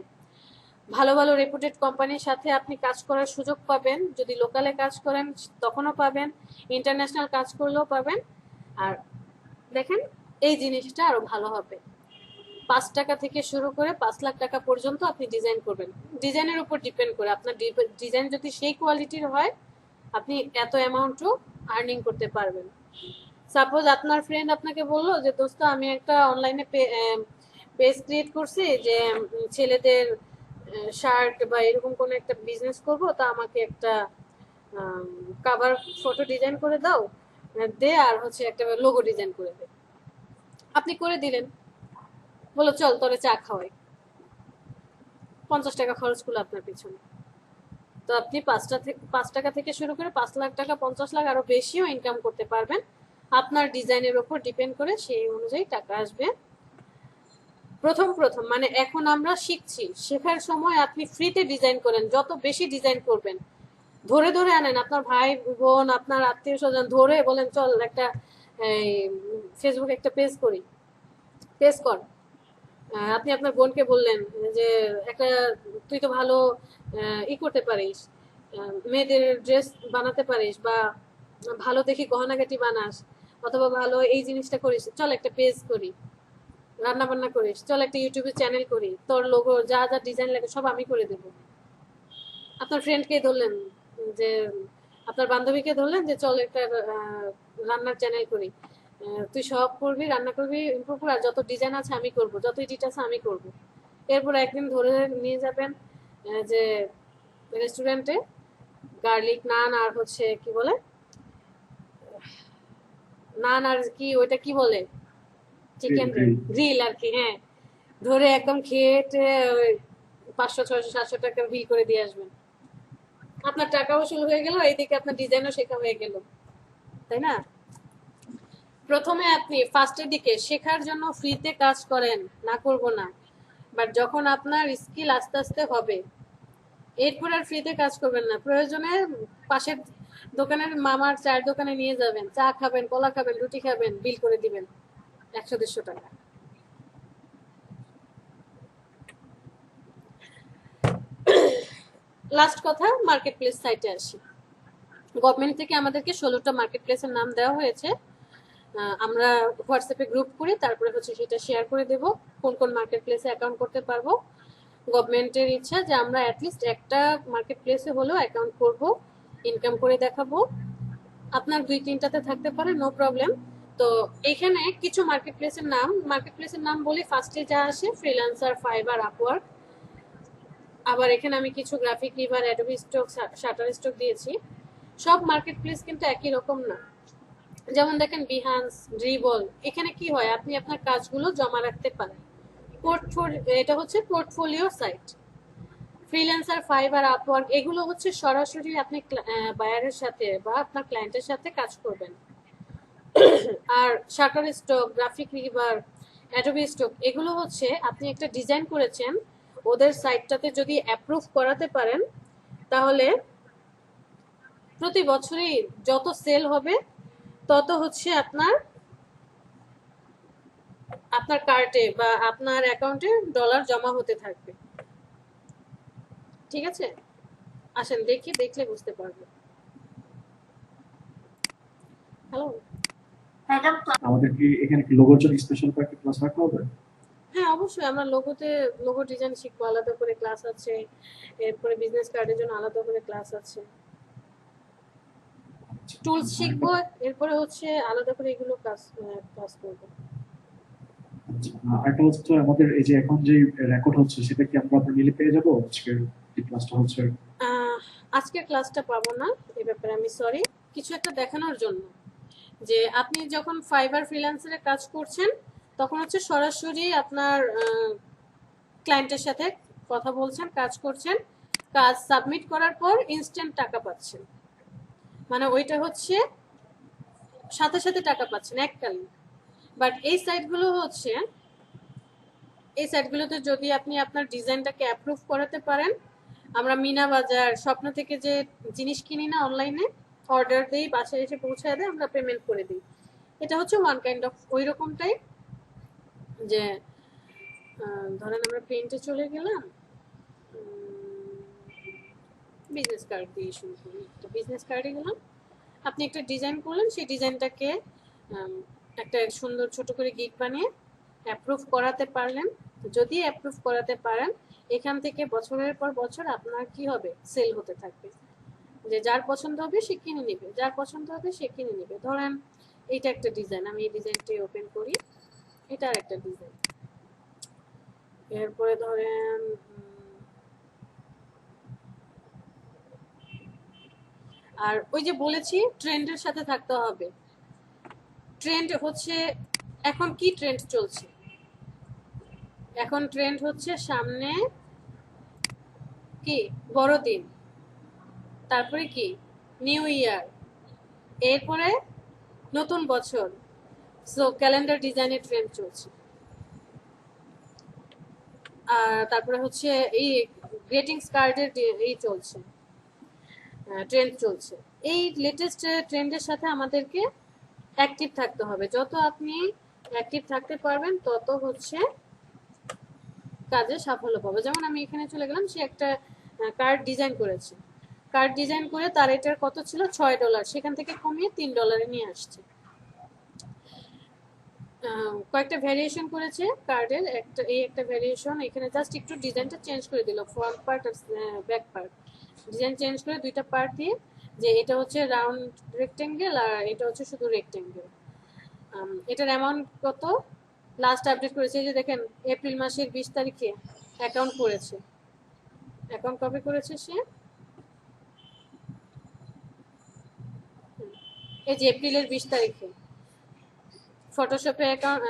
ভালো ভালো রেপুটেড কোম্পানির সাথে আপনি কাজ করার সুযোগ পাবেন, যদি লোকালে কাজ করেন তখনও পাবেন, ইন্টারন্যাশনাল কাজ করলেও পাবেন। আর দেখেন এই জিনিসটা আরো ভালো হবে, 5 টাকা থেকে শুরু করে 5 লাখ টাকা পর্যন্ত আপনি ডিজাইন করবেন, ডিজাইনের উপর ডিপেন্ড করে। আপনার ডিজাইন যদি সেই কোয়ালিটির হয়, আপনি এত অ্যামাউন্টও আর্নিং করতে পারবেন। সাপোজ আপনার ফ্রেন্ড আপনাকে বললো যে দোস্ত আমি একটা অনলাইনে পেজ ক্রিয়েট করছি, যে ছেলেদের শার্ট বা এরকম কোনো একটা বিজনেস করব, তা আমাকে একটা কভার ফটো ডিজাইন করে দাও, দে, আর হচ্ছে একটা লোগো ডিজাইন করে দে। আপনি করে দিলেন, বলো চল তোরে চা খাওয়াই, 50 টাকা খরচ করলো আপনার পিছনে। তো আপনি 5 টাকা থেকে শুরু করে 5 লাখ টাকা, 50 লাখ, আরো বেশিও ইনকাম করতে পারবেন। আপনার ডিজাইনের উপর ডিপেন্ড করে সেই অনুযায়ী টাকা আসবে। প্রথম মানে এখন আমরা শিখছি, শেখার সময় আপনি ফ্রিতে ডিজাইন করেন, যত বেশি ডিজাইন করবেন, ধরে ধরে আনেন, আপনার ভাই বোন, আপনার আত্মীয় স্বজন ধরে বলেন চল একটা ফেসবুকে একটা পেজ কর। আপনি আপনার বোনকে বললেন যে একটা তুই তো ভালো করতে পারিস, মেয়েদের ড্রেস বানাতে পারিস, বা ভালো দেখি গহনাগাটি বানাস, অথবা ভালো এই জিনিসটা করিস, চল একটা পেজ করি, রান্না বান্না করিস, চল একটা ইউটিউবে চ্যানেল করি, তোর লোগো যা যা ডিজাইন লাগে সব আমি করে দেব। আপনার ফ্রেন্ডকে ধরলেন, যে আপনার বান্ধবীকে ধরলেন যে চল একটা রান্নার চ্যানেল করি, তুই সব করবি, রান্না করবি, ইমপ্রুভ আর যত ডিজাইন আছে আমি করব, যত এডিট আছে আমি করব। এরপর একদিন ধরে নিয়ে যাবেন যে রেস্টুরেন্টে গার্লিক নান আর হচ্ছে কি বলে নান আর কি ওইটা কি বলে চিকেন গ্রিল আর কি, হ্যাঁ, ধরে একদম খেয়ে 500 600 700 টাকা বিল করে দিয়ে আসবেন। আপনার টাকা উসুল হয়ে গেল, এইদিকে আপনার ডিজাইনও শেখা হয়ে গেল, তাই না? প্রথমে আপনি ফার্স্টের দিকে শেখার জন্য ফ্রিতে কাজ করেন, না করব না, বাট যখন আপনার স্কিল আস্তে আস্তে হবে, এরপর আর ফ্রিতে কাজ করবেন না, প্রয়োজনে পাশের দোকানের মামার চায়ের দোকানে নিয়ে যাবেন, চা খাবেন, কলা খাবেন, রুটি খাবেন, বিল করে দিবেন 100-150 টাকা। লাস্ট কথা, মার্কেট প্লেস সাইটে আসি। গভর্নমেন্ট থেকে আমাদেরকে 16টা মার্কেট প্লেসের নাম দেওয়া হয়েছে, আমরা হোয়াটসঅ্যাপে গ্রুপ করে তারপরে হচ্ছে সেটা শেয়ার করে দেব কোন কোন মার্কেট প্লেসে অ্যাকাউন্ট করতে পারবো। গভর্নমেন্টের ইচ্ছা যে আমরা অ্যাটলিস্ট একটা মার্কেট প্লেসে হলেও অ্যাকাউন্ট করব, ইনকাম করে দেখাবো। আপনার 2-3টাতে থাকতে পারে, নো প্রবলেম। তো এখানে কিছু মার্কেট প্লেসের নাম বলি, ফার্স্টে যা আসে ফ্রিল্যান্সার, ফাইবার, আপওয়ার্ক। আবার এখানে আমি কিছু graphic river, Adobe stock, shutter stock দিয়েছি। সব মার্কেট প্লেস কিন্তু একই রকম না। যেমন দেখেন বিহান্স, ড্রিবল, এখানে কি হয়, আপনি আপনার কাজগুলো জমা রাখতে পারেন, এটা হচ্ছে portfolio site. Freelancer, Fiverr, Upwork এগুলো হচ্ছে সরাসরি আপনি বায়ারের সাথে বা আপনার ক্লায়েন্টের সাথে কাজ করবেন। আর Shutterstock, GraphicRiver, Adobe Stock এগুলো হচ্ছে আপনি একটা ডিজাইন করেছেন, ওদের সাইটটাতে যদি অ্যাপ্রুভ করাতে পারেন, তাহলে প্রতি বছরই যত সেল হবে তত হচ্ছে আপনার আপনার কার্টে বা আপনার অ্যাকাউন্টে ডলার জমা হতে থাকবে। ঠিক আছে, আসেন দেখি, দেখলে বুঝতে পারবে। হ্যালো, ম্যাডাম আমাদের কি এখানে কি লোগোর জন্য স্পেশাল কয়েকটা ক্লাস রাখা হবে? হ্যাঁ অবশ্যই, আমরা লোগো ডিজাইন শিখবো, আলাদা করে ক্লাস আছে। এরপরে বিজনেস কার্ডের জন্য আলাদা করে ক্লাস আছে। টুলস শিখবো, এরপরে হচ্ছে আলাদা করে এগুলো ক্লাস করবো। আরেকটা হচ্ছে আমাদের এই যে এখন যে রেকর্ড হচ্ছে সেটা কি আমরা মিলে পেয়ে যাবো আজকের যে ক্লাসটা হচ্ছে? আজকের ক্লাসটা পাবো না, এ ব্যাপারে আমি সরি। কিছু একটা দেখানোর জন্য, যে আপনি যখন ফাইবার ফ্রিল্যান্সারে কাজ করছেন তখন হচ্ছে সরাসরি আপনার ক্লায়েন্টের সাথে কথা বলছেন, কাজ করছেন, কাজ সাবমিট করার পর ইনস্ট্যান্ট টাকা পাচ্ছেন। মানে ওইটা হচ্ছে সাথে সাথে টাকা পাচ্ছেন এককালীন। বাট এই সাইটগুলোতে যদি আপনি আপনার ডিজাইনটাকে অ্যাপ্রুভ করাতে পারেন, আমরা মিনা বাজার, স্বপ্ন থেকে যে জিনিস কিনি না অনলাইনে, অর্ডার দিই, বাসায় এসে পৌঁছায় দেয়, আমরা পেমেন্ট করে দিই। এটা হচ্ছে ওয়ান কাইন্ড অফ ওই রকমটাই, যে ধরেন আমরা প্রিন্টে চলে গেলাম, বিজনেস কার্ড দিয়ে শুরু করি। তো বিজনেস কার্ডে গেলাম, আপনি একটা ডিজাইন করলেন, সেই ডিজাইনটাকে একটা সুন্দর ছোট করে গিট বানিয়ে অ্যাপ্রুভ করাতে পারলেন। যদি অ্যাপ্রুভ করাতে পারেন, এখান থেকে বছরের পর বছর আপনার কি হবে, সেল হতে থাকবে। যে যার পছন্দ হবে সে কিনে নেবে, যার পছন্দ হবে সে কিনে নেবে। ধরেন এইটা একটা ডিজাইন, আমি এই ডিজাইনটি ওপেন করি, এটা আর একটা ডিজাইন। এরপরে ধরেন আর ওই যে বলেছি ট্রেন্ডের সাথে থাকতে হবে। ট্রেন্ড হচ্ছে এখন কি ট্রেন্ড চলছে, এখন ট্রেন্ড হচ্ছে সামনে কি বড়দিন, তারপরে কি নিউ ইয়ার, এরপরে নতুন বছর। সো ক্যালেন্ডার ডিজাইনের ট্রেন্ড চলছে। আর তারপরে হচ্ছে এই গ্রিটিংস কার্ডের এই চলছে, ট্রেন্ড চলছে। এই লেটেস্ট ট্রেন্ডের সাথে আমাদেরকে অ্যাক্টিভ থাকতে হবে। যত আপনি অ্যাক্টিভ থাকতে পারবেন তত হচ্ছে কাজে সাফল্য পাবে। যেমন আমি এখানে চলে গেলাম, সে একটা কার্ড ডিজাইন করেছে, কার্ড ডিজাইন করে তার এটার কত ছিল $6, সেখান থেকে কমিয়ে $3 নিয়ে আসছে। কয়েকটা ভ্যারিয়েশন করেছে কার্ডের, একটা ভ্যারিয়েশন, এখানে জাস্ট একটু ডিজাইনটা চেঞ্জ করে দিল, ফ্রন্ট পার্ট আর ব্যাক পার্ট ডিজাইন চেঞ্জ করে দুইটা পার্ট দিয়ে, যে এটা হচ্ছে রাউন্ড রেক্টেঙ্গেল আর এটা হচ্ছে শুধু রেক্টেঙ্গেল। এটার অ্যামাউন্ট কত লাস্ট আপডেট করেছে, এই যে দেখেন এপ্রিল মাসের 20 তারিখে অ্যাকাউন্ট করেছে। অ্যাকাউন্ট কবে করেছে সে, এই যে এপ্রিলের 20 তারিখে ফটোশপে অ্যাকাউন্ট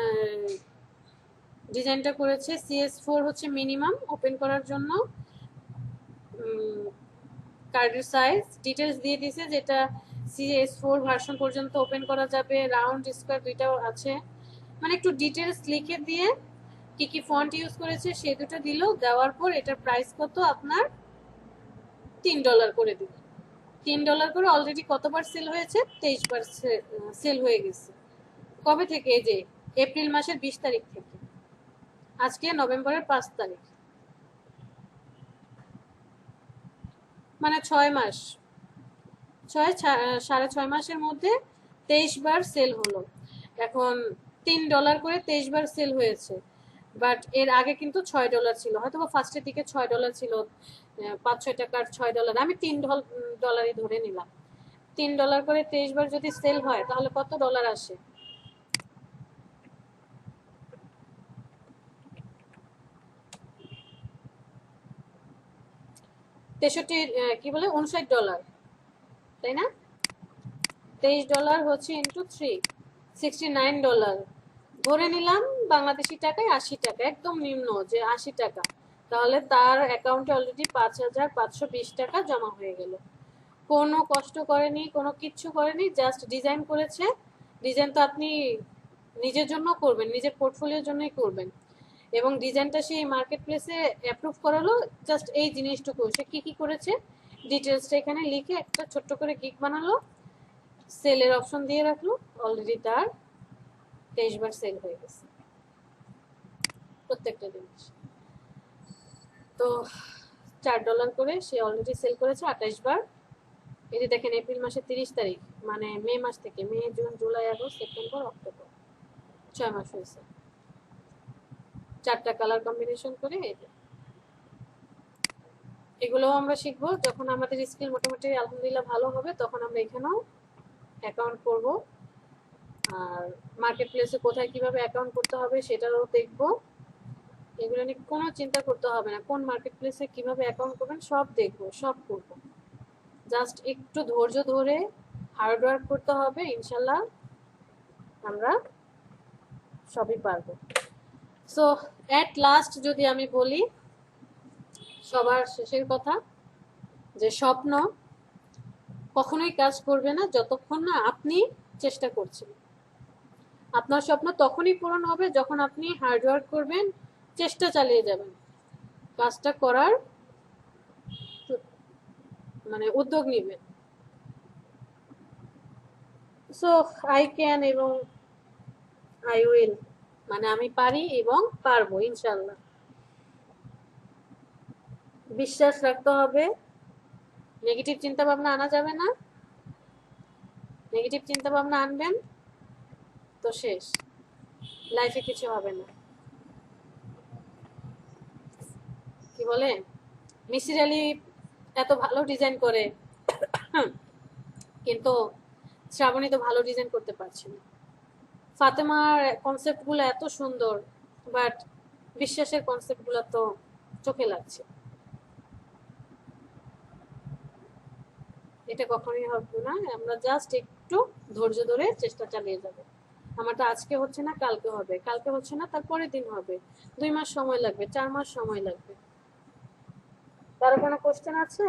ডিজাইনটা করেছে। CS4 হচ্ছে মিনিমাম ওপেন করার জন্য। কার্ডের সাইজ ডিটেলস দিয়ে দিয়েছে, যেটা CS4 ভার্সন পর্যন্ত ওপেন করা যাবে, রাউন্ড স্কোয়ার দুইটাও আছে। মানে একটু ডিটেলস লিখে দিয়ে কি কি ফন্ট ইউজ করেছে সেই দুটো দিল, দেওয়ার পর এটার প্রাইস কত আপনার $3 করে দিল। $3 করে অলরেডি কতবার সেল হয়েছে, 23 বার সেল হয়ে গেছে। কবে থেকে, এই যে এপ্রিল মাসের 20 তারিখ থেকে, আজকে নভেম্বরের 5 তারিখ, মানে 6 মাস, 6.5 মাসের মধ্যে 23 বার সেল হলো। এখন $3 করে 23 বার সেল হয়েছে। বাট এর আগে কিন্তু $6 ছিল, হয়তো বা ফার্স্টের দিকে $6 ছিল, 5-6 টাকার $6। আমি $3 ধরে নিলাম। $3 করে 23 বার যদি সেল হয় তাহলে কত ডলার আসে, কি বলে $59, তাই না? $23 হচ্ছে ইন্টু 3, $69 ধরে নিলাম। বাংলাদেশি টাকায় 80 টাকা, একদম নিম্ন যে 80 টাকা। তাহলে তার অ্যাকাউন্টে অলরেডি 5,520 টাকা জমা হয়ে গেল। কোনো কষ্ট করেনি, কোনো কিচ্ছু করেনি, জাস্ট ডিজাইন করেছে। ডিজাইন তো আপনি নিজের জন্য করবেন, নিজের পোর্টফোলিওর জন্যই করবেন। এবং ডিজাইনটা সেই মার্কেট প্লেসে অ্যাপ্রুভ করালো জাস্ট এই জিনিসটুকু। সে কি কি করেছে ডিটেলসটা এখানে লিখে একটা ছোট্ট করে গিগ বানালো, সেলের অপশন দিয়ে রাখলো, অলরেডি তার 23 বার সেল হয়ে গেছে প্রত্যেকটা জিনিস। তো $4 করে সে অলরেডি সেল করেছে 28 বার। এই যে দেখেন এপ্রিল মাসের 30 তারিখ, মানে মে মাস থেকে, May June July August September October 6 মাস হয়েছে। 4টা কালার কম্বিনেশন করে এই যে। এগুলোও আমরা শিখবো যখন আমাদের স্কিল মোটামুটি আলহামদুলিল্লাহ ভালো হবে, তখন আমরা এখানেও অ্যাকাউন্ট করব। আর মার্কেট প্লেসে কোথায় কিভাবে অ্যাকাউন্ট করতে হবে সেটাও দেখবো। এগুলো নিয়ে কোনো চিন্তা করতে হবে না, কোন মার্কেট প্লেসে কিভাবে অ্যাকাউন্ট করবেন সব দেখবো, সব করবো। জাস্ট একটু ধৈর্য ধরে হার্ড ওয়ার্ক করতে হবে, ইনশাল্লাহ আমরা সবই পারবো। সো অ্যাট লাস্ট যদি আমি বলি, সবার শেষের কথা, যে স্বপ্ন কখনোই কাজ করবে না যতক্ষণ না আপনি চেষ্টা করছেন। আপনার স্বপ্ন তখনই পূরণ হবে যখন আপনি হার্ড ওয়ার্ক করবেন, চেষ্টা চালিয়ে যাবেন, কাজটা করার মানে উদ্যোগ নেবেন। সো আই ক্যান এবং আই উইল, মানে আমি পারি এবং পারবো ইনশাল্লাহ। বিশ্বাস রাখতে হবে, নেগেটিভ চিন্তা ভাবনা আনা যাবে না। নেগেটিভ চিন্তা ভাবনা আনবেন তো শেষ, লাইফে কিছু হবে না। কি বলে মিসির আলী এত ভালো ডিজাইন করে, কিন্তু শ্রাবণী তো ভালো ডিজাইন করতে পারছে না। ফাতেমার কনসেপ্টগুলো এত সুন্দর, বাট বিশ্বাসের কনসেপ্টগুলো তো চোখে লাগছে। এটা কখনোই হবে না, আমরা জাস্ট একটু ধৈর্য ধরে চেষ্টা চালিয়ে যাব। আমারটা আজকে হচ্ছে না কালকে হবে, কালকে হচ্ছে না তার পরের দিন হবে, 2 মাস সময় লাগবে, 4 মাস সময় লাগবে। কারো কোনো কোশ্চেন আছে?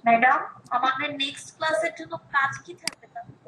ম্যাডাম, আমাদের নেক্সট ক্লাসের জন্য কাজ কি থাকবে তাহলে?